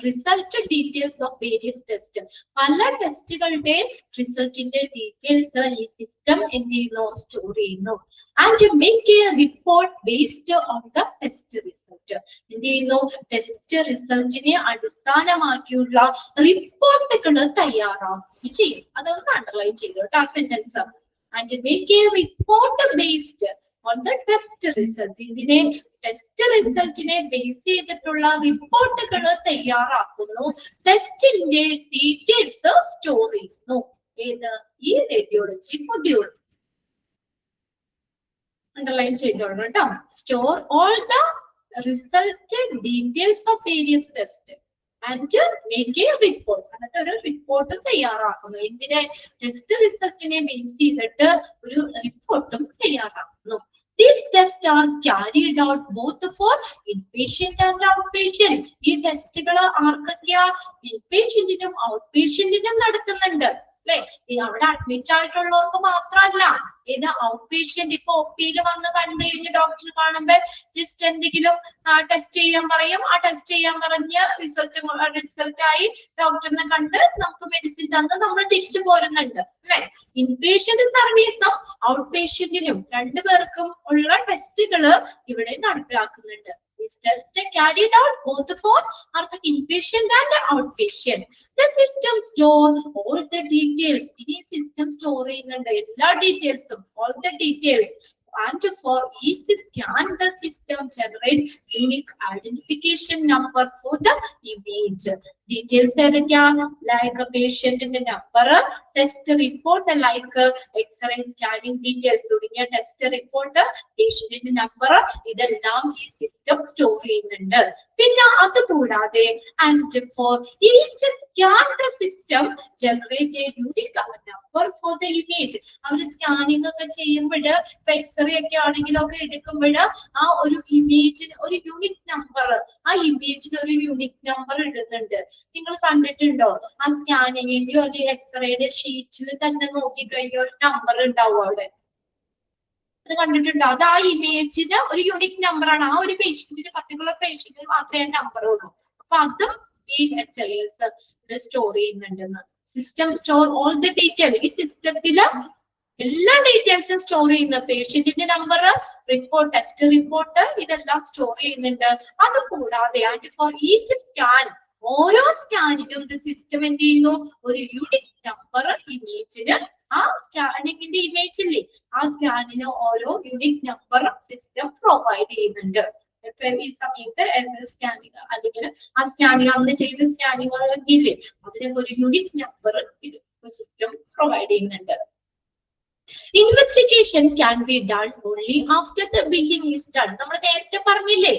result details of various tests. പല ടെസ്റ്റുകളുടെ റിസൾട്ടിന്റെ ഡീറ്റെയിൽസ് ഈ സിസ്റ്റം എന്ത് ചെയ്യുന്നു? സ്റ്റോർ ചെയ്യുന്നു. And make A report based on the test result. എന്ത് ചെയ്യുന്നു? ടെസ്റ്റ് റിസൾട്ടിനെ അടിസ്ഥാനമാക്കിയുള്ള റിപ്പോർട്ടുകൾ തയ്യാറാക്കി ചെയ്യും. അതൊന്ന് അണ്ടർലൈൻ ചെയ്തു കേട്ടോ ആ sentence. And make A report based on the test result. ഇതിനെ ടെസ്റ്റ് റിസൾട്ടിനെ ബേസ് ചെയ്തിട്ടുള്ള റിപ്പോർട്ടുകൾ തയ്യാറാക്കുന്നു. ടെസ്റ്റിന്റെ ഡീറ്റെയിൽസ് സ്റ്റോർ ചെയ്യുന്നു. ഏത്? ഈ റേഡിയോളജി മൊഡ്യൂൾ. അണ്ടർലൈൻ ചെയ്തോളൂ കേട്ടോ. Store all the result details of various test and make A report. എന്നിട്ട് ഒരു റിപ്പോർട്ടും തയ്യാറാക്കുന്നു. എന്തിനെ? ടെസ്റ്റ് റിസൾട്ടിനെ ബേസ് ചെയ്തിട്ട് ഒരു റിപ്പോർട്ടും തയ്യാറാക്കുന്നു. These tests are carried out both for inpatient and outpatient. ഈ ടെസ്റ്റുകൾ ആർക്കൊക്കെയാ? ഇൻപേഷ്യന്റിനും ഔട്ട്പേഷ്യന്റിനും നടത്തുന്നുണ്ട് അല്ലെ? അവിടെ അഡ്മിറ്റ് ആയിട്ടുള്ളവർക്ക് മാത്രമല്ല. ഇത് ഔട്ട് പേഷ്യന്റ് ഇപ്പൊ ഒപ്പിയിൽ വന്ന് കണ്ടു കഴിഞ്ഞ് ഡോക്ടർ കാണുമ്പോ ജസ്റ്റ് എന്തെങ്കിലും ടെസ്റ്റ് ചെയ്യാൻ പറയും. ആ ടെസ്റ്റ് ചെയ്യാൻ പറഞ്ഞ് റിസൾട്ടായി ഡോക്ടറിനെ കണ്ട് നമുക്ക് മെഡിസിൻ തന്ന് നമ്മൾ തിരിച്ചു പോരുന്നുണ്ട് അല്ലെ? ഇൻപേഷ്യന്റ് സർവീസും ഔട്ട് പേഷ്യന്റിനും രണ്ടുപേർക്കും ഉള്ള ടെസ്റ്റുകൾ ഇവിടെ നടപ്പിലാക്കുന്നുണ്ട്. This test carried out both for inpatient and outpatient. The system store all the details. Ini system store ചെയ്യുന്നുണ്ട് എല്ലാ ഡീറ്റെയിൽസും, all the details. And for each scan, the system generates unique identification number for the image. Details like a patient number, test report like X-ray scanning details, തുടങ്ങിയ test report, patient number, ഇതെല്ലാം ഈ system store ചെയ്യുന്നുണ്ട്. പിന്നെ അത് കൂടാതെ and for each scan, the system generate a unique number for the image. അവർ scanning ഒക്കെ ചെയ്യുമ്പോൾ എക്സ്റേ ഒക്കെ ആണെങ്കിലൊക്കെ എടുക്കുമ്പോൾ ആ ഒരു ഇമേജിന് ഒരു യൂണിക് നമ്പർ, ആ ഇമേജിന് ഒരു യൂണിക് നമ്പർ ഇടുന്നുണ്ട്. നിങ്ങൾ കണ്ടിട്ടുണ്ടോ? ആ സ്കാനിങ്ങിന്റെയോ അല്ലെങ്കിൽ എക്സ്റേയുടെ ഷീറ്റിൽ തന്നെ നോക്കിക്കഴിഞ്ഞാൽ ഒരു നമ്പർ ഉണ്ടാവും അവിടെ. അത് കണ്ടിട്ടുണ്ടോ? അത് ആ ഇമേജിന് ഒരു യൂണിക് നമ്പർ ആണ്. ആ ഒരു പേഷ്യന്റിന് പർട്ടിക്കുലർ പേഷ്യന്റിന് മാത്രമേ നമ്പർ ഉള്ളൂ. അപ്പൊ അതും ഈ HLS സ്റ്റോർ ചെയ്യുന്നുണ്ടെന്ന്. System store all the detail. ഈ സിസ്റ്റത്തില് എല്ലാ ഡീറ്റെയിൽസും സ്റ്റോർ ചെയ്യുന്ന പേഷ്യന്റിന്റെ നമ്പർ, റിപ്പോർട്ട്, ടെസ്റ്റ് റിപ്പോർട്ട്, ഇതെല്ലാം സ്റ്റോർ ചെയ്യുന്നുണ്ട്. അത് കൂടാതെ ആൻഡ് ഫോർ ഈച്ച് സ്കാൻ, ഓരോ സ്കാനിനും സിസ്റ്റം എന്ത് ചെയ്യുന്നു? ഒരു യൂണിക് നമ്പർ ഇമേജിന്, ആ സ്കാനിങ്ങിന്റെ ഇമേജ് ഇല്ലേ, ആ സ്കാനിന് ഓരോ യൂണിക് നമ്പർ സിസ്റ്റം പ്രൊവൈഡ് ചെയ്യുന്നുണ്ട്. ഈ സമയത്ത് സ്കാനിങ് അല്ലെങ്കിൽ ആ സ്കാനിങ് അന്ന് ചെയ്ത സ്കാനിങ്ങുകളൊക്കെ ഇല്ലേ, അതിന് ഒരു യൂണിക് നമ്പർ സിസ്റ്റം പ്രൊവൈഡ് ചെയ്യുന്നുണ്ട്. Investigation can be done only after the billing is done. നമ്മൾ നേരത്തെ പറഞ്ഞില്ലേ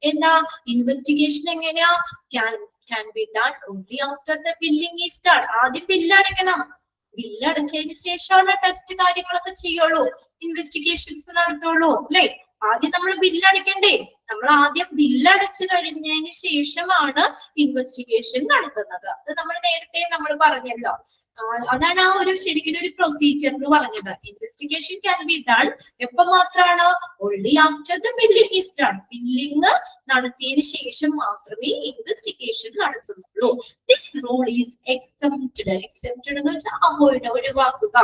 എന്താ? ഇൻവെസ്റ്റിഗേഷൻ എങ്ങനെയാ? Can be done only after the billing is done. ആദ്യം ബില്ലടയ്ക്കണം. ബില്ലടച്ചതിന് ശേഷമാണ് ടെസ്റ്റ് കാര്യങ്ങളൊക്കെ ചെയ്യുള്ളൂ, ഇൻവെസ്റ്റിഗേഷൻസ് നടത്തുള്ളൂ അല്ലെ? ആദ്യം നമ്മൾ ബില്ലടയ്ക്കണ്ടേ? നമ്മൾ ആദ്യം ബില്ലടച്ചു കഴിഞ്ഞതിന് ശേഷമാണ് ഇൻവെസ്റ്റിഗേഷൻ നടത്തുന്നത്. അത് നമ്മൾ നേരത്തെ നമ്മൾ പറഞ്ഞല്ലോ. അതാണ് ആ ഒരു ശരിക്കും ഒരു പ്രൊസീജിയർ എന്ന് പറഞ്ഞത്. ഇൻവെസ്റ്റിഗേഷൻ ക്യാൻ ബി ഡൺ എപ്പോ മാത്രമാണ്? Only after the billing is done. Billing നടത്തിയതിന് ശേഷം മാത്രമേ ഇൻവെസ്റ്റിഗേഷൻ നടത്തുന്നുള്ളൂ. This rule is excepted. Excepted എന്ന് വെച്ചാൽ അവോയ്ഡ്, ഒഴിവാക്കുക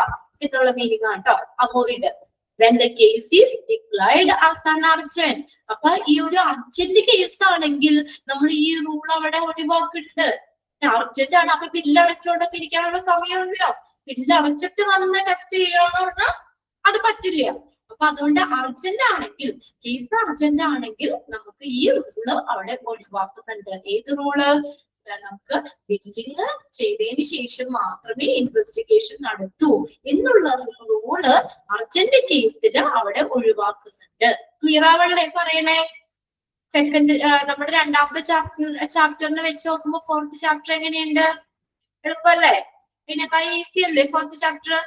എന്നുള്ള മീനിങ് ആണ് കേട്ടോ. Avoid when the case is declared as an urgent. അപ്പൊ ഈ ഒരു അർജന്റ് കേസ് ആണെങ്കിൽ നമ്മൾ ഈ റൂൾ അവിടെ ഒഴിവാക്കിയിട്ടുണ്ട്. അർജന്റ് ആണ്. അപ്പൊ ബില്ലടച്ചോണ്ടൊക്കെ ഇരിക്കാനുള്ള സമയമുണ്ടല്ലോ. ബില്ലടച്ചിട്ട് വന്ന് ടെസ്റ്റ് ചെയ്യാന്ന് പറഞ്ഞാൽ അത് പറ്റില്ല. അപ്പൊ അതുകൊണ്ട് അർജന്റ് ആണെങ്കിൽ, കേസ് അർജന്റ് ആണെങ്കിൽ നമുക്ക് ഈ റൂള് അവിടെ ഒഴിവാക്കുന്നുണ്ട്. ഏത് റൂള്? നമുക്ക് ബില്ലിങ് ചെയ്തതിന് ശേഷം മാത്രമേ ഇൻവെസ്റ്റിഗേഷൻ നടത്തൂ എന്നുള്ള റൂള് അർജന്റ് കേസിൽ അവിടെ ഒഴിവാക്കുന്നുണ്ട്. ക്ലിയർ ആവണല്ലേ പറയണേ? സെക്കൻഡ് നമ്മുടെ രണ്ടാമത്തെ ചാപ്റ്ററിന് വെച്ച് നോക്കുമ്പോ ഫോർത്ത് ചാപ്റ്റർ എങ്ങനെയുണ്ട്? എളുപ്പല്ലേ? പിന്നെ ഈസി അല്ലേ ഫോർത്ത് ചാപ്റ്റർ?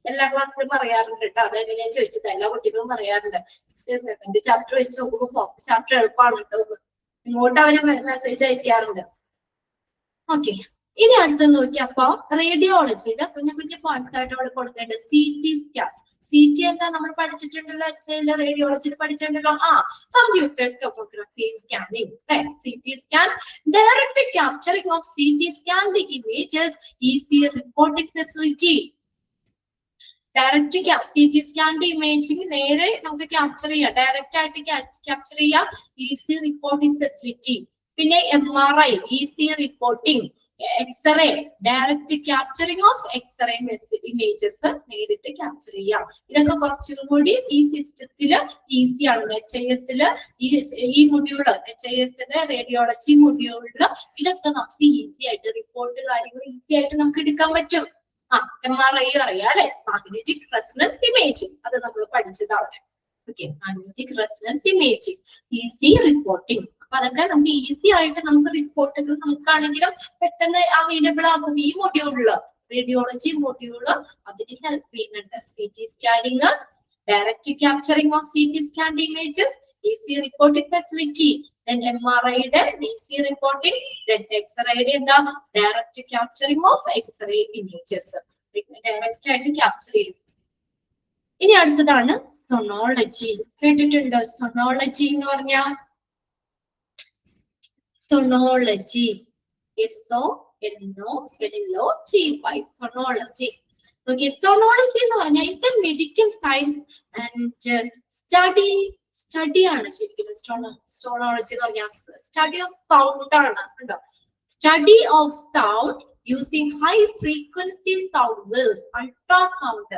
എല്ലാ ക്ലാസ്സിലും പറയാറുണ്ട് കേട്ടോ. അത് ഞാൻ ചോദിച്ചത് എല്ലാ കുട്ടികളും പറയാറുണ്ട്. സെക്കൻഡ് ചാപ്റ്റർ വെച്ച് നോക്കുമ്പോ ഫോർത്ത് ചാപ്റ്റർ എളുപ്പമാണ് കേട്ടോ. ഇങ്ങോട്ട് അവര് മെസ്സേജ് അയക്കാറുണ്ട്. ഓക്കെ, ഇനി അടുത്ത് നോക്കിയപ്പോ റേഡിയോളജിയുടെ കുഞ്ഞു കുഞ്ഞു പോയിന്റ്സ് ആയിട്ട് അവിടെ കൊടുക്കേണ്ടത് CT സ്കാൻ. CT എന്താ നമ്മൾ പഠിച്ചിട്ടുണ്ടല്ലോ, റേഡിയോളജിയിൽ പഠിച്ചിട്ടുണ്ടല്ലോ. Computer tomography scanning. CT scan, direct capturing of CT scan the images, easy reporting facility. Direct CT സ്കാനിന്റെ ഇമേജിങ് നേരെ നമുക്ക് ക്യാപ്ചർ ചെയ്യാം, ഡയറക്റ്റ് ആയിട്ട് ക്യാപ്ചർ ചെയ്യാം, ഈസി റിപ്പോർട്ടിംഗ് ഫെസിലിറ്റി. പിന്നെ MRI, easy reporting. X-ray, direct capturing of x-ray images നേരിട്ട് capture ചെയ്യാം. ഇതൊക്കെ കുറച്ചും കൂടി ഈ സിസ്റ്റത്തില് ഈസിയാണ്. HIS-ല് ഈ മൊഡ്യൂള്, HIS-ല് റേഡിയോളജി മൊഡ്യൂളില് ഇതൊക്കെ നമുക്ക് ഈസി ആയിട്ട് റിപ്പോർട്ട് കാര്യങ്ങൾ ഈസി ആയിട്ട് നമുക്ക് എടുക്കാൻ പറ്റും. MRI അറിയാം അല്ലെ, മാഗ്നറ്റിക് റെസൊണൻസ് ഇമേജിംഗ്, അത് നമ്മൾ പഠിച്ചതാണ്. Okay, magnetic resonance imaging, easy reporting. അപ്പൊ അതൊക്കെ നമുക്ക് ഈസി ആയിട്ട് നമുക്ക് റിപ്പോർട്ടുകൾ നമുക്കാണെങ്കിലും പെട്ടെന്ന് അവൈലബിൾ ആകും ഈ മൊഡ്യൂളില്. റേഡിയോളജി മൊഡ്യൂള് അതിന് ഹെൽപ്പ് ചെയ്യുന്നുണ്ട്. CT scanning, direct capturing of CT scanned images, easy reporting facility. MRI-യുടെ DC റിപ്പോർട്ടിംഗ്, എക്സ്റേയുടെ എന്താ direct capturing of x-ray images, direct ആയിട്ട് ക്യാപ്ചർ ചെയ്യും. ഇനി അടുത്തതാണ് സൊണോളജി. കേട്ടിട്ടുണ്ട് സൊണോളജി എന്ന് പറഞ്ഞ? സൊണോളജി, SONOLOGY, സൊണോളജി. ഓക്കെ, സൊണോളജി എന്ന് പറഞ്ഞാൽ is the medical science and study ആണ് ശരിക്കും. സൊണോളജി എന്ന് പറഞ്ഞാൽ സ്റ്റഡി ഓഫ് സൗണ്ട് ആണ് കേട്ടോ. Study of sound using high frequency sound waves, ultrasound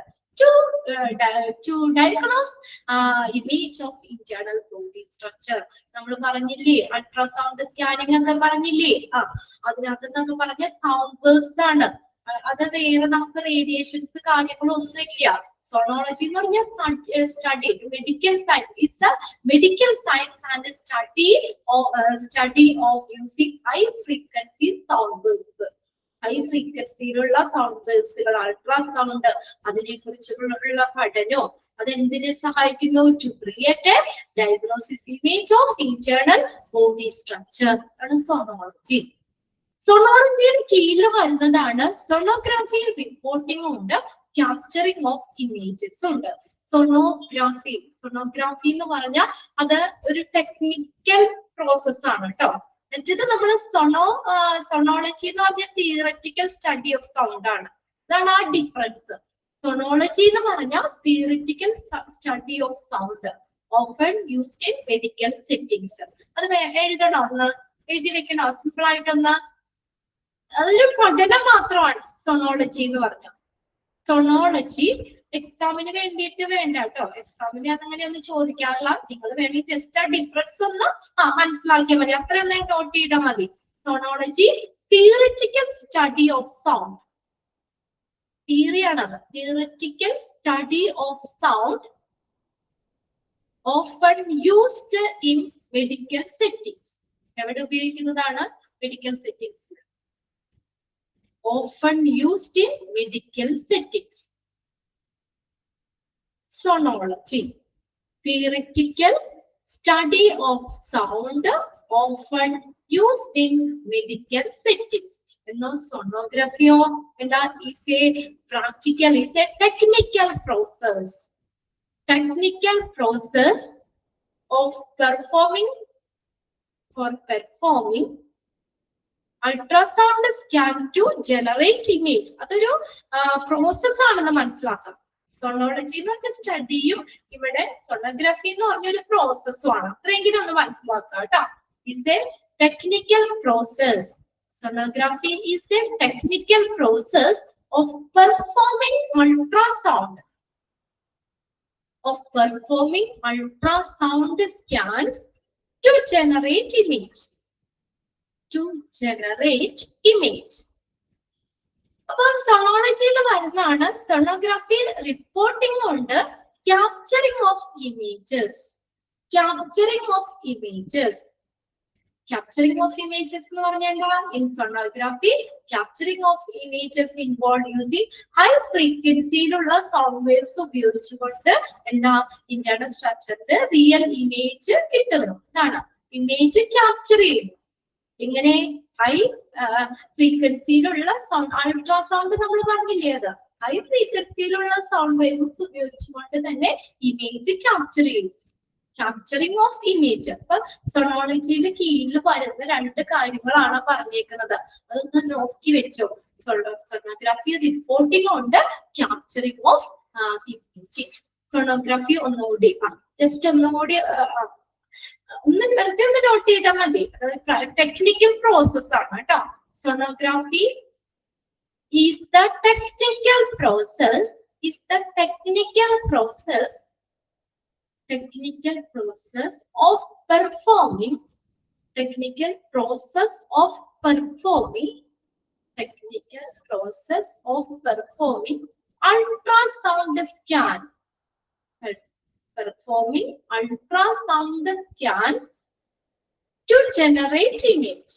to diagnose image of internal body structure. നമ്മൾ പറഞ്ഞില്ലേ അൾട്രാസൗണ്ട് സ്കാനിങ് എന്ന് പറഞ്ഞില്ലേ? അതിനകത്ത് നമ്മൾ പറഞ്ഞ സൗണ്ട് വേവ്സ് ആണ്. അത് വേറെ നമുക്ക് റേഡിയേഷൻസ് കാര്യങ്ങളൊന്നുമില്ല. സൊണോളജി എന്ന് പറഞ്ഞാൽ study, medical science, is the medical science and study of using high frequency sound waves. High ഫ്രീക്വൻസിയിലുള്ള സൗണ്ട് വേവ്സുകൾ, അൾട്രാസൗണ്ട്, അതിനെ കുറിച്ചുള്ള പഠനവും അതെന്തിനെ സഹായിക്കുന്നു? To create a diagnosis image of internal body structure ആണ് സൊണോളജി. സൊണോളജിയുടെ കീഴിൽ വരുന്നതാണ് സൊണോഗ്രാഫി, റിപ്പോർട്ടിംഗ് ഉണ്ട്, ക്യാപ്ചറിംഗ് ഓഫ് ഇമേജസ് ഉണ്ട്. സൊണോഗ്രാഫി എന്ന് പറഞ്ഞാൽ അത് ഒരു ടെക്നിക്കൽ പ്രോസസ് ആണ് കേട്ടോ. എന്നിട്ട് നമ്മൾ സൊണോളജി എന്ന് പറഞ്ഞാൽ തിയററ്റിക്കൽ സ്റ്റഡി ഓഫ് സൗണ്ട് ആണ്. ഇതാണ് ആ ഡിഫറൻസ്. സൊണോളജി എന്ന് പറഞ്ഞാൽ theoretical study of sound, often used in medical settings. അത് എഴുതണോ? ഒന്ന് എഴുതി വെക്കണോ? സിമ്പിൾ ആയിട്ടൊന്ന്. അതൊരു പഠനം മാത്രമാണ് സൊണോളജി എന്ന് പറഞ്ഞാൽ. സൊണോളജി എക്സാമിന് വേണ്ടിയിട്ട് വേണ്ട കേട്ടോ. എക്സാമിന് അതങ്ങനെ ഒന്ന് ചോദിക്കാറില്ല. നിങ്ങൾ വേണമെങ്കിൽ ജസ്റ്റ് ആ ഡിഫറൻസ് ഒന്ന് മനസ്സിലാക്കിയാൽ മതി. അത്രയൊന്നും നോട്ട് ചെയ്താൽ മതി. Sonology theoretical study of sound, theory ആണത്. Theoretical study of sound often used in medical settings. എവിടെ ഉപയോഗിക്കുന്നതാണ്? Medical settings. Often used in medical settings. Sonology, theoretical study of sound, often used in medical settings. Now, sonography is a practical, is a technical process. Technical process of performing ultrasound scan to generate image. അതൊരു process ആണെന്ന് മനസ്സിലാക്കാം. സൊണോളജി എന്ന് പറഞ്ഞ സ്റ്റഡിയും ഇവിടെ സൊണോഗ്രാഫി എന്ന് പറഞ്ഞൊരു പ്രോസസ്സും ആണ്. അത്രയെങ്കിലും ഒന്ന് മനസ്സിലാക്കാം കേട്ടോ. Is a technical process. Sonography is a technical process of performing ultrasound. of performing ultrasound scans to generate image. To generate image. അപ്പോൾ സോണോളജിയിൽ വരുന്നതാണ് സോണോഗ്രാഫി റിപ്പോർട്ടിംഗ് ഉണ്ട്, capturing of images. Capturing of images. Capturing of images എന്ന് പറഞ്ഞാൽ in sonography, capturing of images involved using high frequency യിലുള്ള sound waves ഉപയോഗിച്ചുകൊണ്ട് എന്താ internal സ്ട്രക്ചറിന്റെ real image കിട്ടുന്നു. ഇതാണ് ഇമേജ് ക്യാപ്ചർ ചെയ്യുന്നു. ഇങ്ങനെ ഹൈ ഫ്രീക്വൻസിയിലുള്ള സൗണ്ട്, അൾട്രാസൗണ്ട് നമ്മൾ പറഞ്ഞില്ലേ, അത് ഹൈ ഫ്രീക്വൻസിയിലുള്ള സൗണ്ട് വേവ്സ് ഉപയോഗിച്ചുകൊണ്ട് തന്നെ ഇമേജ് ക്യാപ്ചർ ചെയ്യുന്നു. Capturing of image. അപ്പൊ സോണോളജിയിൽ കീഴിൽ വരുന്ന രണ്ട് കാര്യങ്ങളാണ് പറഞ്ഞേക്കുന്നത്. അതൊന്ന് നോക്കി വെച്ചോ. സോണോഗ്രാഫി റിപ്പോർട്ടിംഗ് ഉണ്ട്, ക്യാപ്ചറിംഗ് ഓഫ് ഇമേജ്. സോണോഗ്രാഫി ഒന്നുകൂടി ജസ്റ്റ് ഒന്നുകൂടി വെറുതെ ഒന്ന് നോട്ട് ചെയ്താൽ മതി. ടെക്നിക്കൽ പ്രോസസ് ആണ് കേട്ടോ. Sonography is the technical process of performing ultrasound scan. Performing ultrasound scan to generate image.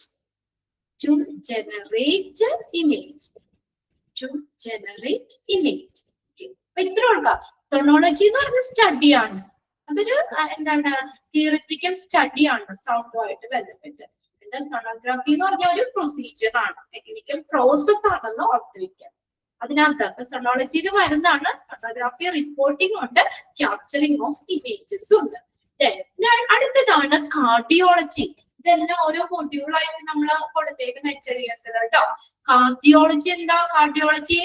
സോണോളജി എന്ന് പറഞ്ഞ സ്റ്റഡിയാണ്. അതൊരു എന്താണ് തിയറിറ്റിക്കൽ സ്റ്റഡിയാണ് സൗണ്ടുമായിട്ട് ബന്ധപ്പെട്ട്. എന്താ സോണോഗ്രാഫി എന്ന് പറഞ്ഞ ഒരു പ്രൊസീജിയർ ആണ്, ടെക്നിക്കൽ പ്രോസസ് ആണെന്ന് ഓർത്തിരിക്കാം. അതിനകത്ത് അപ്പൊ സോണോളജിയിൽ വരുന്നതാണ് സോണോഗ്രാഫി റിപ്പോർട്ടിംഗ് ഉണ്ട്, ക്യാപ്ചറിംഗ് ഓഫ് ഇമേജസ് ഉണ്ട്. അടുത്തതാണ് കാർഡിയോളജി. ഇതെല്ലാം ഓരോ മൊഡ്യൂളായിട്ട് നമ്മൾ കൊടുത്തേക്കുന്ന HLS കേട്ടോ. കാർഡിയോളജി എന്താ? കാർഡിയോളജി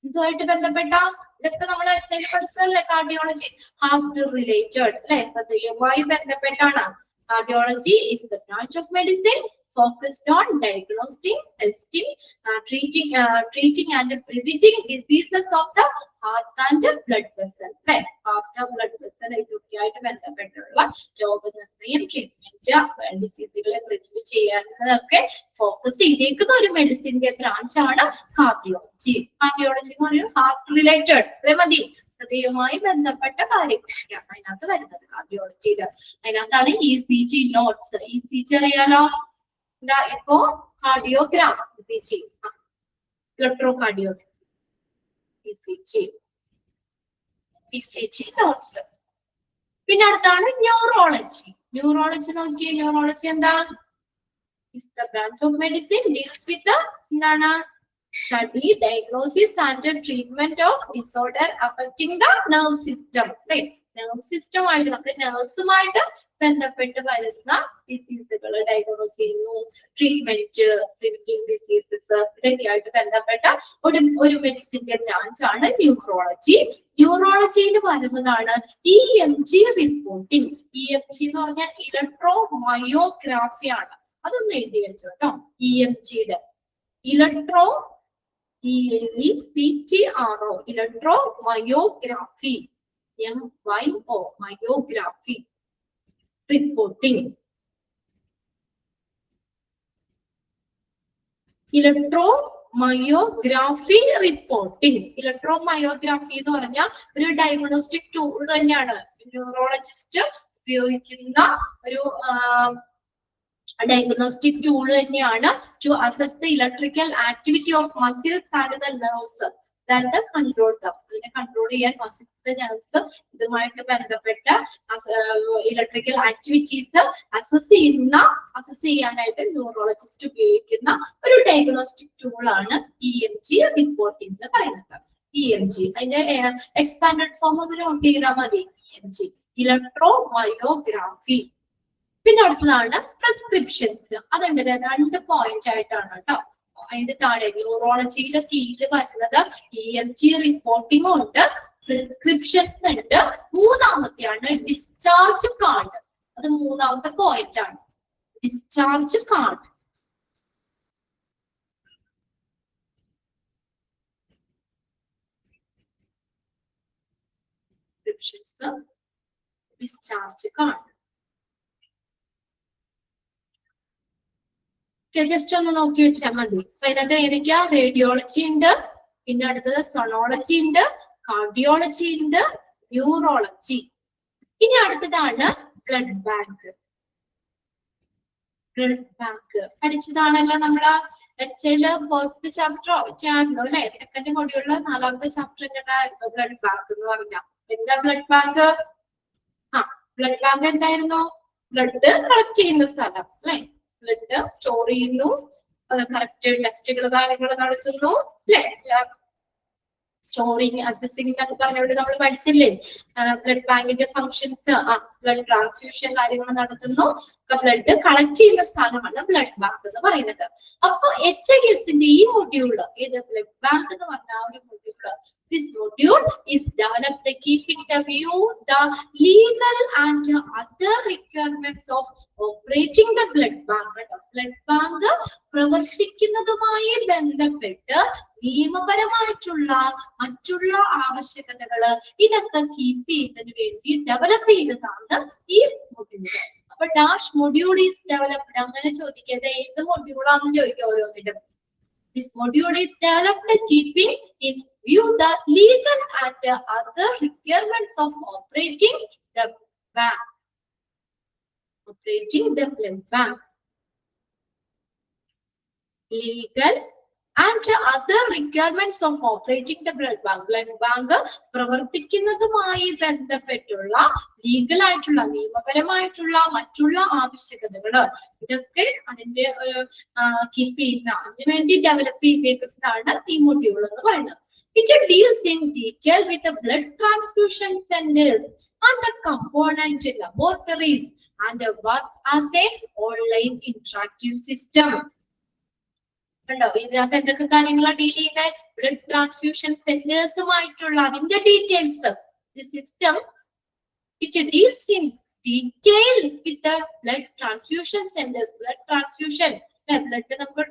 ഇതുമായിട്ട് ബന്ധപ്പെട്ട ഇതൊക്കെ നമ്മൾ പഠിച്ചതല്ലേ? കാർഡിയോളജി ഹാർട്ട് റിലേറ്റഡ് അല്ലെ, ഹൃദയവുമായി ബന്ധപ്പെട്ടാണ്. Cardiology is the branch of medicine focused on diagnosing, testing, treating and preventing diseases of the heart and blood vessel. Right? Heart and blood vessel ഇതൊക്കെയായിട്ട് ബന്ധപ്പെട്ടുള്ള രോഗനിർണയം, ട്രീറ്റ്മെന്റ്, ഡിസീസുകളെ പ്രിവെന്റ് ചെയ്യാനൊക്കെ focus ചെയ്തേക്കുന്ന ഒരു മെഡിസിന്റെ branch ആണ് cardiology. Cardiology എന്ന് പറയുന്നത് heart related അല്ലെ മതി, ഹൃദയവുമായി ബന്ധപ്പെട്ട കാര്യങ്ങളൊക്കെയാണ് അതിനകത്ത് വരുന്നത് കാർഡിയോളജിയിൽ. അതിനകത്താണ് ECG നോട്ട്സ്. ECG അറിയാലോ, echo cardiogram, electrocardiogram, ECG notes. പിന്നെ അടുത്താണ് ന്യൂറോളജി. ന്യൂറോളജി നോക്കിയേ, ന്യൂറോളജി എന്താ? Is the branch of medicine deals with the എന്താണ് study, diagnosis and treatment of disorder affecting the nerve system. Right? nerve system ആയിട്ട് നമ്മുടെ nervesമായിട്ട് ബന്ധപ്പെട്ട് വരുന്ന ഡിസീസുകൾ ഡയഗ്നോസ് ചെയ്യുന്നു, ട്രീറ്റ്മെന്റ്, പ്രിവെന്റിംഗ് ഡിസീസസ് ഇതൊക്കെയായിട്ട് ബന്ധപ്പെട്ട ഒരു മെഡിസിന്റെ ബ്രാഞ്ച് ആണ് ന്യൂറോളജി. ന്യൂറോളജിയിൽ വരുന്നതാണ് EMG റിപ്പോർട്ടിംഗ്. EMG എന്ന് പറഞ്ഞാൽ ഇലക്ട്രോ മയോഗ്രാഫി ആണ്. അതൊന്ന് എഴുതി വെച്ചോ കേട്ടോ. EMGയുടെ electro ELECTRO electro myography, MYO myography reporting. Electro myography reporting. Electro myography എന്ന് പറഞ്ഞാൽ ഒരു ഡയഗ്നോസ്റ്റിക് ടൂൾ തന്നെയാണ്. ന്യൂറോളജിസ്റ്റ് ഉപയോഗിക്കുന്ന ഒരു diagnostic tool തന്നെയാണ് to assess the electrical activity of muscles and the nerves that the control them. അതിനെ control ചെയ്യാൻ muscles, nerves ഇതുമായിട്ട് ബന്ധപ്പെട്ട ഇലക്ട്രിക്കൽ ആക്ടിവിറ്റീസ് അസസ് ചെയ്യാനായിട്ട് ന്യൂറോളജിസ്റ്റ് ഉപയോഗിക്കുന്ന ഒരു ഡയഗ്നോസ്റ്റിക് ടൂൾ ആണ് EMG റിപ്പോർട്ടിംഗ് എന്ന് പറയുന്നത്. EMG അതിന്റെ എക്സ്പാൻഡഡ് ഫോം ഒന്ന് നോട്ട് ചെയ്താൽ മതി. EMG electro myography. പിന്നെ അടുത്തതാണ് പ്രിസ്ക്രിപ്ഷൻസ്. അതുണ്ട്, 2 പോയിന്റ് ആയിട്ടാണ് കേട്ടോ. അതിന്റെ താഴെ ന്യൂറോളജിയിലെ കീഴിൽ വരുന്നത് EMG റിപ്പോർട്ടിംഗ് ഉണ്ട്, പ്രിസ്ക്രിപ്ഷൻസ് ഉണ്ട്. മൂന്നാമത്തെയാണ് ഡിസ്ചാർജ് കാർഡ്. അത് മൂന്നാമത്തെ പോയിന്റ് ആണ്, ഡിസ്ചാർജ് കാർഡ്. ഡിസ്ക്രിപ്ഷൻസ് ഡിസ്ചാർജ് കാണും. ജസ്റ്റ് ഒന്ന് നോക്കി വെച്ചാൽ മതി. അപ്പൊ ഇതിനകത്ത് ഏതൊക്കെയാ? റേഡിയോളജി ഉണ്ട്, പിന്നെ അടുത്തത് സൊണോളജി ഉണ്ട്, കാർഡിയോളജി ഉണ്ട്, ന്യൂറോളജി. ഇനി അടുത്തതാണ് ബ്ലഡ് ബാങ്ക്. ബ്ലഡ് ബാങ്ക് പഠിച്ചതാണല്ലോ നമ്മള് എച്ച് ഫോർത്ത് ചാപ്റ്റർ ആയിരുന്നു അല്ലെ? സെക്കൻഡ് മൊഡ്യൂളില് 4ാമത്തെ ചാപ്റ്റർ എന്തായിരുന്നു? ബ്ലഡ് ബാങ്ക് എന്ന് പറഞ്ഞ എന്താ ബ്ലഡ് ബാങ്ക്? ബ്ലഡ് ബാങ്ക് എന്തായിരുന്നു? ബ്ലഡ് കളക്ട് ചെയ്യുന്ന സ്ഥലം അല്ലെ? ബ്ലഡ് സ്റ്റോർ ചെയ്യുന്നു, കറക്റ്റ് ടെസ്റ്റുകൾ കാര്യങ്ങൾ നടത്തുന്നു അല്ലെ? സ്റ്റോറിങ്, അസസിങ് എന്നൊക്കെ പറഞ്ഞുകൊണ്ട് നമ്മൾ പഠിച്ചില്ലേ? ബ്ലഡ് ബാങ്കിന്റെ ഫങ്ഷൻസ്, ബ്ലഡ് ട്രാൻസ്ഫ്യൂഷൻ കാര്യങ്ങൾ നടത്തുന്നു, ബ്ലഡ് കളക്ട് ചെയ്യുന്ന സ്ഥലമാണ് ബ്ലഡ് ബാങ്ക് എന്ന് പറയുന്നത്. അപ്പൊ HISന്റെ ഈ മൊഡ്യൂള്, ഏത് ബ്ലഡ് ബാങ്ക് എന്ന് പറഞ്ഞ ആ ഒരു module, this module is developed keeping the view the legal and other requirements of operating the blood bank. Blood bank പ്രവർത്തിക്കുന്നതുമായി ബന്ധപ്പെട്ട് നിയമപരമായിട്ടുള്ള മറ്റുള്ള ആവശ്യകതകള് ഇതൊക്കെ കീപ്പ് ചെയ്യുന്നതിന് വേണ്ടി ഡെവലപ്പ് ചെയ്തതാണ് ഈ മൊഡ്യൂൾ. അപ്പൊ ഡാഷ് മൊഡ്യൂൾ ഈസ് ഡെവലപ്ഡ് അങ്ങനെ ചോദിക്കാതെ ഏത് മൊഡ്യൂളാണെന്ന് ചോദിക്കുക ഓരോന്നിലും. This module is developed keeping in view the legal and other requirements of operating the bank. Operating the blood bank. Legal and other requirements of operating the blood bank. Blood bank പ്രവർത്തിക്കുന്നതുമായി ബന്ധപ്പെട്ടുള്ള legal ആയിട്ടുള്ള നിയമപരമായിട്ടുള്ള മറ്റുള്ള ആവശ്യകതകള് ഇതൊക്കെ അതിന്റെ keep ചെയ്യുന്ന അതിനു വേണ്ടി develop ചെയ്തേക്കുന്നതാണ് ഈ മൊഡ്യൂൾ എന്ന് പറയുന്നത്. It deals in detail with the blood transfusion centers and the component laboratories and work as a online interactive system. ണ്ടോ ഇതിനകത്ത് എന്തൊക്കെ കാര്യങ്ങളാണ് ഡീൽ ചെയ്യുന്നത്? ബ്ലഡ് ട്രാൻസ്ഫ്യൂഷൻ സെന്റേഴ്സുമായിട്ടുള്ള അതിന്റെ details. The system it deals in detail with blood transfusion centres. Blood transfusion blood നമുക്ക്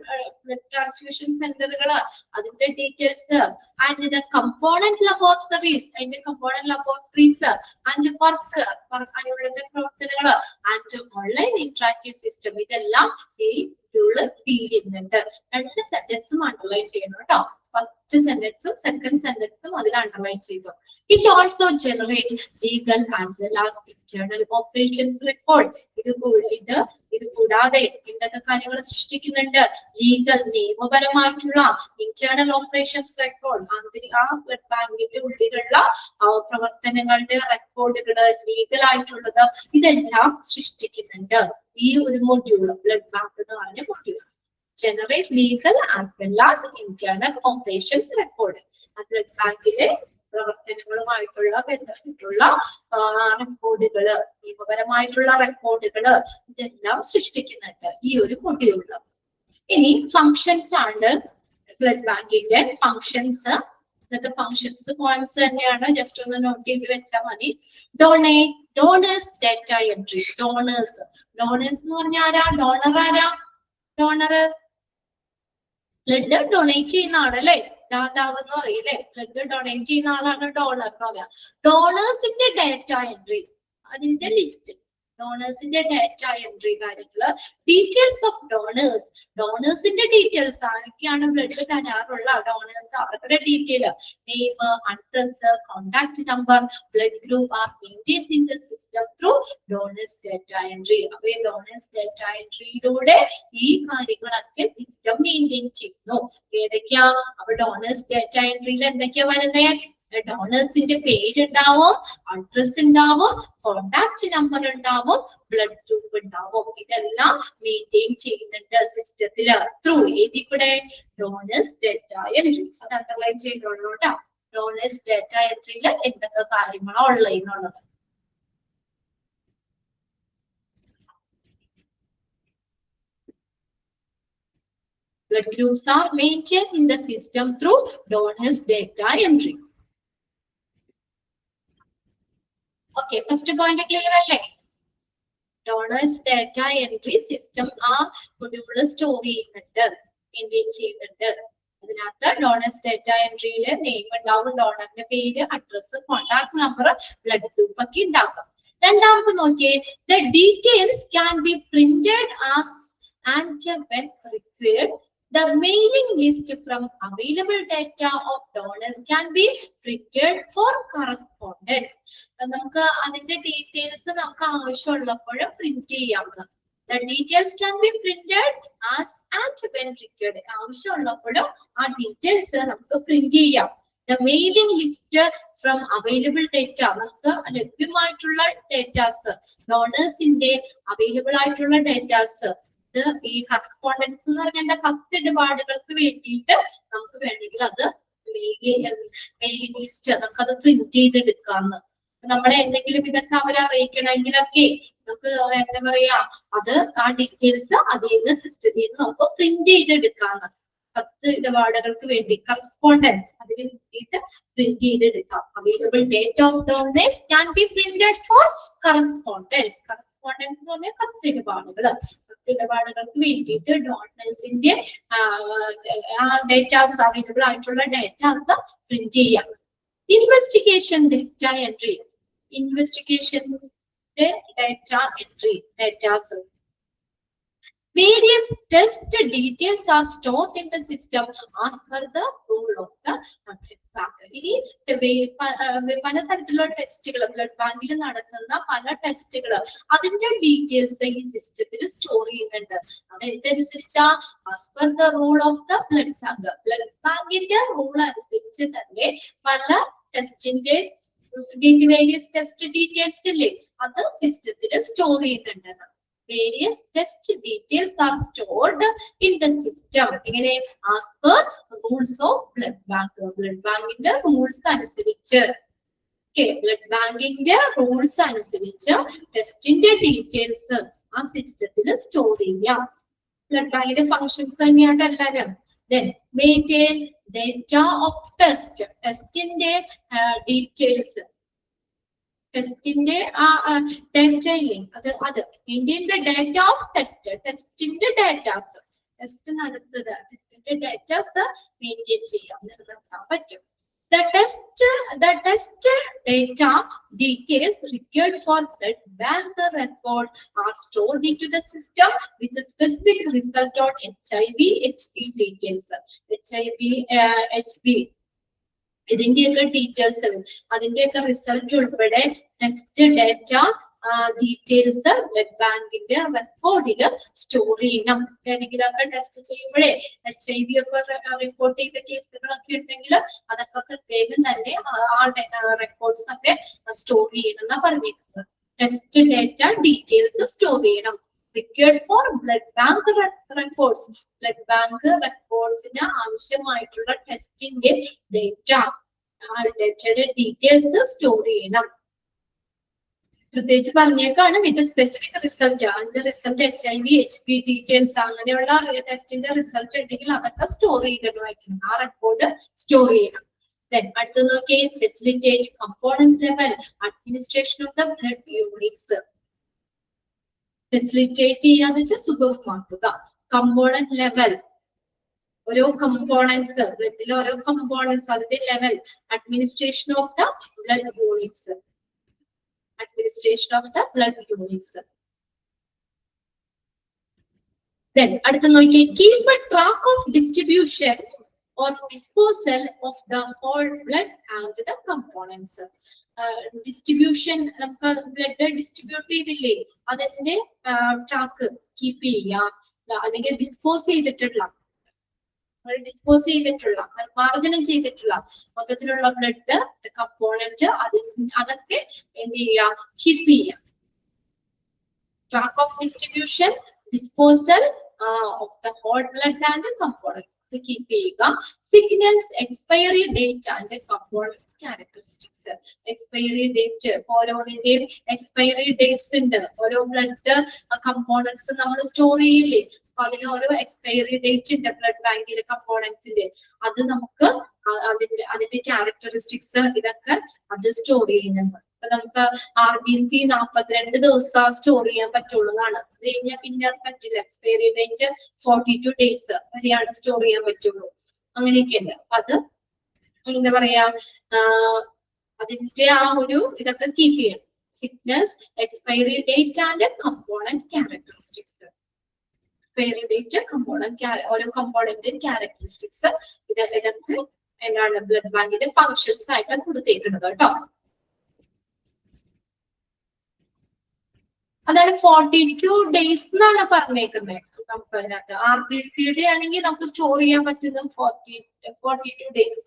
blood transfusion സെന്ററുകള് അതിന്റെ details and the component laboratories അതിന്റെ component laboratories and work അതിനുള്ള പ്രവർത്തനങ്ങള് ആൻഡ് ഓൺലൈൻ ഇന്ററാക്റ്റീവ് സിസ്റ്റം ഇതെല്ലാം ഈ deal ചെയ്യുന്നുണ്ട്. 2 സെന്റൻസും underline ചെയ്യണം കേട്ടോ. First സെന്റൻസും second സെന്റൻസും അതിൽ അണ്ടർലൈൻ ചെയ്തു. It also generate legal as well as internal operations record. ഇത് കൂടാതെ എന്തൊക്കെ കാര്യങ്ങൾ സൃഷ്ടിക്കുന്നുണ്ട്? ലീഗൽ നിയമപരമായിട്ടുള്ള ഇന്റേണൽ ഓപ്പറേഷൻസ് റെക്കോർഡ്, ആന്തരിക ബ്ലഡ് ബാങ്കിന്റെ ഉള്ളിലുള്ള പ്രവർത്തനങ്ങളുടെ റെക്കോർഡുകള് ലീഗൽ ആയിട്ടുള്ളത് ഇതെല്ലാം സൃഷ്ടിക്കുന്നുണ്ട് ഈ ഒരു മൊഡ്യൂൾ. ബ്ലഡ് ബാങ്ക് എന്ന് പറഞ്ഞ module generate legal as well as internal operations record. Blood ബാങ്കിലെ പ്രവർത്തനങ്ങളുമായിട്ടുള്ള ബന്ധപ്പെട്ടുള്ള റെക്കോർഡുകള് നിയമപരമായിട്ടുള്ള റെക്കോർഡുകള് ഇതെല്ലാം സൃഷ്ടിക്കുന്നുണ്ട് ഈ ഒരു മൊഡ്യൂളില്. ഇനി ഫങ്ഷൻസ് ആണ് ബ്ലഡ് ബാങ്കിന്റെ ഫങ്ഷൻസ്. ഇന്നത്തെ ഫങ്ഷൻസ് പോയിന്റ്സ് തന്നെയാണ്, ജസ്റ്റ് ഒന്ന് നോട്ട് ചെയ്ത് വെച്ചാൽ മതി. Donors data entry. ഡോണേഴ്സ് എന്ന് പറഞ്ഞാൽ ആരാ? ഡോണർ ആരാ? ഡോണർ ബ്ലഡ് ഡൊണേറ്റ് ചെയ്യുന്ന ആളല്ലേ, ദാതാവ് എന്ന് പറയില്ലേ. ബ്ലഡ് ഡൊണേറ്റ് ചെയ്യുന്ന ആളാണ് ഡോണർ എന്ന് പറയാ. ഡോണേഴ്സിന്റെ ഡാറ്റ എൻട്രി, അതിന്റെ ലിസ്റ്റ്, ഡോണേഴ്സിന്റെ ഡാറ്റ എൻട്രി കാര്യങ്ങള്. ഡീറ്റെയിൽസ് ഓഫ് ഡോണേഴ്സ്, ഡോണേഴ്സിന്റെ ഡീറ്റെയിൽസ് ആരൊക്കെയാണ് ബ്ലഡ് തരാറുള്ള ഡോണേഴ്സ് അവരുടെ detail, name, address, contact number, blood group R maintained in the system through donors data entry. അപ്പൊ ഈ ഡോണേഴ്സ് ഡാറ്റ എൻട്രിയിലൂടെ ഈ കാര്യങ്ങളൊക്കെ സിസ്റ്റം മെയിൻറ്റെയിൻ ചെയ്യുന്നു. ഏതൊക്കെയാ? അപ്പൊ ഡോണേഴ്സ് ഡാറ്റ എൻട്രിയിൽ എന്തൊക്കെയാ വരുന്നേ? ഡോണേഴ്സിന്റെ പേര് ഉണ്ടാവും, അഡ്രസ് ഉണ്ടാവും, കോണ്ടാക്ട് നമ്പർ ഉണ്ടാവും, ബ്ലഡ് ഗ്രൂപ്പ് ഉണ്ടാവും. ഇതെല്ലാം മെയിൻറ്റെയിൻ ചെയ്യുന്നുണ്ട് സിസ്റ്റത്തില് ത്രൂ ഏതിൽ കൂടെ? Donors data entry. അത് അണ്ടർലൈൻ ചെയ്തോളൂ കേട്ടോ. ഡോണേഴ്സ് ഡാറ്റ എൻട്രിയിൽ എന്തൊക്കെ കാര്യങ്ങളാ ഉള്ളതെന്നുള്ളത്. Blood groups are maintained in the system through donors data entry. Okay, first point clear അല്ലേ? ഡോണേഴ്സ് ഡാറ്റ എൻട്രി സിസ്റ്റം ആ മൊഡ്യൂള് സ്റ്റോർ ചെയ്യുന്നുണ്ട്, മെയിൻറ്റെയിൻ ചെയ്യുന്നുണ്ട്. അതിനകത്ത് ഡോണേഴ്സ് ഡേറ്റ എൻട്രിയില് നെയിം ഉണ്ടാവും, ഡോണറിന്റെ പേര്, address, contact number, blood group ഒക്കെ ഉണ്ടാകും. രണ്ടാമത്തെ നോക്കിയേ, the details can be printed as and when required. The mailing list from available data of donors can be printed for correspondence. നമുക്ക് അതിന്റെ ഡീറ്റെയിൽസ് നമുക്ക് ആവശ്യമുള്ളപ്പോൾ പ്രിന്റ് ചെയ്യാവുന്ന. The details can be printed as and when required. ആവശ്യമുള്ളപ്പോൾ ആ details നമുക്ക് print ചെയ്യാം. The mailing list from available data, നമുക്ക് ലഭ്യമായിട്ടുള്ള ഡേറ്റാസ്, ഡോണേഴ്സിന്റെ അവൈലബിൾ ആയിട്ടുള്ള ഡേറ്റാസ്, ഈ കറസ്പോണ്ടൻസ് എന്ന് പറഞ്ഞാൽ കത്തിടപാടുകൾക്ക് വേണ്ടിയിട്ട് നമുക്ക് വേണമെങ്കിൽ അത് മെയിലിംഗ് ലിസ്റ്റ് നമുക്കത് പ്രിന്റ് ചെയ്തെടുക്കാന്ന്. നമ്മളെ എന്തെങ്കിലും ഇതൊക്കെ അവരെ അറിയിക്കണമെങ്കിലൊക്കെ നമുക്ക് എന്താ പറയാ, അത് ആ ഡീറ്റെയിൽസ് അതിൽ നിന്ന് സിസ്റ്റത്തിൽ നിന്ന് നമുക്ക് പ്രിന്റ് ചെയ്തെടുക്കാന്ന്. കത്ത് ഇടപാടുകൾക്ക് വേണ്ടി കറസ്പോണ്ടൻസ് അതിന് വേണ്ടിയിട്ട് പ്രിന്റ് ചെയ്തെടുക്കാം. Available date of donors can be printed for correspondence. Correspondence എന്ന് പറഞ്ഞാൽ കത്തിടപാടുകൾ. കത്തിടപാടുകൾക്ക് വേണ്ടിയിട്ട് ഡോണേഴ്സിന്റെ ഡേറ്റാസ്, അവൈലബിൾ ആയിട്ടുള്ള ഡേറ്റാസ് പ്രിന്റ് ചെയ്യാം. ഇൻവെസ്റ്റിഗേഷൻ ഡേറ്റ എൻട്രി, ഇൻവെസ്റ്റിഗേഷന്റെ data entry datas. Various test details are stored in the system as per the rule of the blood bank. ഇനി പലതരത്തിലുള്ള ടെസ്റ്റുകൾ, ബ്ലഡ് ബാങ്കിൽ നടത്തുന്ന പല ടെസ്റ്റുകൾ, അതിന്റെ ഡീറ്റെയിൽസ് ഈ സിസ്റ്റത്തിൽ സ്റ്റോർ ചെയ്യുന്നുണ്ട്. അതനുസരിച്ചാ as per the rule of the blood bank, blood ബാങ്കിന്റെ റൂൾ അനുസരിച്ച് തന്നെ പല ടെസ്റ്റിന്റെ വേരിയസ് ടെസ്റ്റ് ഡീറ്റെയിൽസ് ഇല്ലേ, അത് സിസ്റ്റത്തിൽ സ്റ്റോർ ചെയ്യുന്നുണ്ട്. Various test details are stored in the system. ഇങ്ങനെ as per rules of blood bank. Blood bankന്റെ rules അനുസരിച്ച്, ബ്ലഡ് ബാങ്കിന്റെ റൂൾസ് അനുസരിച്ച് ടെസ്റ്റിന്റെ ഡീറ്റെയിൽസ് ആ സിസ്റ്റത്തിൽ സ്റ്റോർ ചെയ്യാം. ബ്ലഡ് ബാങ്കിന്റെ ഫങ്ഷൻസ് തന്നെയാണ് എല്ലാവരും. Then maintain data of test. ടെസ്റ്റിന്റെ ഡീറ്റെയിൽസ്, ടെസ്റ്റിന്റെ ഡേറ്റ ഇല്ലേ, അത് maintain the data of test. ടെസ്റ്റിന്റെ ഡേറ്റാസ്, ടെസ്റ്റ് നടത്തുക, ടെസ്റ്റിന്റെ ഡേറ്റാസ് മെയിൻറ്റെയിൻ ചെയ്യാം, നിലനിർത്താൻ പറ്റും. The test data details required for blood bank record are stored into the system with the specific result on HIV, HB details. HIV, HB ഇതിന്റെയൊക്കെ details, അതിന്റെയൊക്കെ result ഉൾപ്പെടെ test data details blood ബാങ്കിന്റെ റെക്കോർഡിൽ store ചെയ്യണം. ഏതെങ്കിലുമൊക്കെ test ചെയ്യുമ്പോഴേ HIV ഒക്കെ report ചെയ്ത കേസുകളൊക്കെ ഉണ്ടെങ്കിൽ അതൊക്കെ പ്രത്യേകം തന്നെ ആ റെക്കോർഡ്സ് ഒക്കെ സ്റ്റോർ ചെയ്യണം എന്നാ പറഞ്ഞിരിക്കുന്നത്. ടെസ്റ്റ് ഡേറ്റ ഡീറ്റെയിൽസ് സ്റ്റോർ ചെയ്യണം. Required for blood bank records. Blood bank recordsന് ആവശ്യമായിട്ടുള്ള ടെസ്റ്റിന്റെ ഡേറ്റ, ഡേറ്റയുടെ ഡീറ്റെയിൽസ് സ്റ്റോർ ചെയ്യണം. പ്രത്യേകിച്ച് പറഞ്ഞേക്കാണ് വിത്ത് സ്പെസിഫിക് റിസൾട്ട്. അതിന്റെ റിസൾട്ട് HIV, HB ഡീറ്റെയിൽസ് അങ്ങനെയുള്ള ടെസ്റ്റിന്റെ റിസൾട്ട് ഉണ്ടെങ്കിൽ അതൊക്കെ സ്റ്റോർ ചെയ്തിട്ട് വയ്ക്കണം. ആ റെക്കോർഡ് സ്റ്റോർ ചെയ്യണം. അടുത്ത് നോക്കി, facilitate component level administration of the blood units. Facilitate ചെയ്യാന്ന് വെച്ചാൽ സുഗമമാക്കുക. കമ്പോണന്റ് ലെവൽ, ഓരോ കമ്പോണൻസ്, ബ്ലഡിലെ ഓരോ കമ്പോണൻസ് അതിന്റെ level, administration of the blood units, administration of the blood units. അടുത്ത നോക്കി, keep A track of distribution or disposal of the whole blood and the components. Distribution, നമുക്ക് blood distribute ചെയ്തില്ലേ, അതിന്റെ track keep ചെയ്യുക. അല്ലെങ്കിൽ dispose ചെയ്തിട്ടുള്ള, നിർമ്മാർജ്ജനം ചെയ്തിട്ടുള്ള മൊത്തത്തിലുള്ള ബ്ലഡ് കമ്പോണന്റ് അതൊക്കെ എന്ത് ചെയ്യുക, കീപ്പ് ചെയ്യുക. Track of distribution, disposal of the whole blood and the components keep ചെയ്യുക. Signals expiry date and the components characteristics. Expiry date, ഓരോന്നിന്റെയും expiry dates ഉണ്ട്. ഓരോ ബ്ലഡ് കമ്പോണൻസ് നമ്മൾ സ്റ്റോർ ചെയ്യില്ലേ, അപ്പൊ അതിന് ഓരോ expiry date ഉണ്ട് ബ്ലഡ് ബാങ്കിലെ കമ്പോണൻസിന്റെ. അത് നമുക്ക് അതിന്റെ ക്യാരക്ടറിസ്റ്റിക്സ് ഇതൊക്കെ അത് സ്റ്റോർ ചെയ്യുന്നത്. നമുക്ക് RBC 42 ദിവസം സ്റ്റോർ ചെയ്യാൻ പറ്റുള്ളൂ എന്നാണ്. അത് കഴിഞ്ഞാൽ പിന്നെ അത് പറ്റില്ല. എക്സ്പയറി ഡേറ്റ് 42 days വരെയാണ് സ്റ്റോർ ചെയ്യാൻ പറ്റുള്ളൂ. അങ്ങനെയൊക്കെ ഉണ്ട്. അപ്പൊ അത് എന്താ പറയാ, അതിന്റെ ആ ഒരു ഇതൊക്കെ കീപ്പ് ചെയ്യണം. Sickness, expiry date and component characteristics. Expiry date, component, ഓരോ കമ്പോണന്റ് ക്യാരക്ടറിസ്റ്റിക്സ്, ഇതൊക്കെ എന്താണ് ബ്ലഡ് ബാങ്കിന്റെ ഫങ്ഷൻസ് ആയിട്ട് കൊടുത്തേക്കുന്നത് കേട്ടോ. അതാണ് 42 days എന്നാണ് പറഞ്ഞേക്കുന്നത്. നമുക്ക് അതിനകത്ത് RBCD ആണെങ്കിൽ നമുക്ക് സ്റ്റോർ ചെയ്യാൻ പറ്റുന്നത് 42 days.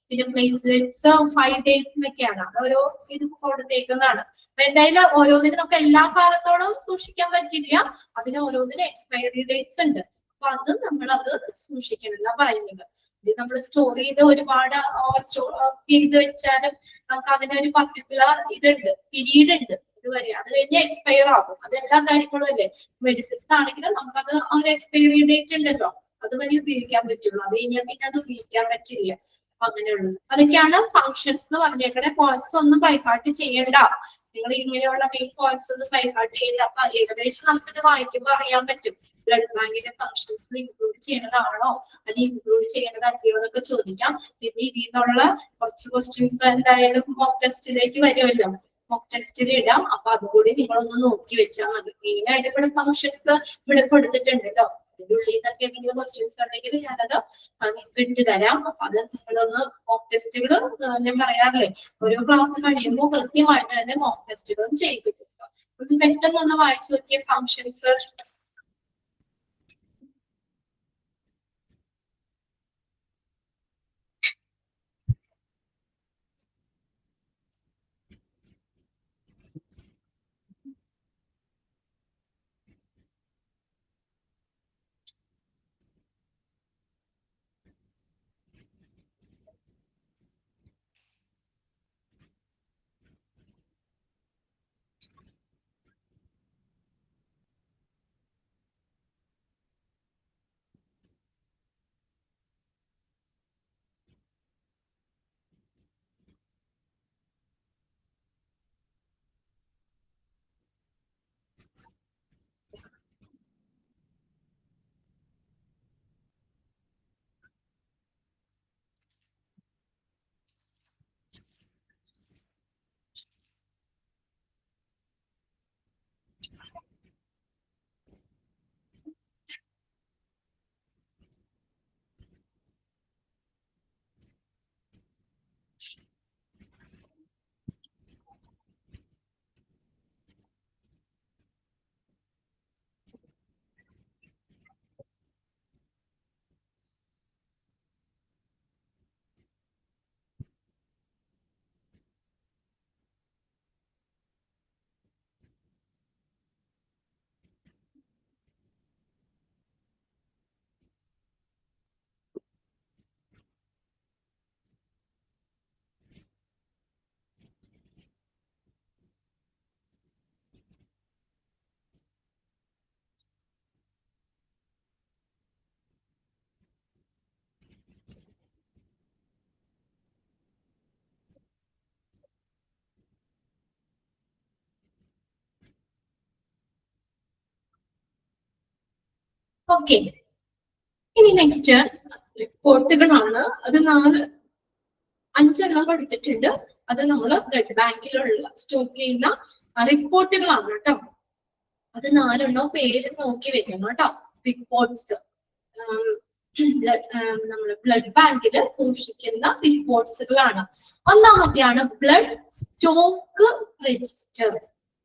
പിന്നെ പ്ലേറ്റ്ലെറ്റ്സ് 5 days എന്നൊക്കെയാണ്. ഓരോ ഇത് കൊടുത്തേക്കുന്നതാണ്. അപ്പൊ എന്തായാലും ഓരോന്നിനും നമുക്ക് എല്ലാ കാലത്തോളം സൂക്ഷിക്കാൻ പറ്റില്ല. അതിന് ഓരോന്നിനും എക്സ്പയറി ഡേറ്റ്സ് ഉണ്ട്. അപ്പൊ അത് നമ്മൾ അത് സൂക്ഷിക്കണം എന്നാ പറയുന്നത്. ഇത് നമ്മൾ സ്റ്റോർ ചെയ്ത് ഒരുപാട് ഓവർ സ്റ്റോർ ചെയ്ത് വെച്ചാലും നമുക്ക് അതിനൊരു പർട്ടിക്കുലർ ഇതുണ്ട്, പീരീഡ് ഉണ്ട് ഇതുവരെ. അത് കഴിഞ്ഞ് എക്സ്പയർ ആകും. അതെല്ലാ കാര്യങ്ങളും അല്ലേ. മെഡിസിൻസ് ആണെങ്കിലും നമുക്കത് ആ ഒരു എക്സ്പയറി ഡേറ്റ് ഉണ്ടല്ലോ, അതുവരെ ഉപയോഗിക്കാൻ പറ്റുള്ളൂ. അത് കഴിഞ്ഞാൽ പിന്നെ അത് ഉപയോഗിക്കാൻ പറ്റില്ല. അപ്പൊ അങ്ങനെയുള്ളത് അതൊക്കെയാണ് ഫങ്ഷൻസ് എന്ന് പറഞ്ഞേക്കണേ. പോയിന്റ്സ് ഒന്നും ബൈഹാർട്ട് ചെയ്യണ്ട. നിങ്ങൾ ഇങ്ങനെയുള്ള മെയിൻ പോയിന്റ്സ് ഒന്നും ബൈഹാർട്ട് ചെയ്യണ്ട. അപ്പൊ ഏകദേശം നമുക്കിത് വായിക്കുമ്പോൾ അറിയാൻ പറ്റും ബ്ലഡ് ബാങ്കിന്റെ ഫങ്ഷൻസ് ഇൻക്ലൂഡ് ചെയ്യണതാണോ അല്ലെങ്കിൽ ഇൻക്ലൂഡ് ചെയ്യേണ്ടതല്ലയോ എന്നൊക്കെ ചോദിക്കാം. പിന്നെ ഇതിൽ നിന്നുള്ള കുറച്ച് ക്വസ്റ്റ്യൻസ് എന്തായാലും മോക്ക് ടെസ്റ്റിലേക്ക് വരുമല്ലോ, മോക്ക് ടെസ്റ്റിൽ ഇടാം. അപ്പൊ അതുകൂടി നിങ്ങളൊന്ന് നോക്കി വെച്ചാൽ മതി. മെയിൻ ആയിട്ട് ഇവിടെ ഫങ്ഷൻസ് ഇവിടെ കൊടുത്തിട്ടുണ്ട് കേട്ടോ. അതിന്റെ ഉള്ളിൽ നിന്നൊക്കെ എന്തെങ്കിലും ക്വസ്റ്റ്യൻസ് ഉണ്ടെങ്കിൽ ഞാനത് നിങ്ങൾക്ക് തരാം. അപ്പൊ അത് നിങ്ങളൊന്ന് മോക്ക് ടെസ്റ്റുകൾ ഞാൻ പറയാറില്ലേ, ഓരോ ക്ലാസ് കഴിയുമ്പോൾ കൃത്യമായിട്ട് തന്നെ മോക്ക് ടെസ്റ്റുകളും ചെയ്ത് കൊടുക്കുക. ഒന്ന് പെട്ടെന്ന് ഒന്ന് വായിച്ചു നോക്കിയ ഫങ്ഷൻസ്. ഓക്കെ, ഇനി നെക്സ്റ്റ് റിപ്പോർട്ടുകളാണ്. അത് 5 എടുത്തിട്ടുണ്ട്. അത് നമ്മൾ ബ്ലഡ് ബാങ്കിലുള്ള സ്റ്റോക്ക് ചെയ്യുന്ന റിപ്പോർട്ടുകളാണ് കേട്ടോ. അത് 4 പേര് നോക്കി വെക്കണം കേട്ടോ. റിപ്പോർട്ട്സ് നമ്മൾ ബ്ലഡ് ബാങ്കിൽ സൂക്ഷിക്കുന്ന റിപ്പോർട്ട്സുകളാണ്. ഒന്നാമത്തെയാണ് blood stock register.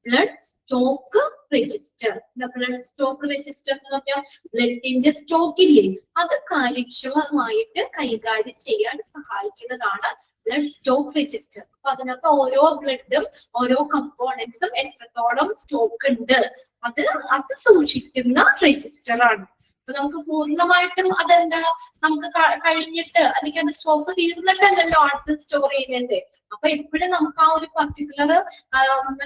Blood stock register. Blood stock register എന്ന് പറഞ്ഞാൽ ബ്ലഡിന്റെ സ്റ്റോക്ക് ഇല്ലേ, അത് കാര്യക്ഷമമായിട്ട് കൈകാര്യം ചെയ്യാൻ സഹായിക്കുന്നതാണ് ബ്ലഡ് സ്റ്റോക്ക് രജിസ്റ്റർ. അപ്പൊ അതിനകത്ത് ഓരോ ബ്ലഡും ഓരോ കമ്പോണൻസും എത്രത്തോളം സ്റ്റോക്ക് ഉണ്ട് അത് സൂക്ഷിക്കുന്ന രജിസ്റ്റർ ആണ്. അപ്പൊ നമുക്ക് പൂർണ്ണമായിട്ടും അതെന്താ നമുക്ക് കഴിഞ്ഞിട്ട് അല്ലെങ്കിൽ അത് സ്റ്റോക്ക് തീർന്നിട്ടല്ലല്ലോ അടുത്ത് സ്റ്റോർ ചെയ്യുന്നുണ്ട്. അപ്പൊ എപ്പോഴും നമുക്ക് ആ ഒരു പർട്ടിക്കുലർ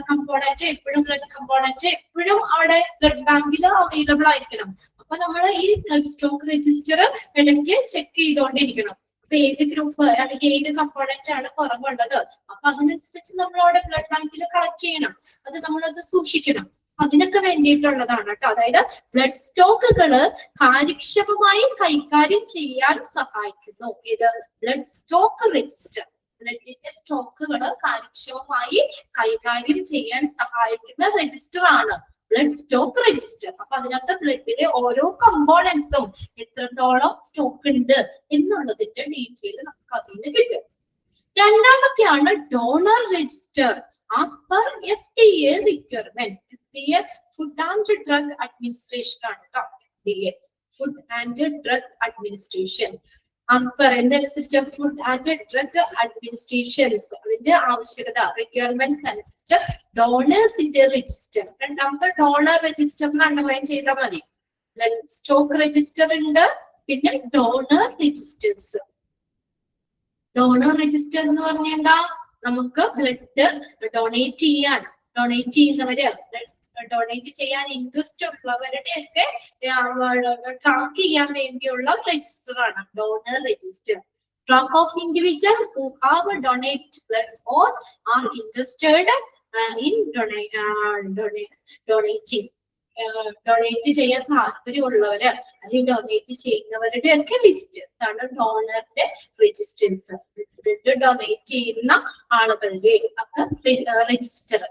കമ്പോണന്റ് എപ്പോഴും ബ്ലഡ് കമ്പോണന്റ് എപ്പോഴും അവിടെ ബ്ലഡ് ബാങ്കിൽ അവൈലബിൾ ആയിരിക്കണം. അപ്പൊ നമ്മൾ ഈ ബ്ലഡ് സ്റ്റോക്ക് രജിസ്റ്റർ ഇടയ്ക്ക് ചെക്ക് ചെയ്തുകൊണ്ടിരിക്കണം. അപ്പൊ ഏത് ഗ്രൂപ്പ് അല്ലെങ്കിൽ ഏത് കമ്പോണന്റ് ആണ് കുറവുള്ളത് അപ്പൊ അതിനനുസരിച്ച് നമ്മൾ അവിടെ ബ്ലഡ് ബാങ്കിൽ കളക്ട് ചെയ്യണം. അത് നമ്മളത് സൂക്ഷിക്കണം. അതിനൊക്കെ വേണ്ടിയിട്ടുള്ളതാണ് കേട്ടോ. അതായത് ബ്ലഡ് സ്റ്റോക്കുകള് കാര്യക്ഷമമായി കൈകാര്യം ചെയ്യാൻ സഹായിക്കുന്നു. ഇത് ബ്ലഡ് സ്റ്റോക്ക് രജിസ്റ്റർ, ബ്ലഡിന്റെ സ്റ്റോക്കുകൾ കാര്യക്ഷമമായി കൈകാര്യം ചെയ്യാൻ സഹായിക്കുന്ന രജിസ്റ്റർ ആണ് ബ്ലഡ് സ്റ്റോക്ക് രജിസ്റ്റർ. അപ്പൊ അതിനകത്ത് ബ്ലഡിലെ ഓരോ കമ്പോണൻസും എത്രത്തോളം സ്റ്റോക്ക് ഉണ്ട് എന്നുള്ളതിന്റെ ഡീറ്റെയിൽ നമുക്ക് അതിൽ നിന്ന് കിട്ടും. രണ്ടാമത്തെയാണ് donor register. As per FDA requirements, FDA food and drug administration ആണ് കേട്ടോ. FDA food and drug administration as per എന്തനുസരിച്ച് ഫുഡ് ആൻഡ് ഡ്രഗ് അഡ്മിനിസ്ട്രേഷൻസ് അതിന്റെ ആവശ്യകത റിക്വയർമെന്റ്സ് അനുസരിച്ച് ഡോണേഴ്സിന്റെ രജിസ്റ്റർ. രണ്ടാമത്തെ ഡോണർ രജിസ്റ്റർ അണ്ടർലൈൻ ചെയ്താൽ മതി. ബ്ലഡ് സ്റ്റോക്ക് രജിസ്റ്റർ ഉണ്ട്, പിന്നെ ഡോണർ രജിസ്റ്റേഴ്സ്. ഡോണർ രജിസ്റ്റർ എന്ന് പറഞ്ഞാൽ എന്താ? നമുക്ക് ബ്ലഡ് ഡൊണേറ്റ് ചെയ്യുന്നവര് ഡൊണേറ്റ് ചെയ്യാൻ ഇൻട്രസ്റ്റ് ഉള്ളവരുടെ ഒക്കെ ട്രാക്ക് ചെയ്യാൻ വേണ്ടിയുള്ള രജിസ്റ്റർ ആണ് donor register. Track of individual who have donate blood or are interested in donating. Donate ചെയ്യാൻ താല്പര്യമുള്ളവര് അല്ലെങ്കിൽ ഡൊണേറ്റ് ചെയ്യുന്നവരുടെ ഒക്കെ ലിസ്റ്റ് ആണ് ഡോണറിന്റെ രജിസ്റ്റേഴ്സ്. ബ്ലഡ് ഡൊണേറ്റ് ചെയ്യുന്ന ആളുകളുടെ ഒക്കെ രജിസ്റ്റർ.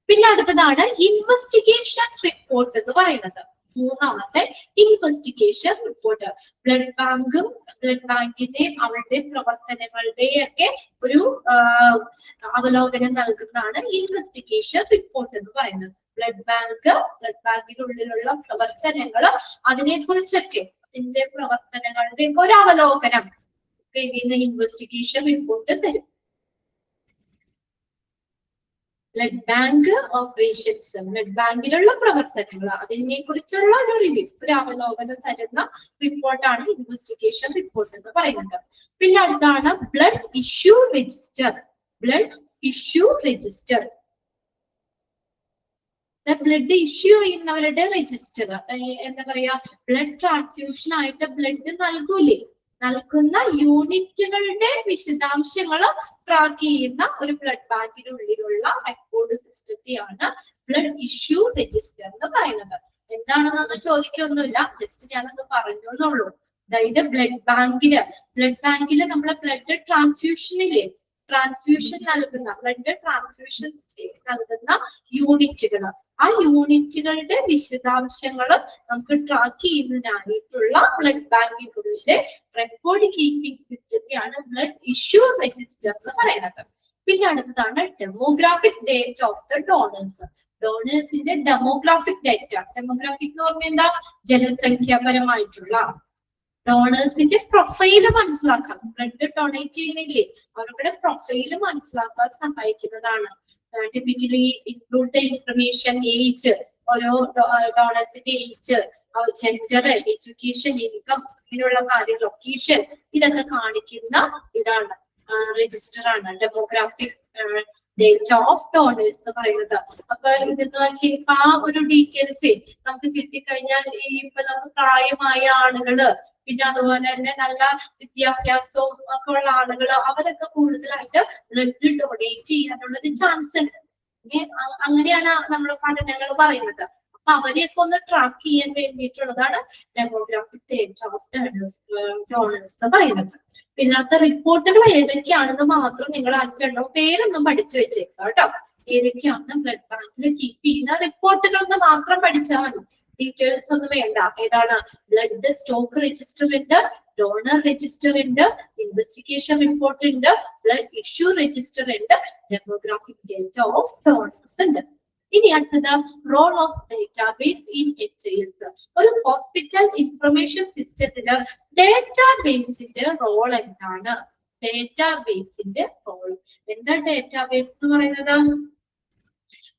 പിന്നെ അടുത്തതാണ് ഇൻവെസ്റ്റിഗേഷൻ റിപ്പോർട്ട് എന്ന് പറയുന്നത്. മൂന്നാമത്തെ ഇൻവെസ്റ്റിഗേഷൻ റിപ്പോർട്ട്. ബ്ലഡ് ബാങ്കിന്റെയും അവരുടെ പ്രവർത്തനങ്ങളുടെയൊക്കെ ഒരു അവലോകനം നൽകുന്നതാണ് ഇൻവെസ്റ്റിഗേഷൻ റിപ്പോർട്ട് എന്ന് പറയുന്നത്. ബ്ലഡ് ബാങ്കിനുള്ളിലുള്ള പ്രവർത്തനങ്ങൾ, അതിനെ കുറിച്ചൊക്കെ അതിന്റെ പ്രവർത്തനങ്ങളുടെ ഒരു അവലോകനം ഇൻവെസ്റ്റിഗേഷൻ റിപ്പോർട്ട് തരും. ബ്ലഡ് ബാങ്ക് ഓപ്പറേഷൻസ്, ബ്ലഡ് ബാങ്കിലുള്ള പ്രവർത്തനങ്ങൾ, അതിനെ കുറിച്ചുള്ള ഒരു റിവ്യൂ, ഒരു അവലോകനം തരുന്ന റിപ്പോർട്ടാണ് ഇൻവെസ്റ്റിഗേഷൻ റിപ്പോർട്ട് എന്ന് പറയുന്നത്. പിന്നെ അടുത്താണ് blood issue register. Blood issue register, blood issue ചെയ്യുന്നവരുടെ രജിസ്റ്റർ. എന്താ പറയാ, ബ്ലഡ് ട്രാൻസ്ഫ്യൂഷൻ ആയിട്ട് ബ്ലഡ് നൽകുന്ന യൂണിറ്റുകളുടെ വിശദാംശങ്ങൾ ട്രാക്ക് ചെയ്യുന്ന ഒരു ബ്ലഡ് ബാങ്കിനുള്ളിലുള്ള റെക്കോർഡ് സിസ്റ്റത്തെയാണ് ബ്ലഡ് ഇഷ്യൂ രജിസ്റ്റർ എന്ന് പറയുന്നത്. എന്താണെന്നൊന്നും ചോദിക്കൊന്നുമില്ല, ജസ്റ്റ് ഞാനൊന്ന് പറഞ്ഞോന്നുള്ളൂ. അതായത് ബ്ലഡ് ബാങ്കില് നമ്മളെ ബ്ലഡ് ട്രാൻസ്ഫ്യൂഷൻ നൽകുന്ന യൂണിറ്റുകൾ, ആ യൂണിറ്റുകളുടെ വിശദാംശങ്ങൾ നമുക്ക് ട്രാക്ക് ചെയ്യുന്നതിനായിട്ടുള്ള ബ്ലഡ് ബാങ്കിനുള്ളിലെ റെക്കോർഡ് കീപ്പിംഗ് സിസ്റ്റത്തെയാണ് ബ്ലഡ് ഇഷ്യൂ രജിസ്റ്റർ എന്ന് പറയുന്നത്. പിന്നെ അടുത്തതാണ് demographic data of the donors. ഡോണേഴ്സിന്റെ ഡെമോഗ്രാഫിക് ഡേറ്റ. ഡെമോഗ്രാഫിക് എന്ന് പറഞ്ഞാൽ എന്താ? ജനസംഖ്യാപരമായിട്ടുള്ള ഡോണേഴ്സിന്റെ പ്രൊഫൈല് മനസ്സിലാക്കാൻ, ബ്ലഡ് ഡൊണേറ്റ് ചെയ്യുന്നില്ലേ അവരുടെ പ്രൊഫൈല് മനസ്സിലാക്കാൻ സഹായിക്കുന്നതാണ്. Typically include the information, age, ഓരോ ഡോണേഴ്സിന്റെ ഏജ്, ജെൻഡർ, എഡ്യൂക്കേഷൻ, ഇൻകം, ഇങ്ങനെയുള്ള കാര്യം, ലൊക്കേഷൻ, ഇതൊക്കെ കാണിക്കുന്ന ഇതാണ് രജിസ്റ്റർ ആണ് ഡെമോഗ്രാഫിക് ഡേറ്റ ഓഫ് ഡോണേഴ്സ് എന്ന് പറയുന്നത്. അപ്പൊ ഇതെന്ന് വെച്ചാൽ ഇപ്പൊ ആ ഒരു ഡീറ്റെയിൽസ് നമുക്ക് കിട്ടിക്കഴിഞ്ഞാൽ ഇപ്പൊ നമുക്ക് പ്രായമായ ആളുകള്, പിന്നെ അതുപോലെ തന്നെ നല്ല വിദ്യാഭ്യാസവും ഒക്കെ ഉള്ള ആളുകള്, അവരൊക്കെ കൂടുതലായിട്ട് ബ്ലഡ് ഡൊണേറ്റ് ചെയ്യാനുള്ളൊരു ചാൻസ് ഉണ്ട്. അങ്ങനെയാണ് നമ്മുടെ പഠനങ്ങൾ പറയുന്നത്. അപ്പൊ അവരെയൊക്കെ ഒന്ന് ട്രാക്ക് ചെയ്യാൻ വേണ്ടിയിട്ടുള്ളതാണ് ഡെമോഗ്രാഫിക് ഡേറ്റ ഓഫ് ഡോണേഴ്സ് എന്ന് പറയുന്നത്. പിന്നത്തെ റിപ്പോർട്ടുകൾ ഏതൊക്കെയാണെന്ന് മാത്രം നിങ്ങൾ 5 പേരൊന്നും പഠിച്ചു വെച്ചേക്കാം കേട്ടോ. ഏതൊക്കെയാണ് ബ്ലഡ് ബാങ്കിൽ കീപ്പ് ചെയ്യുന്ന റിപ്പോർട്ടുകൾ എന്ന് മാത്രം പഠിച്ചാൽ മതി, ഡീറ്റെയിൽസ് ഒന്നും വേണ്ട. ഏതാണ്? ബ്ലഡ് സ്റ്റോക്ക് രജിസ്റ്റർ ഉണ്ട്, ഡോണർ രജിസ്റ്റർ ഉണ്ട്, ഇൻവെസ്റ്റിഗേഷൻ റിപ്പോർട്ട് ഉണ്ട്, ബ്ലഡ് ഇഷ്യൂ രജിസ്റ്റർ ഉണ്ട്, ഡെമോഗ്രാഫിക് ഡേറ്റ ഓഫ് ഡോണേഴ്സ് ഉണ്ട്. ഇനി അടുത്തത് role of database in HIS. ഒരു ഹോസ്പിറ്റൽ ഇൻഫർമേഷൻ സിസ്റ്റത്തില് ഡേറ്റാബേസിന്റെ റോൾ എന്താണ്? ഡേറ്റാബേസിന്റെ റോൾ എന്താ? ഡേറ്റാബേസ് എന്ന് പറയുന്നത്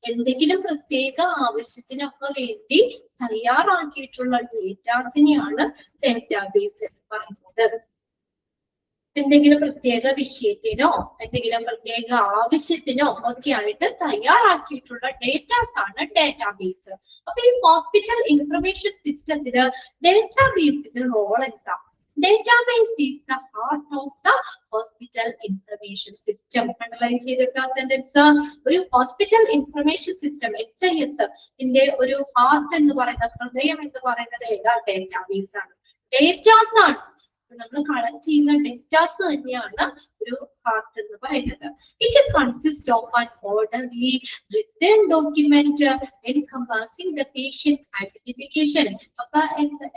എന്തെങ്കിലും പ്രത്യേക ആവശ്യത്തിനൊക്കെ വേണ്ടി തയ്യാറാക്കിയിട്ടുള്ള ഡേറ്റാസിനെയാണ് ഡേറ്റാബേസ് എന്ന് പറയുന്നത്. എന്തെങ്കിലും പ്രത്യേക വിഷയത്തിനോ എന്തെങ്കിലും പ്രത്യേക ആവശ്യത്തിനോ ഒക്കെ ആയിട്ട് തയ്യാറാക്കിയിട്ടുള്ള ഡേറ്റാസ് ആണ് ഡേറ്റാബേസ്. അപ്പൊ ഈ ഹോസ്പിറ്റൽ ഇൻഫർമേഷൻ സിസ്റ്റത്തില് ഡേറ്റാബേസിന്റെ റോൾ എന്താ? Database is the heart of the hospital information system. Underline ചെയ്തിട്ടുള്ള sentence ഒരു hospital information system HIS ന്റെ ഒരു ഹാർട്ട് എന്ന് പറയുന്ന ഹൃദയം എന്ന് പറയുന്നത് ഏതാ ഡേറ്റാബേസ് ആണ്. ഡേറ്റാസ് ആണ് നമ്മൾ കളക്ട് ചെയ്യുന്ന ഡേറ്റാസ് തന്നെയാണ് ഒരു ഹാർട്ട് എന്ന് പറയുന്നത്. It consist of an orderly return document encompassing the patient identification. അപ്പൊ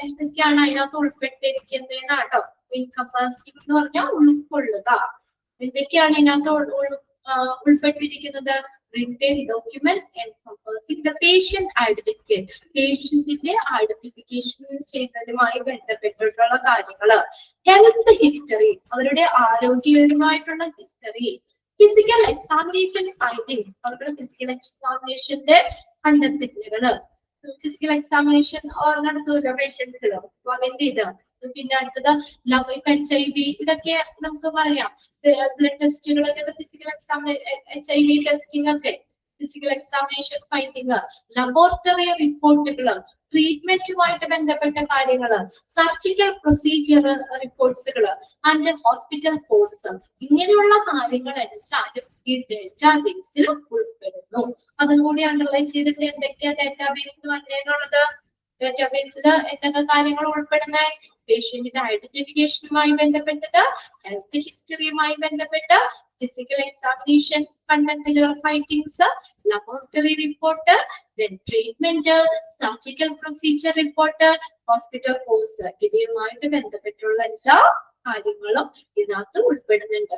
എന്തൊക്കെയാണ് അതിനകത്ത് ഉൾപ്പെട്ടിരിക്കുന്നത് കേട്ടോ. എൻകംപാസിംഗ് എന്ന് പറഞ്ഞാൽ ഉൾക്കൊള്ളുക. എന്തൊക്കെയാണ് ഇതിനകത്ത് ഉൾപ്പെട്ടിരിക്കുന്നത്? Return documents encompassing the patient identification. പേഷ്യന്റിന്റെ ഐഡന്റിഫിക്കേഷൻ ചെയ്യുന്നതുമായി ബന്ധപ്പെട്ടിട്ടുള്ള കാര്യങ്ങള്. ഹെൽത്ത് ഹിസ്റ്ററി, അവരുടെ ആരോഗ്യപരമായിട്ടുള്ള ഹിസ്റ്ററി. ഫിസിക്കൽ എക്സാമിനേഷൻ ഫൈൻഡിങ്സ്, അവരുടെ ഫിസിക്കൽ എക്സാമിനേഷന്റെ കണ്ടെത്തലുകള്. ഫിസിക്കൽ എക്സാമിനേഷൻ നടത്തുമല്ലോ പേഷ്യൻസിലോ, അപ്പൊ അതിന്റെ ഇത്. പിന്നെ അടുത്തത് HIV, ഇതൊക്കെ നമുക്ക് പറയാം. ബ്ലഡ് ടെസ്റ്റുകളൊക്കെ ഫിസിക്കൽ HIV ടെസ്റ്റിംഗ് ഒക്കെ ഫിസിക്കൽ എക്സാമിനേഷൻ ഫൈൻഡിങ്. ലബോറട്ടറി റിപ്പോർട്ടുകള്, ട്രീറ്റ്മെന്റുമായിട്ട് ബന്ധപ്പെട്ട കാര്യങ്ങള്, സർജിക്കൽ പ്രൊസീജിയർ റിപ്പോർട്ട്സുകള് ആൻഡ് ഹോസ്പിറ്റൽ കോഴ്സ്. ഇങ്ങനെയുള്ള കാര്യങ്ങളെല്ലാവരും ഈ ഡേറ്റാബേസിൽ ഉൾപ്പെടുന്നു. അതും കൂടി അണ്ടർലൈൻ ചെയ്തിട്ട് എന്തൊക്കെയാ ഡേറ്റാബേസിൽ വന്നേന്നുള്ളത്. ഡേറ്റാബേസിൽ എന്തൊക്കെ കാര്യങ്ങൾ ഉൾപ്പെടുന്നത്? പേഷ്യന്റിന്റെ ഐഡന്റിഫിക്കേഷനുമായി ബന്ധപ്പെട്ടത്, ഹെൽത്ത് ഹിസ്റ്ററിയുമായി ബന്ധപ്പെട്ട്, ഫിസിക്കൽ എക്സാമിനേഷൻ കണ്ടെത്തലുകൾ findings, laboratory report, treatment, surgical procedure report, hospital course. ഇതുമായിട്ട് ബന്ധപ്പെട്ടുള്ള എല്ലാ കാര്യങ്ങളും ഇതിനകത്ത് ഉൾപ്പെടുന്നുണ്ട്.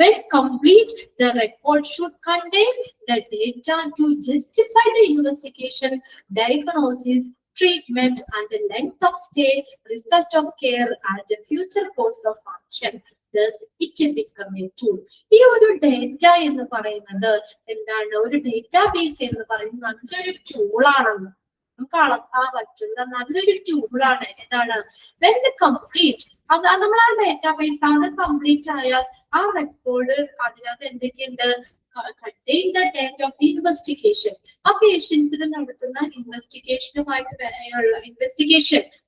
When complete, the record should contain the data to justify the investigation, diagnosis, treatment, and the length of stay, result of care, and the future course of action. Thus, it become a tool. ഈ ഒരു data എന്ന് പറയുന്നത് എന്താണ്? ഒരു database എന്ന് പറയുന്നത് നല്ലൊരു ടൂളാണെന്ന് നമുക്ക് അളക്കാൻ പറ്റുന്ന നല്ലൊരു ടൂളാണ്. എന്താണ്? വെൻ കംപ്ലീറ്റ്, നമ്മൾ ആ ഡേറ്റാബേസ് അത് കംപ്ലീറ്റ് ആയാൽ ആ റെക്കോർഡ് അതിനകത്ത് എന്തൊക്കെയുണ്ട്? contain the data of investigation. ആ പേഷ്യൻസിന് നടത്തുന്ന ഇൻവെസ്റ്റിഗേഷൻ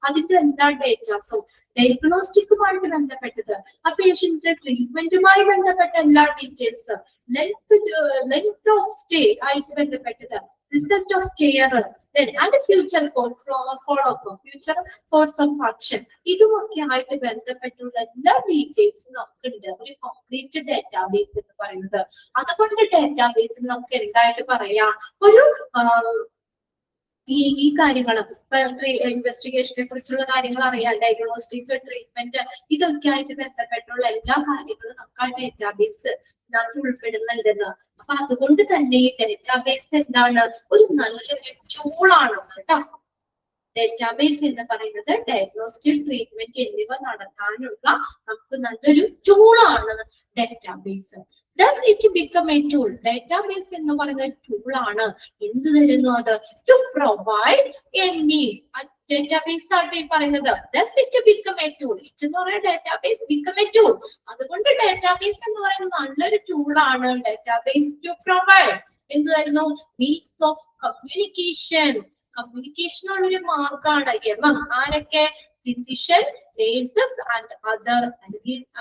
അതിന്റെ എല്ലാ ഡേറ്റാസും, ഡയഗ്നോസ്റ്റിക്കുമായിട്ട് ബന്ധപ്പെട്ടത്, ആ പേഷ്യന്റിന്റെ ട്രീറ്റ്മെന്റുമായി ബന്ധപ്പെട്ട എല്ലാ ഡീറ്റെയിൽസ്, ലെങ്ത് ഓഫ് സ്റ്റേ ആയിട്ട് ബന്ധപ്പെട്ടത്, result of care and future follow-up, future course of action. ഇതുമൊക്കെ ആയിട്ട് ബന്ധപ്പെട്ടുള്ള എല്ലാ ഡീറ്റെയിൽസും നമുക്കുണ്ട് ഒരു കംപ്ലീറ്റ് ഡേറ്റാബേസ് എന്ന് പറയുന്നത്. അതുകൊണ്ട് ഡേറ്റാബേസിൽ നമുക്ക് എന്തായിട്ട് പറയാം? ഒരു ഈ കാര്യങ്ങൾ, ഇൻവെസ്റ്റിഗേഷനെ കുറിച്ചുള്ള കാര്യങ്ങൾ അറിയാം, ഡയഗ്നോസ്റ്റിക്, ട്രീറ്റ്മെന്റ്, ഇതൊക്കെ ആയിട്ട് ബന്ധപ്പെട്ടുള്ള എല്ലാ കാര്യങ്ങളും നമുക്ക് ആ ഡേറ്റാബേസ് ഉൾപ്പെടുന്നുണ്ടെന്ന്. അപ്പൊ അതുകൊണ്ട് തന്നെ ഈ ഡേറ്റാബേസ് എന്താണ്? ഒരു നല്ലൊരു ടൂളാണ് കേട്ടോ. ഡേറ്റാബേസ് എന്ന് പറയുന്നത് ഡയഗ്നോസ്റ്റിക്, ട്രീറ്റ്മെന്റ് എന്നിവ നടത്താനുള്ള നമുക്ക് നല്ലൊരു ടൂളാണ് database. Thus it become a tool. Database എന്ന് പറയുന്ന ടൂളാണ്. എന്ത് തരുന്നു അത്? To provide a means. Database ആണ് ഈ പറയുന്നത്. Thus it become a tool. it എന്ന് പറയുന്ന ഡേറ്റാബേസ് become a tool. അതുകൊണ്ട് ഡേറ്റാബേസ് എന്ന് പറയുന്നത് നല്ലൊരു ടൂളാണ്. ഡേറ്റാബേസ് to provide എന്ത് തരുന്നു? Means of communication. കമ്മ്യൂണിക്കേഷൻ ഉള്ളൊരു മാർഗമാണ്. ആരൊക്കെ? Physician, nurses and other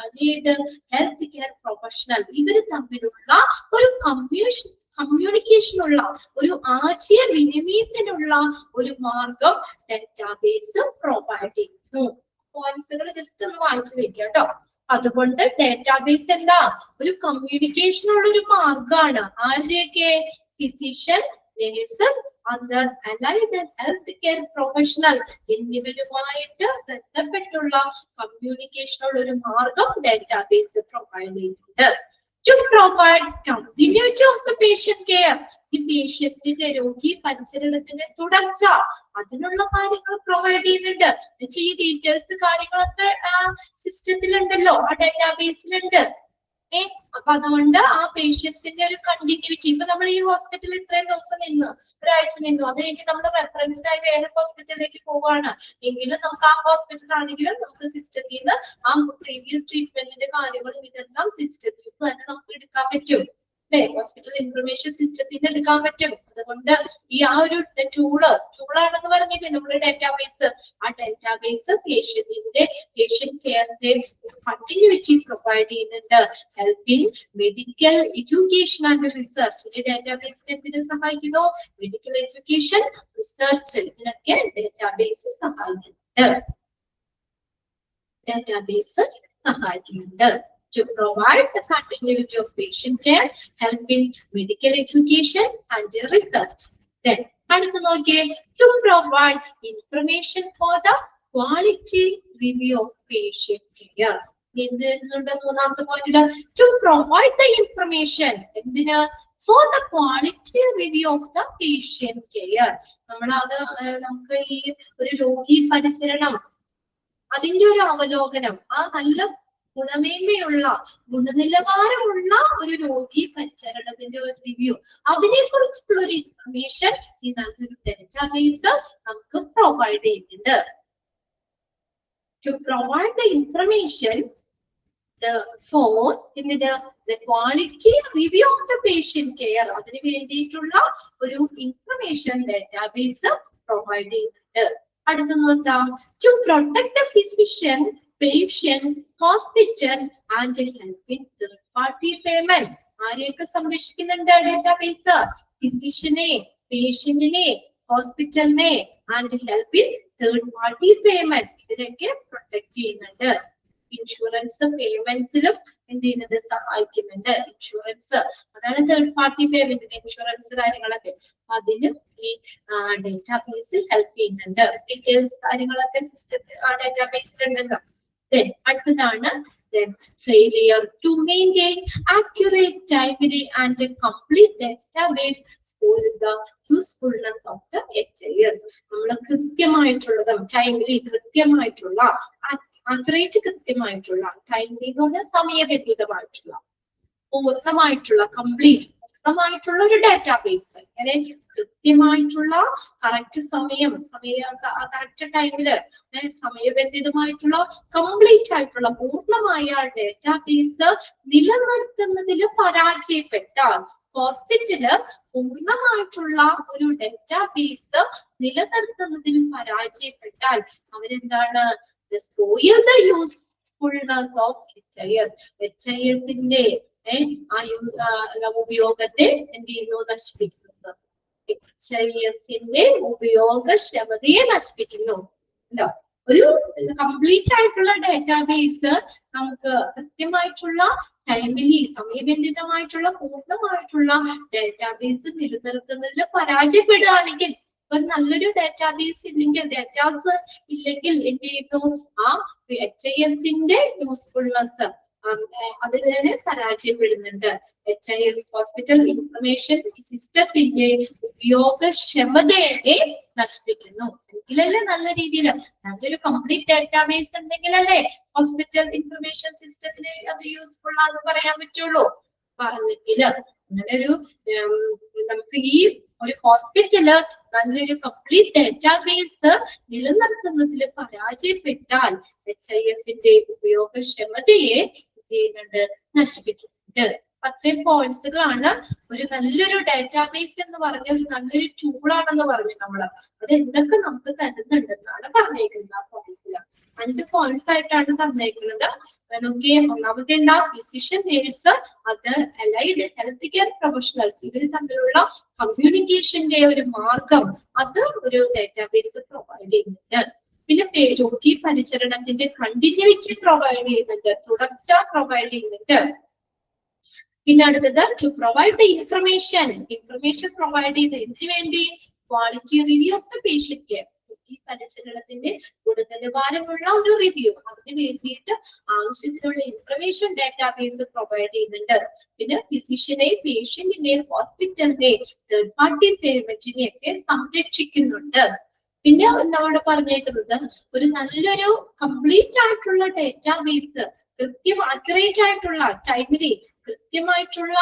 allied health care professional. ഇവർ തമ്മിലുള്ള ഒരു കമ്മ്യൂണിക്കേഷനുള്ള ഒരു ആശയവിനിമയത്തിനുള്ള ഒരു മാർഗം ഡേറ്റാബേസ് പ്രൊവൈഡ് ചെയ്യുന്നു. പോയിന്റ്സുകൾ ജസ്റ്റ് ഒന്ന് വായിച്ചു വെക്കുക കേട്ടോ. അതുകൊണ്ട് ഡേറ്റാബേസ് എന്താ? ഒരു കമ്മ്യൂണിക്കേഷൻ ഉള്ള ഒരു മാർഗമാണ്. ആരുടെയൊക്കെ? Physician, nurses, other allied health care professional എന്നിവരുമായിട്ട് ബന്ധപ്പെട്ടുള്ള കമ്മ്യൂണിക്കേഷനുള്ള ഒരു മാർഗം ഡേറ്റാബേസ് പ്രൊവൈഡ് ചെയ്യുന്നുണ്ട്. To provide continuity of the patient care. ഈ പേഷ്യന്റിന്റെ രോഗി പരിചരണത്തിന്റെ തുടർച്ച, അതിനുള്ള കാര്യങ്ങൾ പ്രൊവൈഡ് ചെയ്യുന്നുണ്ട്. ഈ ഡീറ്റെയിൽസ് കാര്യങ്ങളൊക്കെ സിസ്റ്റത്തിലുണ്ടല്ലോ, ആ ഡേറ്റാബേസിലുണ്ട്. അപ്പൊ അതുകൊണ്ട് ആ പേഷ്യൻസിന്റെ ഒരു കണ്ടിന്യൂറ്റി, ഇപ്പൊ നമ്മൾ ഈ ഹോസ്പിറ്റലിൽ ഇത്രയും ദിവസം നിന്നു, ഒരാഴ്ച നിന്നു, അത് കഴിഞ്ഞ് നമ്മൾ റെഫറൻസിനായി വേറെ ഹോസ്പിറ്റലിലേക്ക് പോവാണ് എങ്കിലും നമുക്ക് ആ ഹോസ്പിറ്റൽ ആണെങ്കിലും നമുക്ക് സിസ്റ്റത്തിൽ നിന്ന് ആ പ്രീവിയസ് ട്രീറ്റ്മെന്റിന്റെ കാര്യങ്ങളും ഇതെല്ലാം സിസ്റ്റത്തിൽ തന്നെ നമുക്ക് എടുക്കാൻ പറ്റും. അല്ലെ ഹോസ്പിറ്റൽ ഇൻഫർമേഷൻ സിസ്റ്റത്തിന് എടുക്കാൻ പറ്റും. അതുകൊണ്ട് ഈ ആ ഒരു ടൂളാണെന്ന് പറഞ്ഞിട്ട് നമ്മുടെ ഡാറ്റാബേസ്, ആ ഡാറ്റാബേസ് പേഷ്യന്റ് കെയറിന്റെ കണ്ടിന്യൂറ്റി പ്രൊവൈഡ് ചെയ്യുന്നുണ്ട്. Helping medical education and research. ഈ ഡാറ്റാബേസിന് എന്തിനു സഹായിക്കുന്നു? മെഡിക്കൽ എഡ്യൂക്കേഷൻ, റിസർച്ച്, ഇതിനൊക്കെ ഡാറ്റാബേസ് സഹായിക്കുന്നുണ്ട്. ഡാറ്റാബേസ് സഹായിക്കുന്നുണ്ട്. To provide the continuity of patient care, helping medical education and research. Then, അടുത്ത നോക്കിയേ, to provide information for the quality review of patient care. എന്തുണ്ട് മൂന്നാമത്തെ point? To provide the information എന്തിന്? For the quality review of the patient care. നമുക്ക് ഈ ഒരു രോഗി പരിചരണം, അതിന്റെ ഒരു അവലോകനം, ആ നല്ല ഗുണനിലവാരമുള്ള ഒരു രോഗി പരിചരണത്തിന്റെ ഒരു റിവ്യൂ, അതിനെ കുറിച്ചുള്ള ഒരു ഇൻഫർമേഷൻ ഈ നല്ലൊരു ഡാറ്റാബേസ് നമുക്ക് പ്രൊവൈഡ് ചെയ്യുന്നുണ്ട്. To provide the information for the quality review of the patient care, അതിന് വേണ്ടിയിട്ടുള്ള ഒരു ഇൻഫർമേഷൻ ഡാറ്റാബേസ് പ്രൊവൈഡ് ചെയ്യുന്നുണ്ട്. അടുത്ത നോക്കാം, to protect the physician, patient, hospital and helping third party payment. ആരെയൊക്കെ സംരക്ഷിക്കുന്നുണ്ട് ഡാറ്റാബേസ്? ഫിസിഷ്യനെ, പേഷ്യന്റിനെ, ഹോസ്പിറ്റലിനെ and helping third party payment, ഇതിനൊക്കെ പ്രൊട്ടക്ട് ചെയ്യുന്നുണ്ട്. ഇൻഷുറൻസ് പേയ്മെന്റ്സിലും എന്ത് ചെയ്യുന്നത്? സഹായിക്കുന്നുണ്ട്. ഇൻഷുറൻസ്, അതാണ് തേർഡ് പാർട്ടി പേയ്മെന്റ്, ഇൻഷുറൻസ് കാര്യങ്ങളൊക്കെ, അതിനും ഈ ഡാറ്റാബേസിൽ ഹെൽപ്പ് ചെയ്യുന്നുണ്ട്. ഡീറ്റെയിൽസ് കാര്യങ്ങളൊക്കെ സിസ്റ്റത്തിൽ ആ ഡാറ്റാബേസിൽ ഉണ്ടല്ലോ. അടുത്തതാണ് failure to maintain accurate, timely and complete database spoil the usefulness of the HIS. നമ്മൾ കൃത്യമായിട്ടുള്ളതും ടൈംലി കൃത്യമായിട്ടുള്ള, accurate കൃത്യമായിട്ടുള്ള, ടൈംലി എന്ന് പറഞ്ഞാൽ സമയബന്ധിതമായിട്ടുള്ള, പൂർണ്ണമായിട്ടുള്ള, കംപ്ലീറ്റ് പൂർണ്ണമായിട്ടുള്ള ഒരു ഡാറ്റാബേസ്. അങ്ങനെ കൃത്യമായിട്ടുള്ള കറക്റ്റ് കറക്റ്റ് ടൈമില് സമയബന്ധിതമായിട്ടുള്ള കംപ്ലീറ്റ് ആയിട്ടുള്ള പൂർണ്ണമായ ഡാറ്റാബേസ് നിലനിർത്തുന്നതിൽ പരാജയപ്പെട്ടാൽ, ഹോസ്പിറ്റല് പൂർണ്ണമായിട്ടുള്ള ഒരു ഡാറ്റാബേസ് നിലനിർത്തുന്നതിൽ പരാജയപ്പെട്ടാൽ അവരെന്താണ്? spoil the usefulness of HIS. HIS-ന്റെ ഉപയോഗത്തെ എന്ത് ചെയ്യുന്നു? നശിപ്പിക്കുന്നു. HIS-ന്റെ ഉപയോഗക്ഷമതയെ നശിപ്പിക്കുന്നു. ഒരു കംപ്ലീറ്റ് ആയിട്ടുള്ള ഡാറ്റാബേസ് നമുക്ക് കൃത്യമായിട്ടുള്ള ടൈമിലി സമയബന്ധിതമായിട്ടുള്ള പൂർണ്ണമായിട്ടുള്ള ഡാറ്റാബേസ് നിലനിർത്തുന്നതിൽ പരാജയപ്പെടുകയാണെങ്കിൽ, ഇപ്പൊ നല്ലൊരു ഡാറ്റാബേസ് ഇല്ലെങ്കിൽ, ഡാറ്റാസ് ഇല്ലെങ്കിൽ എന്ത് ചെയ്യുന്നു? ആ HIS-ന്റെ യൂസ്ഫുൾനെസ് അതിന് പരാജയപ്പെടുന്നുണ്ട്. HIS ഹോസ്പിറ്റൽ ഇൻഫർമേഷൻ സിസ്റ്റത്തിന്റെ ഉപയോഗക്ഷമതയെ നശിപ്പിക്കുന്നു. എങ്കിലല്ലേ നല്ല രീതിയിൽ നല്ലൊരു കംപ്ലീറ്റ് ഡാറ്റാബേസ് ഉണ്ടെങ്കിലല്ലേ ഹോസ്പിറ്റൽ ഇൻഫർമേഷൻ സിസ്റ്റത്തിന് അത് യൂസ്ഫുൾ ആണെന്ന് പറയാൻ പറ്റുള്ളൂ. അല്ലെങ്കിൽ അങ്ങനെ ഒരു നമുക്ക് ഈ ഒരു ഹോസ്പിറ്റല് നല്ലൊരു കംപ്ലീറ്റ് ഡാറ്റാബേസ് നിലനിർത്തുന്നതിൽ പരാജയപ്പെട്ടാൽ HIS-ന്റെ ഉപയോഗക്ഷമതയെ ചെയ്യുന്നുണ്ട്? നശിപ്പിക്കുന്നുണ്ട്. 10 പോയിന്റ്സുകളാണ് ഒരു നല്ലൊരു ഡാറ്റാബേസ് എന്ന് പറഞ്ഞ ഒരു നല്ലൊരു ടൂളാണെന്ന് പറഞ്ഞു നമ്മള്. അത് എന്തൊക്കെ നമുക്ക് തരുന്നുണ്ടെന്നാണ് പറഞ്ഞേക്കുന്നത് ആ പോയിന്റ്സില്. 5 പോയിന്റ്സ് ആയിട്ടാണ് തന്നേക്കുന്നത്. നമുക്ക് ഒന്നാമത്തെ എന്താ? Physician, nurse, other allied health care professionals, ഇവർ തമ്മിലുള്ള കമ്മ്യൂണിക്കേഷന്റെ ഒരു മാർഗം അത് ഒരു ഡാറ്റാബേസ് പ്രൊവൈഡ് ചെയ്യുന്നുണ്ട്. പിന്നെ രോഗി പരിചരണത്തിന്റെ കണ്ടിന്യൂറ്റി പ്രൊവൈഡ് ചെയ്യുന്നുണ്ട്, തുടർച്ച പ്രൊവൈഡ് ചെയ്യുന്നുണ്ട്. പിന്നെ അടുത്തത് to provide the information provide ചെയ്യുന്നത് എന്തിനു വേണ്ടി? Quality review of the patient care, ഈ പരിചരണത്തിന്റെ ഗുണനിലവാരമുള്ള ഒരു റിവ്യൂ, അതിന് വേണ്ടിയിട്ട് ആവശ്യത്തിനുള്ള ഇൻഫർമേഷൻ ഡാറ്റാബേസ് പ്രൊവൈഡ് ചെയ്യുന്നുണ്ട്. പിന്നെ ഫിസിഷ്യനെ, പേഷ്യന്റിനെ, ഹോസ്പിറ്റലിനെ, തേർഡ് പാർട്ടി പേയ്മെന്റിനെ ഒക്കെ സംരക്ഷിക്കുന്നുണ്ട്. പിന്നെ നമ്മളോട് പറഞ്ഞേക്കുന്നത് ഒരു നല്ലൊരു കംപ്ലീറ്റ് ആയിട്ടുള്ള ഡാറ്റാബേസ്, അക്യുറേറ്റ് ആയിട്ടുള്ള ടൈമിലി കൃത്യമായിട്ടുള്ള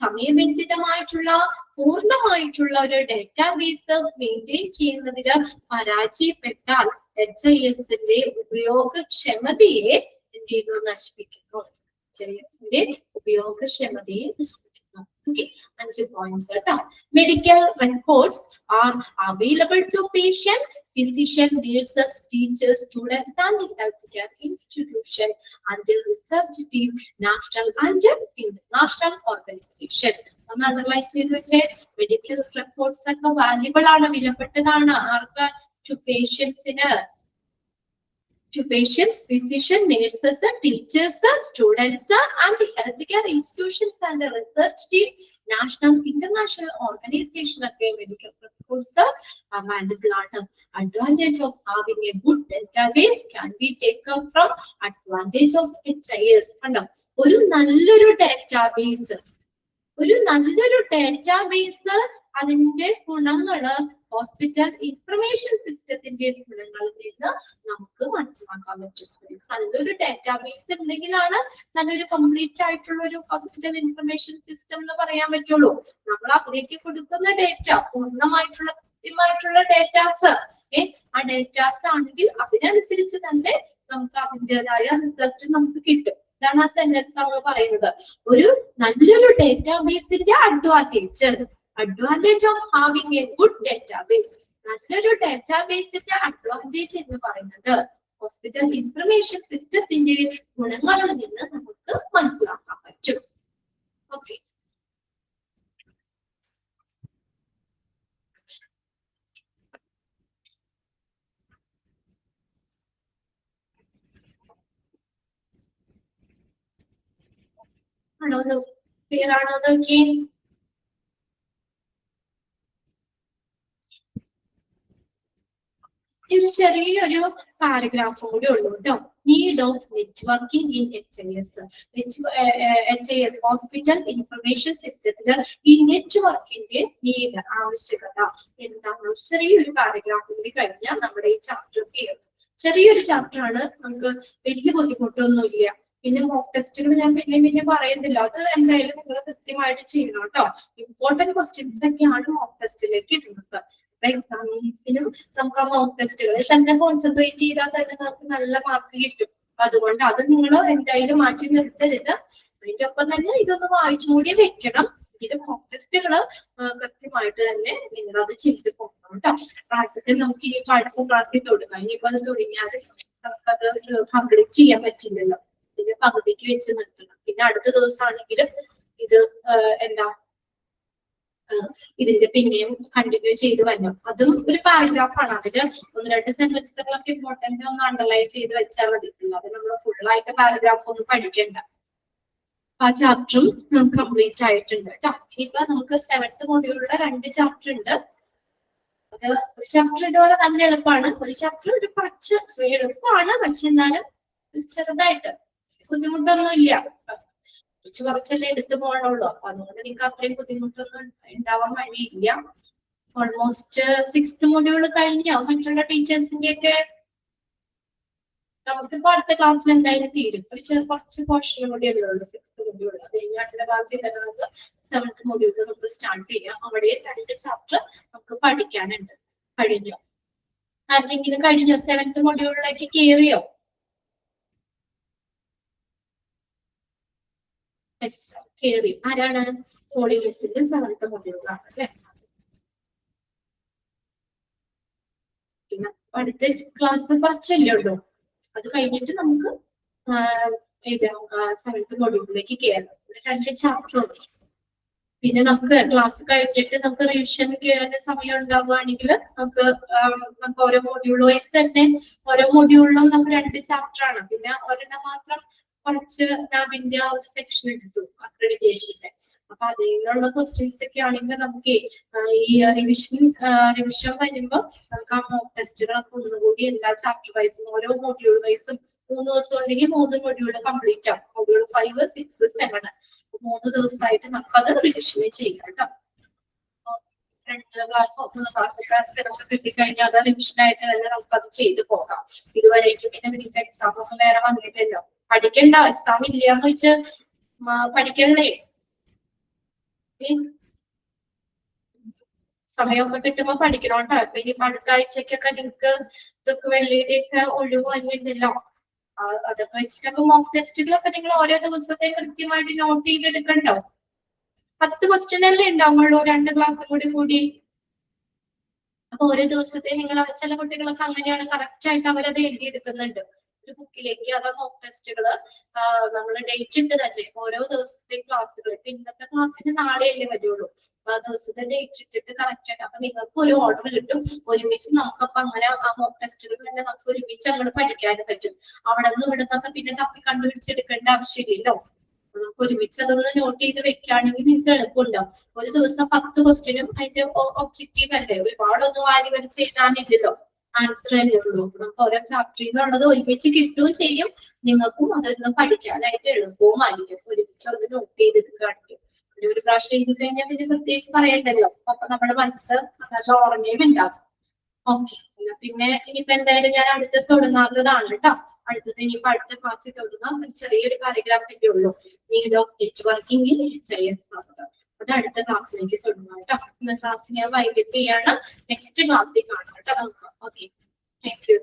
സമയബന്ധിതമായിട്ടുള്ള പൂർണ്ണമായിട്ടുള്ള ഒരു ഡാറ്റാബേസ് മെയിൻറ്റെയിൻ ചെയ്യുന്നതിന് പരാജയപ്പെട്ടാൽ HIS-ന്റെ ഉപയോഗക്ഷമതയെ എന്ത് ചെയ്യുന്നു? നശിപ്പിക്കുന്നു. HIS-ന്റെ ഉപയോഗക്ഷമതയെ നശിപ്പിക്കുന്നു. Okay, 5 points. Medical records are available to patient, physician, nurses, teachers, students, and the healthcare institution and the research team, national and international organization. Underline medical records are valuable to patients to patients, physicians, nurses, teachers, students, and the healthcare institutions and the research team, national, international organization, medical records available. Advantage of having a good database can be taken from advantage of HIS. ഒരു നല്ലൊരു database അതിന്റെ ഗുണങ്ങള് hospital information സിസ്റ്റത്തിന്റെ ഗുണങ്ങളിൽ നിന്ന് നമുക്ക് മനസ്സിലാക്കാൻ പറ്റും. നല്ലൊരു ഡാറ്റാബേസ് ഉണ്ടെങ്കിലാണ് നല്ലൊരു കംപ്ലീറ്റ് ആയിട്ടുള്ള ഒരു ഹോസ്പിറ്റൽ ഇൻഫർമേഷൻ സിസ്റ്റം എന്ന് പറയാൻ പറ്റുള്ളൂ. നമ്മൾ അതിലേക്ക് കൊടുക്കുന്ന ഡേറ്റ പൂർണ്ണമായിട്ടുള്ള കൃത്യമായിട്ടുള്ള ഡേറ്റാസ് ആ ഡേറ്റാസ് ആണെങ്കിൽ അതിനനുസരിച്ച് തന്നെ നമുക്ക് അതിൻ്റെതായ റിസൾട്ട് നമുക്ക് കിട്ടും. ഇതാണ് ആ സെന്റൻസ് നമ്മൾ പറയുന്നത്. ഒരു നല്ലൊരു ഡേറ്റാബേസിന്റെ advantage of having a good database. നല്ലൊരു ഡേറ്റാബേസിന്റെ അഡ്വാൻറ്റേജ് എന്ന് പറയുന്നത് ഹോസ്പിറ്റൽ ഇൻഫർമേഷൻ സിസ്റ്റത്തിന്റെ ഗുണങ്ങളിൽ നിന്ന് നമുക്ക് മനസ്സിലാക്കാൻ പറ്റും. ഓക്കെ, ആണോ? ക്ലിയർ ആണോ നോക്കിയേ? ഒരു ചെറിയൊരു പാരഗ്രാഫും കൂടി ഉള്ളൂ കേട്ടോ. Need of networking in HIS. Hospital information സിസ്റ്റത്തില് ഈ നെറ്റ്വർക്കിന്റെ നീഡ്, ആവശ്യകത എന്താണ്? ചെറിയൊരു പാരഗ്രാഫ് കൂടി കഴിഞ്ഞാൽ നമ്മുടെ ഈ ചാപ്റ്റർ തീർന്നു. ചെറിയൊരു ചാപ്റ്റർ ആണ്, നമുക്ക് വലിയ ബുദ്ധിമുട്ടൊന്നുമില്ല. പിന്നെ മോക്ക് ടെസ്റ്റുകൾ ഞാൻ പിന്നെ പറയുന്നില്ല, അത് എന്തായാലും നിങ്ങൾ കൃത്യമായിട്ട് ചെയ്യണം കേട്ടോ. ഇമ്പോർട്ടന്റ് ക്വസ്റ്റ്യൻസ് ഒക്കെയാണ് മോക്ക് ടെസ്റ്റിലേക്ക് ഇടുന്നത്. എക്സാമിനും നമുക്ക് ആ മോക്ക് ടെസ്റ്റുകളിൽ തന്നെ കോൺസെൻട്രേറ്റ് ചെയ്താൽ തന്നെ നമുക്ക് നല്ല മാർക്ക് കിട്ടും. അതുകൊണ്ട് അത് നിങ്ങൾ എന്തായാലും മാറ്റി നിർത്തരുത്. അതിന്റെ ഒപ്പം തന്നെ ഇതൊന്ന് വായിച്ചുകൂടി വെക്കണം. ഇതിന്റെ മോക്ക് ടെസ്റ്റുകൾ കൃത്യമായിട്ട് തന്നെ നിങ്ങൾ അത് ചെയ്ത് പോകണം കേട്ടോ. പ്രാക്ടിക്കൽ നമുക്ക് ഈ പാഠത്തിൽ തുടങ്ങാം. ഇനിയിപ്പോ അത് തുടങ്ങിയാൽ നമുക്കത് കംപ്ലീറ്റ് ചെയ്യാൻ പറ്റില്ലല്ലോ. ഇതിന്റെ പകുതിക്ക് വെച്ച് നിർത്തണം. പിന്നെ അടുത്ത ദിവസമാണെങ്കിലും ഇത് ഇതിന്റെ പിന്നെയും കണ്ടിന്യൂ ചെയ്ത് വരണം. അതും ഒരു പാരഗ്രാഫാണ്. അതിന് 1-2 സെന്റൻസുകളൊക്കെ ഇമ്പോർട്ടന്റ് ഒന്ന് അണ്ടർലൈൻ ചെയ്ത് വെച്ചാൽ മതി. അത് നമ്മൾ ഫുള്ളായിട്ട് പാരഗ്രാഫ് ഒന്നും പഠിക്കണ്ട. ആ ചാപ്റ്ററും കംപ്ലീറ്റ് ആയിട്ടുണ്ട് കേട്ടോ. ഇനിയിപ്പോ നമുക്ക് 7th മോഡ്യൂളിലുള്ള 2 ചാപ്റ്റർ ഉണ്ട്. അത് ഒരു ചാപ്റ്റർ ഇതുപോലെ നല്ല എളുപ്പമാണ്, ഒരു ചാപ്റ്റർ ഒരു കുറച്ച് എളുപ്പമാണ്. പക്ഷെ എന്നാലും ചെറുതായിട്ട് ബുദ്ധിമുട്ടൊന്നും ഇല്ല. കുറച്ചല്ലേ എടുത്തു പോകണുള്ളൂ. അപ്പൊ അതുകൊണ്ട് നിങ്ങൾക്ക് അത്രയും ബുദ്ധിമുട്ടൊന്നും ഉണ്ടാവാൻ വഴിയില്ല. ഓൾമോസ്റ്റ് 6th മോഡ്യൂൾ കഴിഞ്ഞോ? മറ്റുള്ള ടീച്ചേഴ്സിന്റെ ഒക്കെ നമുക്കിപ്പോ അടുത്ത ക്ലാസ്സിൽ എന്തായാലും തീരും. കുറച്ച് പോർഷൻ കൂടി ഉള്ളൂ 6th മോഡ്യൂൾ. അത് കഴിഞ്ഞ് അടുത്ത ക്ലാസ്സിൽ തന്നെ നമുക്ക് 7th മോഡ്യൂൾ നമുക്ക് സ്റ്റാർട്ട് ചെയ്യാം. അവിടെ 2 ചാപ്റ്റർ നമുക്ക് പഠിക്കാനുണ്ട്. കഴിഞ്ഞോ? ആരെങ്കിലും കഴിഞ്ഞോ? 7th മോഡ്യൂളിലേക്ക് കയറിയോ? കയറി. ആരാണ്? സോളി മിസ്സിന്റെ 7th മോഡ്യൂളാണ് അല്ലെ? പിന്നെ അടുത്ത ക്ലാസ് കുറച്ചല്ലേ ഉള്ളൂ. അത് കഴിഞ്ഞിട്ട് നമുക്ക് 7th മോഡ്യൂളിലേക്ക് കയറാം. 2 ചാപ്റ്റർ ഉണ്ട്. പിന്നെ നമുക്ക് ക്ലാസ് കഴിഞ്ഞിട്ട് നമുക്ക് റിവിഷൻ ചെയ്യാൻ സമയം ഉണ്ടാവുകയാണെങ്കിൽ നമുക്ക് ഓരോ മോഡ്യൂൾ വൈസ് തന്നെ ഓരോ മോഡ്യൂളിലും നമുക്ക് 2 ചാപ്റ്റർ ആണ്. പിന്നെ ഒരെണ്ണം മാത്രം കുറച്ച് ലാബിന്റെ ആ ഒരു സെക്ഷൻ എടുത്തു അക്രഡിറ്റേഷന്റെ. അപ്പൊ അതിൽ നിന്നുള്ള ക്വസ്റ്റ്യൻസ് ഒക്കെ ആണെങ്കിൽ നമുക്ക് ഈ റിവിഷൻ വരുമ്പോൾ നമുക്ക് ആ മോക്ക് ടെസ്റ്റുകളൊക്കെ ഒന്നുകൂടി എല്ലാ ചാപ്റ്റർ വൈസും ഓരോ മോഡ്യൂൾ വൈസും 3 ദിവസം ഉണ്ടെങ്കിൽ 3 മോഡ്യൂൾ കംപ്ലീറ്റ് ആവും. മോഡ്യൂൾ 5, 6, 7 3 ദിവസമായിട്ട് നമുക്കത് റിവിഷൻ ചെയ്യാം കേട്ടോ. 2 ക്ലാസ്സോ 3 ക്ലാസ്സൊക്കെ നമുക്ക് കിട്ടിക്കഴിഞ്ഞാൽ അത് റിവിഷനായിട്ട് തന്നെ നമുക്കത് ചെയ്ത് പോകാം. ഇതുവരേക്കും പിന്നെ നിങ്ങൾക്ക് എക്സാം ഒന്നും വേറെ വന്നിട്ടില്ലോ. പഠിക്കണ്ട, എക്സാം ഇല്ലാന്ന് വെച്ച് പഠിക്കണ്ടേ? സമയമൊക്കെ കിട്ടുമ്പോ പഠിക്കണോട്ടോ. അപ്പൊ ഇനി അടുത്ത ആഴ്ചക്കൊക്കെ നിങ്ങൾക്ക് ഇതൊക്കെ വെള്ളിയുടെയൊക്കെ ഒഴിവ് വന്നിട്ടുണ്ടല്ലോ. അതൊക്കെ വെച്ചിട്ടൊക്കെ മോക്ക് ടെസ്റ്റുകളൊക്കെ നിങ്ങൾ ഓരോ ദിവസത്തെ കൃത്യമായിട്ട് നോട്ട് ചെയ്തെടുക്കണ്ടോ? 10 ക്വസ്റ്റ്യൻ അല്ലേ ഉണ്ടാവുള്ളൂ 2 ക്ലാസ് കൂടി. അപ്പൊ ഒരു ദിവസത്തെ നിങ്ങൾ ചില കുട്ടികളൊക്കെ അങ്ങനെയാണ് കറക്റ്റ് ആയിട്ട് അവരത് എഴുതിയെടുക്കുന്നുണ്ട് ഒരു ബുക്കിലേക്ക്. അത് മോക്ക് ടെസ്റ്റുകള് നമ്മൾ ഡേറ്റ് ഇട്ട് തന്നെ ഓരോ ദിവസത്തെ ക്ലാസ്സുകൾ. ഇന്നത്തെ ക്ലാസ്സിന് നാളെയല്ലേ വരുള്ളൂ. അപ്പൊ ആ ദിവസത്തെ ഡേറ്റ് ഇട്ടിട്ട് കറക്റ്റ് ആയിട്ട് അപ്പൊ നിങ്ങൾക്ക് ഒരു ഓർഡർ കിട്ടും. ഒരുമിച്ച് നമുക്കപ്പൊ അങ്ങനെ ആ മോക്ക് ടെസ്റ്റുകൾ തന്നെ നമുക്ക് ഒരുമിച്ച് അങ്ങോട്ട് പഠിക്കാനും പറ്റും. അവിടെ നിന്ന് ഇവിടെ നിന്നൊക്കെ പിന്നെ തപ്പി കണ്ടുപിടിച്ചെടുക്കേണ്ട ആവശ്യമില്ലല്ലോ. നമുക്ക് ഒരുമിച്ച് അതൊന്ന് നോട്ട് ചെയ്ത് വെക്കുകയാണെങ്കിൽ നിങ്ങൾക്ക് എളുപ്പമുണ്ടാവും. ഒരു ദിവസം 10 ക്വസ്റ്റ്യനും അതിന്റെ ഒബ്ജക്റ്റീവ് അല്ലേ, ഒരുപാടൊന്നും വാരി വരച്ച് എഴുതാനില്ലല്ലോ, ആൻസർ അല്ലേ ഉള്ളൂ. നമുക്ക് ഓരോ ചാപ്റ്ററിൽ നിന്നുള്ളത് ഒരുമിച്ച് കിട്ടുകയും ചെയ്യും, നിങ്ങൾക്കും അതൊന്ന് പഠിക്കാനായിട്ട് എളുപ്പവുമായിരിക്കും. ഒരുമിച്ച് അത് നോട്ട് ചെയ്തെടുക്കുകയാണെങ്കിൽ ഒരു പ്രാവശ്യം എഴുതി കഴിഞ്ഞാൽ പിന്നെ പ്രത്യേകിച്ച് പറയണ്ടല്ലോ. അപ്പൊ നമ്മുടെ മനസ്സ് നല്ല ഓർമ്മയും ഉണ്ടാകും. ഓക്കെ, പിന്നെ ഇനിയിപ്പോ എന്തായാലും ഞാൻ അടുത്ത് തുടങ്ങാത്തതാണ് കേട്ടോ. അടുത്തത് ഇനിയിപ്പോ അടുത്ത ക്ലാസ്സിൽ തുടങ്ങാം. ചെറിയൊരു പാരഗ്രാഫിന്റെ ഉള്ളൂ, need of networking in HIS. അത് അടുത്ത ക്ലാസ്സിലേക്ക് തുടങ്ങാം കേട്ടോ. ഇന്ന ക്ലാസ് ഞാൻ വൈകിട്ട് ചെയ്യാണ്. നെക്സ്റ്റ് ക്ലാസ്സിൽ കാണാം കേട്ടോ നമുക്ക്. Okay, thank U.